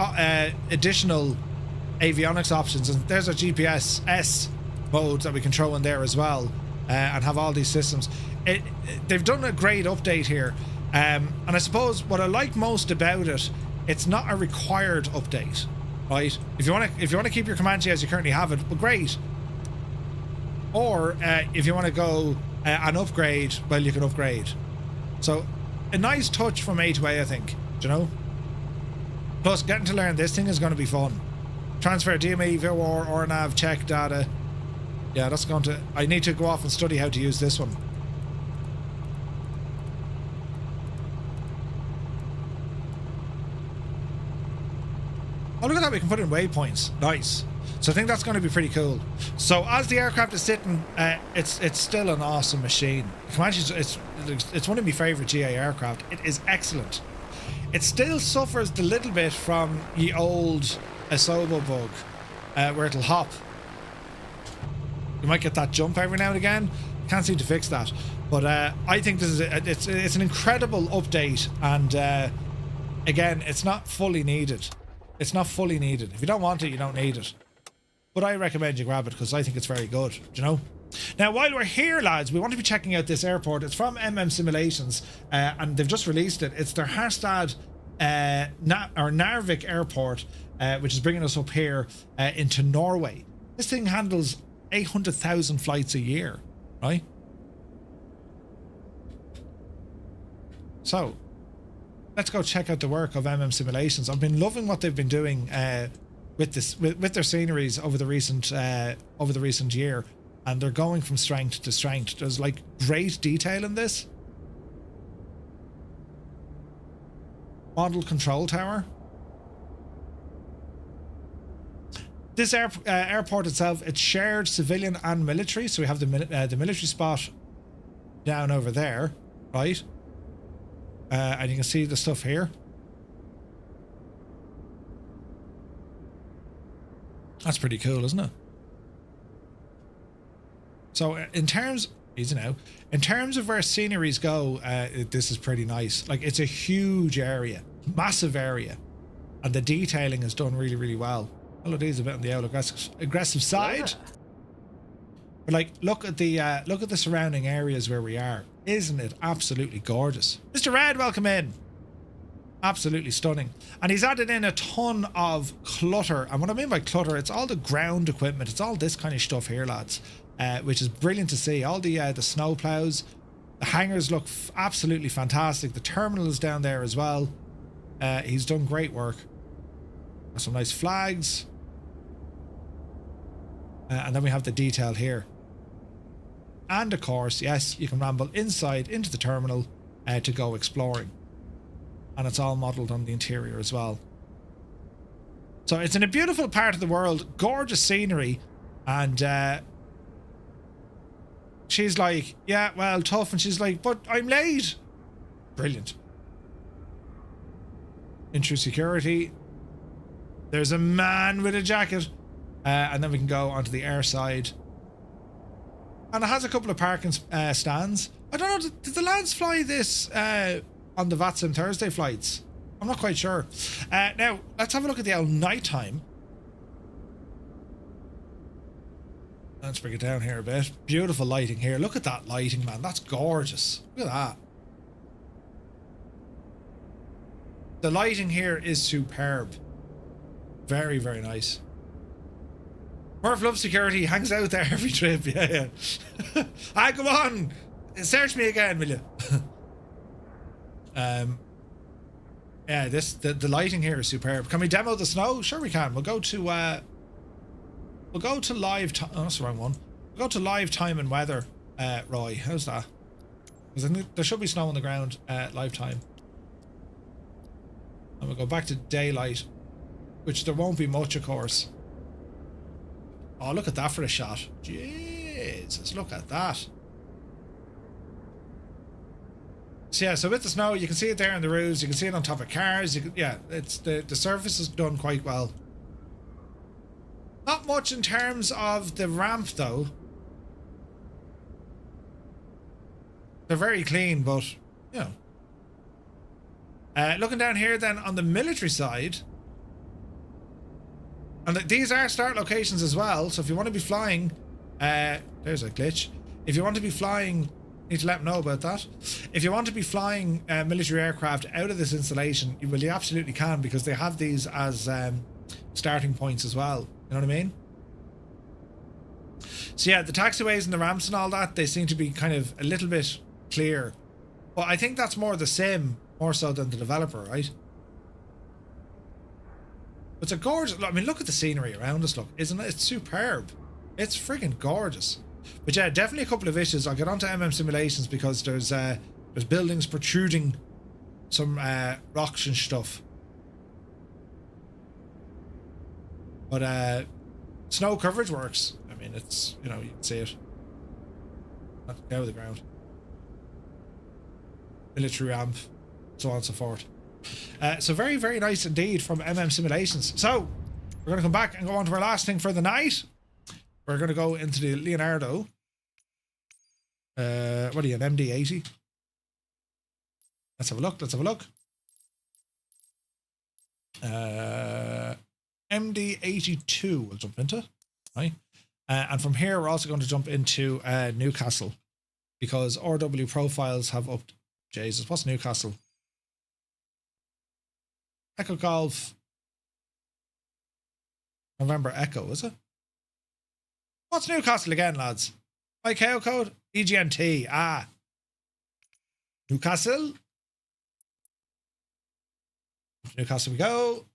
additional avionics options, and there's our GPS S modes that we can throw in there as well, and have all these systems. They've done a great update here. And I suppose what I like most about it, it's not a required update, right? If you want to keep your Comanche as you currently have it, well, great. Or if you want to go an upgrade, well, you can upgrade. So a nice touch from A2A, I think. Do you know? Plus, getting to learn this thing is going to be fun. Transfer DME, VOR, ENEV, check data. Yeah, that's going to. I need to go off and study how to use this one. Oh, look at that, we can put in waypoints. Nice. So I think that's going to be pretty cool. So as the aircraft is sitting, it's still an awesome machine. Comanche, it's one of my favourite GA aircraft. It is excellent. It still suffers a little bit from the old Asobo bug, where it'll hop. You might get that jump every now and again. Can't seem to fix that. But I think this is it's an incredible update, and again, it's not fully needed. It's not fully needed. If you don't want it, you don't need it. But I recommend you grab it because I think it's very good. Do you know? Now, while we're here, lads, we want to be checking out this airport. It's from Simulations, and they've just released it. It's their Harstad or Narvik Airport, which is bringing us up here into Norway. This thing handles 800,000 flights a year, right? So let's go check out the work of Simulations. I've been loving what they've been doing with their sceneries over the recent year, and they're going from strength to strength. There's like great detail in this. Model control tower. This airport itself, it's shared civilian and military. So we have the military spot down over there, right? And you can see the stuff here. That's pretty cool, isn't it? So in terms, easy now. In terms of where sceneries go, this is pretty nice. Like, it's a huge area, massive area, and the detailing is done really, really well. Well, it is a bit on the out aggressive side. Yeah. But like, look at the surrounding areas where we are. Isn't it absolutely gorgeous? Mr. Red, welcome in. Absolutely stunning. And he's added in a ton of clutter. And what I mean by clutter, it's all the ground equipment. It's all this kind of stuff here, lads, which is brilliant to see. All the snow plows, the hangars look absolutely fantastic. The terminal is down there as well. He's done great work. Some nice flags. And then we have the detail here. And of course, yes, you can ramble inside into the terminal to go exploring. And it's all modelled on the interior as well. So it's in a beautiful part of the world, gorgeous scenery, and she's like, yeah, well, tough, and she's like, but I'm late. Brilliant. Intrude security. There's a man with a jacket. And then we can go onto the air side. And it has a couple of parking stands. I don't know, did the lads fly this on the VATSIM Thursday flights? I'm not quite sure. Now, let's have a look at the old nighttime. Let's bring it down here a bit. Beautiful lighting here. Look at that lighting, man. That's gorgeous. Look at that. The lighting here is superb. Very, very nice. Murph loves security. Hangs out there every trip. Yeah, yeah. Ah, come on. Search me again, will you? Yeah, the lighting here is superb. Can we demo the snow? Sure we can. We'll go to live time. Oh, that's the wrong one. We'll go to live time and weather. Roy, how's that? Because there should be snow on the ground. Live time. And we'll go back to daylight, which there won't be much, of course. Oh, look at that for a shot. Jesus, look at that. So yeah, so with the snow, you can see it there in the roofs. You can see it on top of cars. Yeah, it's the surface is done quite well. Not much in terms of the ramp, though. They're very clean, but, you know. Looking down here then on the military side, and these are start locations as well, so if you want to be flying, there's a glitch. If you want to be flying, need to let them know about that. If you want to be flying military aircraft out of this installation, you absolutely can, because they have these as starting points as well. You know what I mean? So yeah, the taxiways and the ramps and all that, they seem to be kind of a little bit clear. But I think that's more the sim, more so than the developer, right? It's a gorgeous, I mean, look at the scenery around us, look, isn't it? It's superb. It's friggin' gorgeous. But yeah, definitely a couple of issues. I'll get onto Simulations because there's buildings protruding some rocks and stuff. But snow coverage works. I mean, it's, you know, you can see it. Not out of the ground. Military ramp, so on and so forth. So very, very nice indeed from Simulations. So we're going to come back and go on to our last thing for the night. We're going to go into the Leonardo. What are you, an MD-80? Let's have a look. Let's have a look. MD-82 we'll jump into. Right. And from here, we're also going to jump into Newcastle, because RW profiles have up. Jesus, what's Newcastle? Echo Golf. November Echo, is it? What's Newcastle again, lads? ICAO code? EGNT. Ah. Newcastle. Newcastle we go.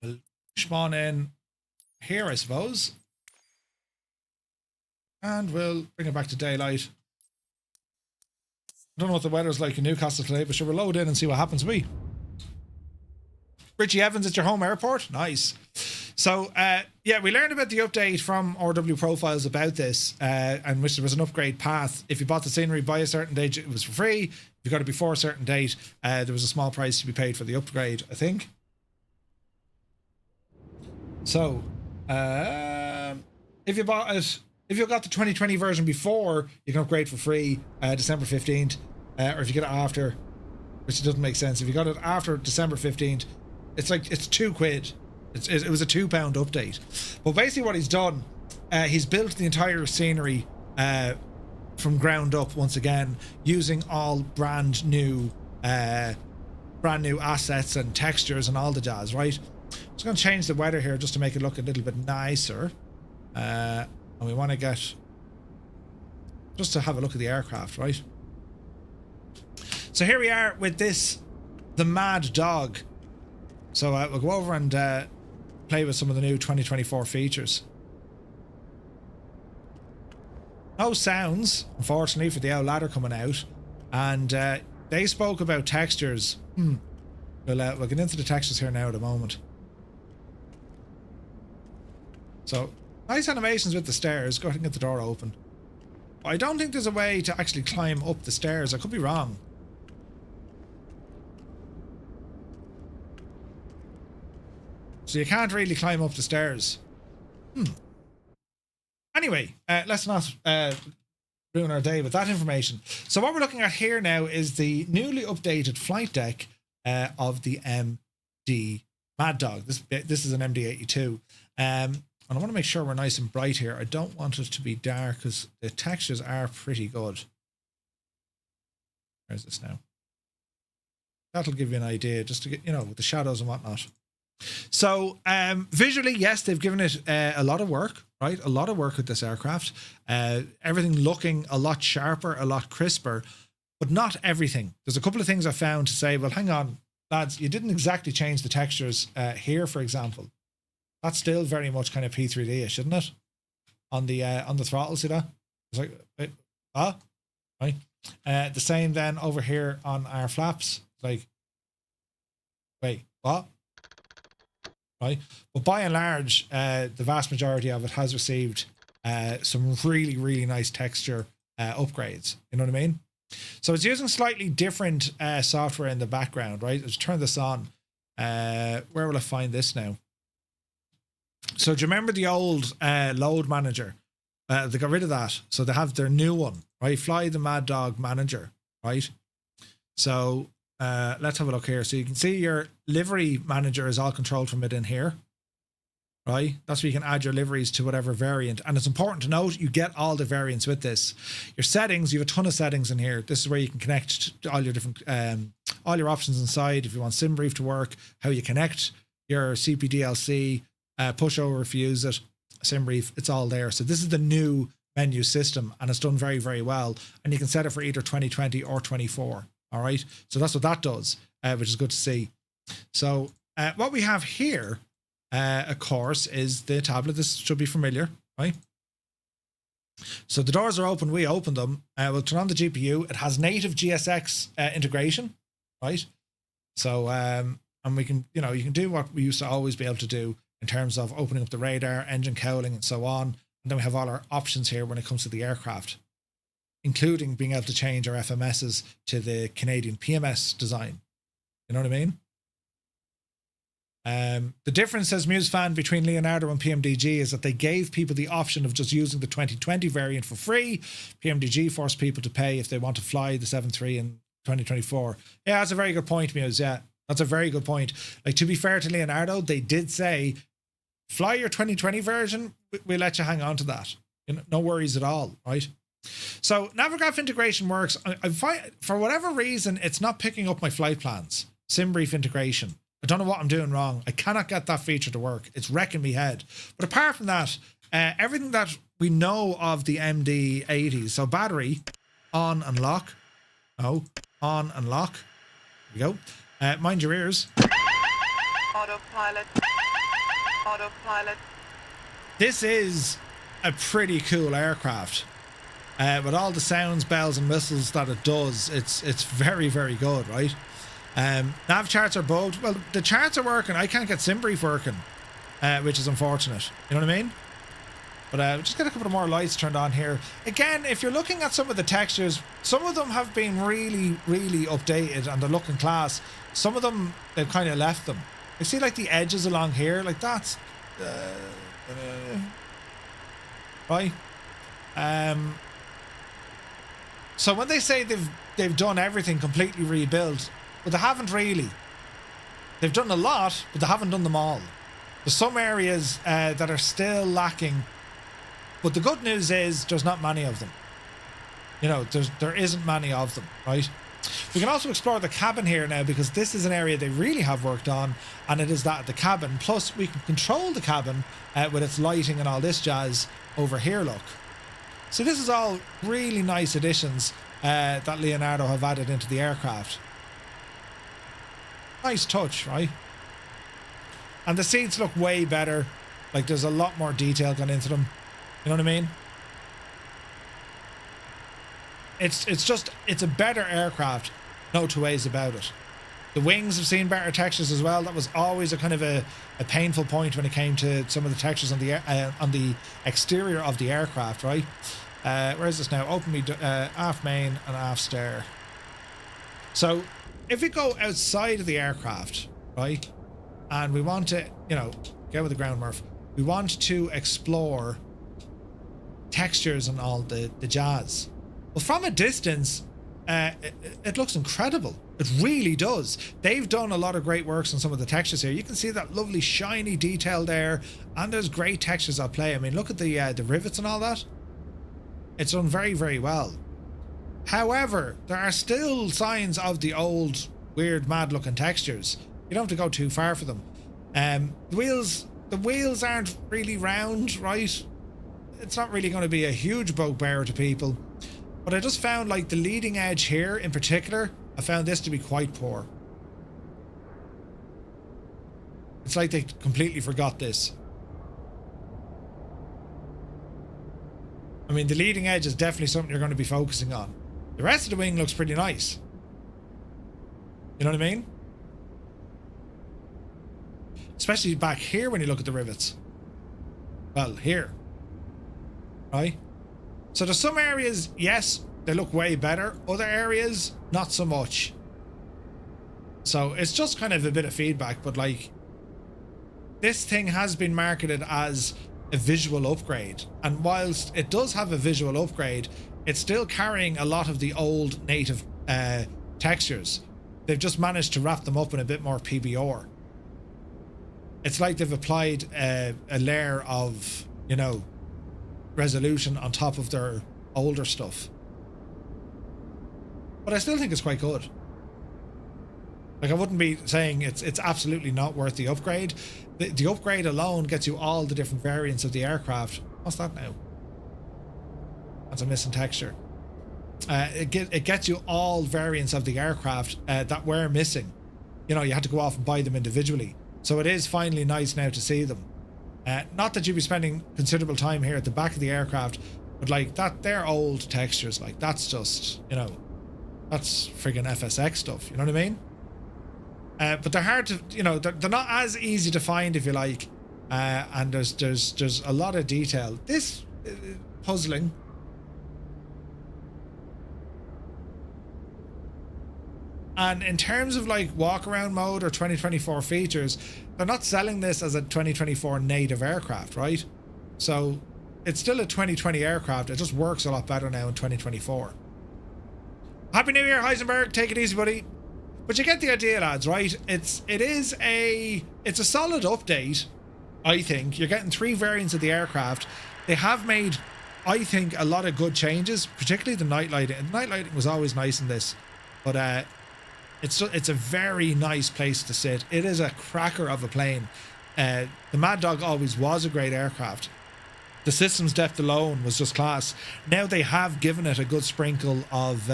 We'll spawn in here, I suppose. And we'll bring it back to daylight. I don't know what the weather's like in Newcastle today, but sure, we'll load in and see what happens to me. Richie Evans at your home airport. Nice. So, yeah, we learned about the update from RW Profiles about this, and which there was an upgrade path. If you bought the scenery by a certain date, it was for free. If you got it before a certain date, there was a small price to be paid for the upgrade, I think. So, if you bought it, if you got the 2020 version before, you can upgrade for free December 15th, or if you get it after, which doesn't make sense. If you got it after December 15th, it's like, it's £2. It was a £2 update. But basically what he's done, he's built the entire scenery from ground up once again, using all brand new assets and textures and all the jazz, right? I'm just going to change the weather here just to make it look a little bit nicer. And we want to get, just to have a look at the aircraft, right? So here we are with this, the Maddog. So we'll go over and play with some of the new 2024 features. no sounds, unfortunately, for the old ladder coming out. And they spoke about textures. We'll get into the textures here now at a moment. So, nice animations with the stairs. Go ahead and get the door open. I don't think there's a way to actually climb up the stairs. I could be wrong. So you can't really climb up the stairs. Anyway, let's not ruin our day with that information. So what we're looking at here now is the newly updated flight deck of the MD Maddog. This is an MD-82. And I want to make sure we're nice and bright here. I don't want it to be dark because the textures are pretty good. Where's this now? That'll give you an idea just to get, you know, with the shadows and whatnot. So visually, yes, they've given it a lot of work, right? A lot of work with this aircraft. Everything looking a lot sharper, a lot crisper, but not everything. There's a couple of things I found to say, well, hang on, lads, you didn't exactly change the textures here, for example. That's still very much kind of P3D-ish, isn't it? On the throttle, see that? It's like, wait, right? The same then over here on our flaps. It's like, wait, what? Right? But by and large, the vast majority of it has received some really, really nice texture upgrades. You know what I mean? So it's using slightly different software in the background, right? Let's turn this on. Where will I find this now? So do you remember the old load manager? They got rid of that. So they have their new one, right? Fly the Maddog manager, right? So let's have a look here. So you can see your livery manager is all controlled from within here, right? That's where you can add your liveries to whatever variant. And it's important to note, you get all the variants with this. Your settings, you have a ton of settings in here. This is where you can connect to all your different, all your options inside. If you want SimBrief to work, how you connect your CPDLC, push over if you use it, SimBrief, it's all there. So this is the new menu system and it's done very, very well. And you can set it for either 2020 or 24. All right. So that's what that does, which is good to see. So what we have here, of course, is the tablet. This should be familiar, right? So the doors are open. We open them. We'll turn on the GPU. It has native GSX integration, right? So, and we can, you know, you can do what we used to always be able to do in terms of opening up the radar, engine cowling, and so on. And then we have all our options here when it comes to the aircraft, including being able to change our FMSs to the Canadian PMS design. You know what I mean? The difference, as MuseFan, between Leonardo and PMDG is that they gave people the option of just using the 2020 variant for free. PMDG forced people to pay if they want to fly the 7.3 in 2024. Yeah, that's a very good point, Muse. Yeah, that's a very good point. Like, to be fair to Leonardo, they did say, fly your 2020 version, we'll let you hang on to that. You know, no worries at all, right? So Navigraph integration works. I find, for whatever reason, it's not picking up my flight plans. SimBrief integration. I don't know what I'm doing wrong. I cannot get that feature to work. It's wrecking me head. But apart from that, everything that we know of the MD-80s, so battery, on and lock. Oh, on and lock. There we go. Mind your ears. Autopilot. Autopilot. This is a pretty cool aircraft. With all the sounds, bells and whistles that it does, it's very, very good, right? Nav charts are bugged. Well, the charts are working. I can't get SimBrief working, which is unfortunate. You know what I mean? But just get a couple of more lights turned on here. Again, if you're looking at some of the textures, some of them have been really, really updated and they're looking class. Some of them, they've kind of left them. You see, like, the edges along here, like that's... right? So when they say they've done everything completely rebuilt, but they haven't really. They've done a lot, but they haven't done them all. There's some areas that are still lacking, but the good news is there's not many of them. You know, there isn't many of them, right? We can also explore the cabin here now, because this is an area they really have worked on, and it is that of the cabin. Plus, we can control the cabin with its lighting and all this jazz over here, look. So this is all really nice additions that Leonardo have added into the aircraft. Nice touch, right? And the seats look way better. Like, there's a lot more detail gone into them. You know what I mean? it's a better aircraft. No two ways about it. The wings have seen better textures as well. That was always a kind of a painful point when it came to some of the textures on the exterior of the aircraft, right? Where is this now? Open me aft main and aft stair. So if we go outside of the aircraft, right, and we want to, you know, get with the ground, Murph. We want to explore textures and all the jazz. Well, from a distance, it looks incredible. It really does. They've done a lot of great works on some of the textures here. You can see that lovely shiny detail there, and there's great textures at play. I mean, look at the rivets and all that. It's done very, very well. However, there are still signs of the old, weird, mad-looking textures. You don't have to go too far for them. The wheels aren't really round, right? It's not really going to be a huge bugbear to people. But I just found, like, the leading edge here in particular, I found this to be quite poor. It's like they completely forgot this. I mean, the leading edge is definitely something you're going to be focusing on. The rest of the wing looks pretty nice. You know what I mean? Especially back here when you look at the rivets. Well, here. Right? So there's some areas, yes, they look way better. Other areas, not so much. So it's just kind of a bit of feedback, but like, this thing has been marketed as a visual upgrade. And whilst it does have a visual upgrade, it's still carrying a lot of the old native textures. They've just managed to wrap them up in a bit more PBR. It's like they've applied a layer of, you know, resolution on top of their older stuff. But I still think it's quite good. Like, I wouldn't be saying it's absolutely not worth the upgrade. The upgrade alone gets you all the different variants of the aircraft. What's that now? That's a missing texture. It gets you all variants of the aircraft that were missing. You know, you had to go off and buy them individually. So it is finally nice now to see them. Not that you'd be spending considerable time here at the back of the aircraft, but like that, they're old textures. Like, that's just, you know, that's friggin' FSX stuff. You know what I mean? But they're hard to, you know, they're not as easy to find, if you like. And there's a lot of detail. This puzzling. And in terms of like walk around mode or 2024 features, they're not selling this as a 2024 native aircraft, right? So it's still a 2020 aircraft. It just works a lot better now in 2024. Happy New Year, Heisenberg. Take it easy, buddy. But you get the idea, lads, right? It's a solid update, I think. You're getting 3 variants of the aircraft. They have made, I think, a lot of good changes, particularly the night lighting. And the night lighting was always nice in this, but it's a very nice place to sit. It is a cracker of a plane. The Maddog always was a great aircraft. The systems depth alone was just class. Now they have given it a good sprinkle of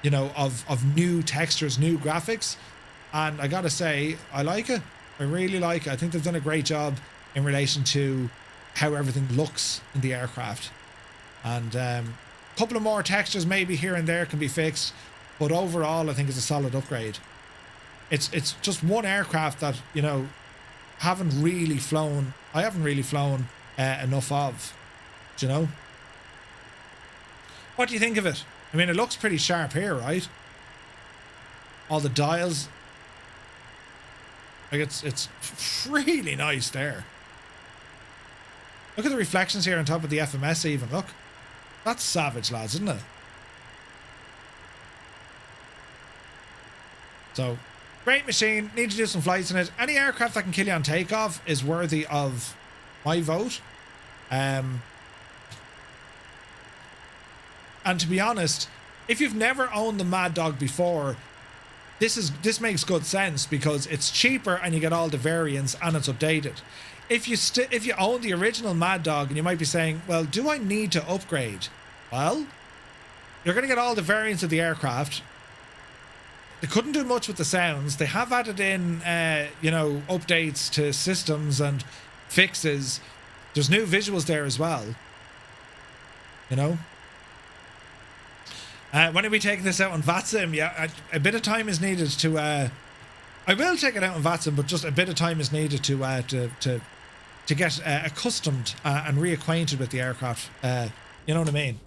you know, of new textures, new graphics, and I gotta say, I like it. I really like it. I think they've done a great job in relation to how everything looks in the aircraft. And a couple of more textures maybe here and there can be fixed, but overall I think it's a solid upgrade. It's just one aircraft that, you know, I haven't really flown enough of. Do you know? What do you think of it? I mean, it looks pretty sharp here, right? All the dials. Like, it's really nice there. Look at the reflections here on top of the FMS even. Look. That's savage, lads, isn't it? So, great machine. Need to do some flights in it. Any aircraft that can kill you on takeoff is worthy of my vote. And to be honest, if you've never owned the Maddog before, this makes good sense because it's cheaper and you get all the variants and it's updated. If you own the original Maddog, and you might be saying, well, do I need to upgrade? Well, you're going to get all the variants of the aircraft. They couldn't do much with the sounds. They have added in, you know, updates to systems and fixes. There's new visuals there as well. You know? When are we taking this out on VATSIM? Yeah, a bit of time is needed to. I will take it out on VATSIM, but just a bit of time is needed to get accustomed and reacquainted with the aircraft. You know what I mean?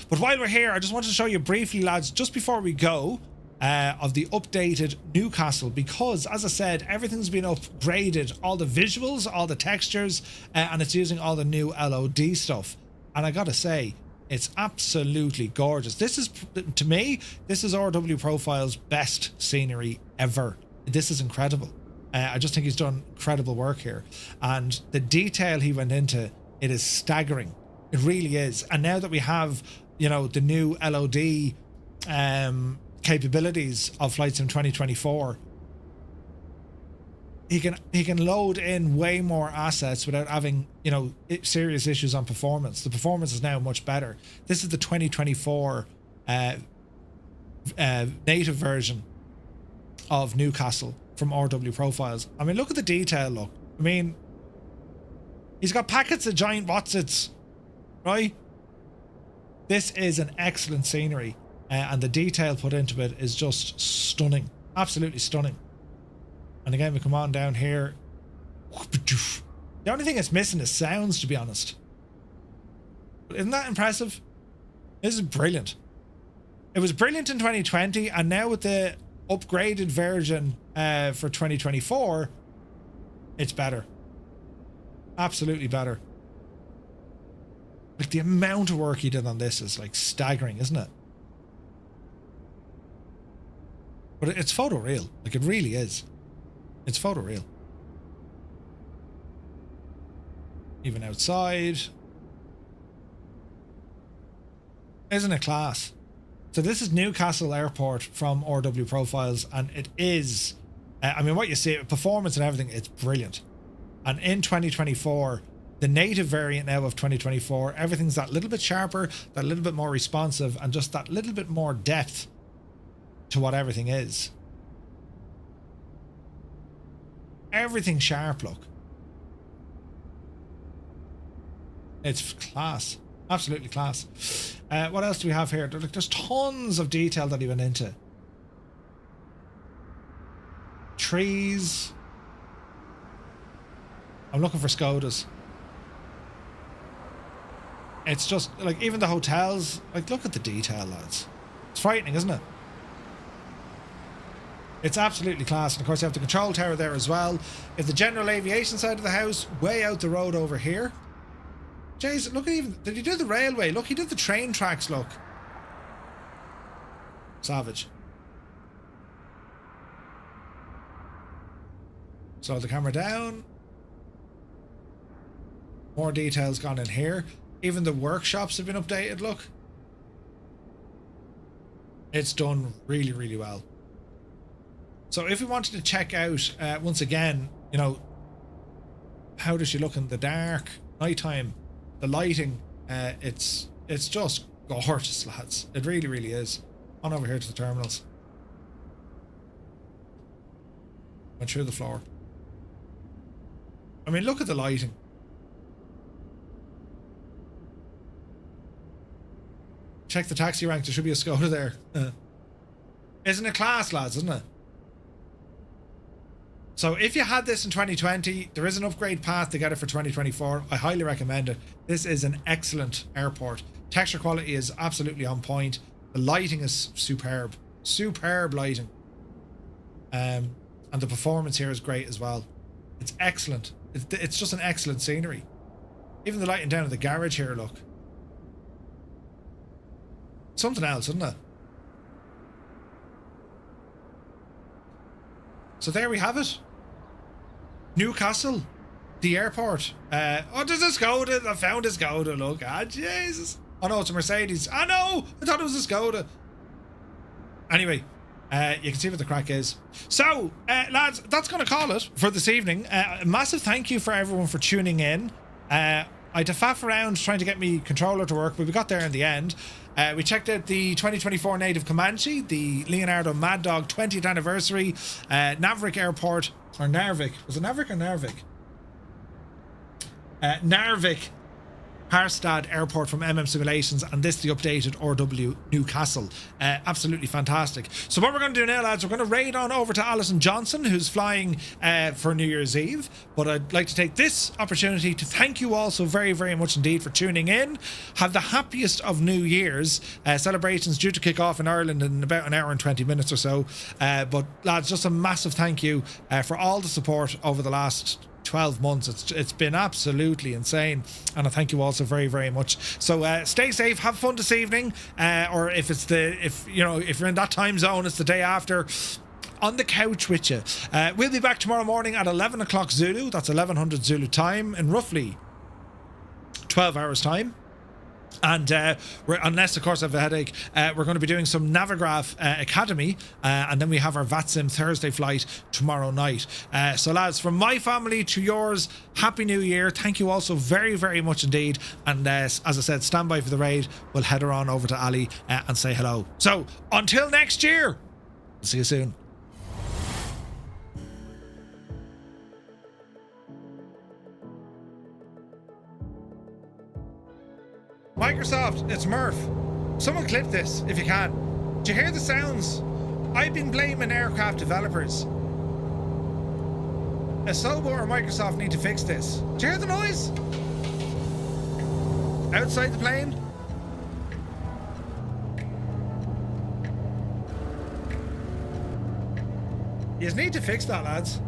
But while we're here, I just wanted to show you briefly, lads, just before we go, of the updated Newcastle, because as I said, everything's been upgraded, all the visuals, all the textures, and it's using all the new LOD stuff. And I gotta say, it's absolutely gorgeous. This is, to me, this is RW Profile's best scenery ever. This is incredible. I just think he's done incredible work here, and the detail he went into, it is staggering. It really is. And now that we have, you know, the new LOD capabilities of Flight Sim 2024, he can load in way more assets without having, you know, serious issues on performance. The performance is now much better. This is the 2024 native version of Newcastle from RW Profiles. I mean, look at the detail, look. I mean, he's got packets of giant Watsits, right? This is an excellent scenery, and the detail put into it is just stunning. Absolutely stunning. And again, we come on down here. The only thing it's missing is sounds, to be honest. But isn't that impressive? This is brilliant. It was brilliant in 2020, and now with the upgraded version for 2024, it's better. Absolutely better. Like, the amount of work he did on this is like staggering, isn't it? But it's photoreal. Like, it really is. It's photoreal. Even outside. Isn't it class? So this is Newcastle Airport from RW Profiles, and it is, I mean, what you see, performance and everything, it's brilliant. And in 2024, the native variant now of 2024, everything's that little bit sharper, that little bit more responsive, and just that little bit more depth to what everything is. Everything sharp, look. It's class. Absolutely class. What else do we have here? There's tons of detail that he went into. Trees. I'm looking for Skodas. It's just, like, even the hotels, like, look at the detail, lads. It's frightening, isn't it? It's absolutely class. And of course, you have the control tower there as well. If the general aviation side of the house, way out the road over here. Jeez, look at even, did he do the railway? Look, he did the train tracks, look. Savage. Slow the camera down. More details gone in here. Even the workshops have been updated, look. It's done really, really well. So if we wanted to check out, once again, you know, how does she look in the dark, nighttime, the lighting, it's just gorgeous, lads. It really, really is. On over here to the terminals. Went through the floor. I mean, look at the lighting. Check the taxi rank. There should be a Skoda there. Isn't it class, lads? Isn't it? So if you had this in 2020, there is an upgrade path to get it for 2024. I highly recommend it. This is an excellent airport. Texture quality is absolutely on point. The lighting is superb. Superb lighting. And the performance here is great as well. It's excellent. It's just an excellent scenery. Even the lighting down in the garage here, look. Something else, isn't it? So there we have it. Newcastle, the airport. Oh, there's a Skoda. I found a Skoda. Look, Jesus. Oh no, it's a Mercedes. Oh no, I thought it was a Skoda. Anyway, you can see what the crack is. So, lads, that's going to call it for this evening. A massive thank you for everyone for tuning in. I had to faff around trying to get me controller to work, but we got there in the end. We checked out the 2024 native Comanche, the Leonardo Maddog 20th anniversary, Narvik Airport, or Narvik. Was it Narvik or Narvik? Narvik Harstad Airport from Simulations, and this the updated RW Newcastle. Absolutely fantastic. So what we're going to do now, lads, we're going to raid on over to Alison Johnson, who's flying for New Year's Eve. But I'd like to take this opportunity to thank you all so very, very much indeed for tuning in. Have the happiest of New Year's. Celebrations due to kick off in Ireland in about an hour and 20 minutes or so. But lads, just a massive thank you for all the support over the last 12 months. It's been absolutely insane, and I thank you all so very, very much. So stay safe, have fun this evening, or if you're in that time zone, it's the day after, on the couch with you. We'll be back tomorrow morning at 11 o'clock Zulu. That's 1100 Zulu time in roughly 12 hours time. And unless of course I have a headache, we're going to be doing some Navigraph Academy, and then we have our VATSIM Thursday flight tomorrow night. So lads, from my family to yours, Happy New Year. Thank you all so very, very much indeed. And as I said, stand by for the raid. We'll head her on over to Ali and say hello. So until next year, see you soon. Microsoft, it's Murph. Someone clip this if you can. Do you hear the sounds? I've been blaming aircraft developers. Asobo or Microsoft need to fix this. Do you hear the noise? Outside the plane? You need to fix that, lads.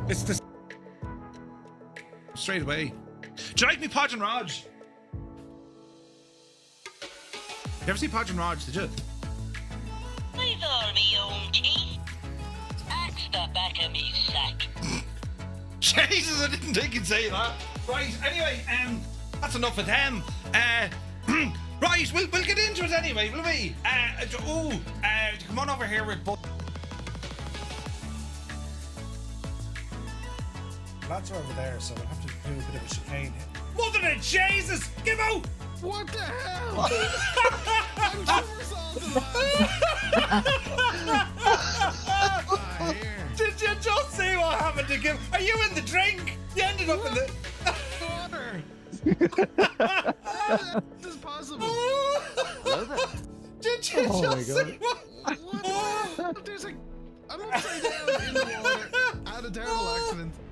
It's the... Straight away. Do you like me, Podge and Raj? You ever see Podge and Raj, did you? With all me own teeth. That's the back of me sack. Jesus, I didn't think you'd say that. Right, anyway, that's enough of them. Right, we'll get into it anyway, will we? Come on over here with lads are over there, so we'll have to do a bit of a chicane here. Mother of Jesus! Give out! What the hell? I'm Did you just see what happened to Kim? Are you in the drink? You ended up in the water. This is possible. Did you just see what? There's I'm upside down in the water. I had a terrible accident.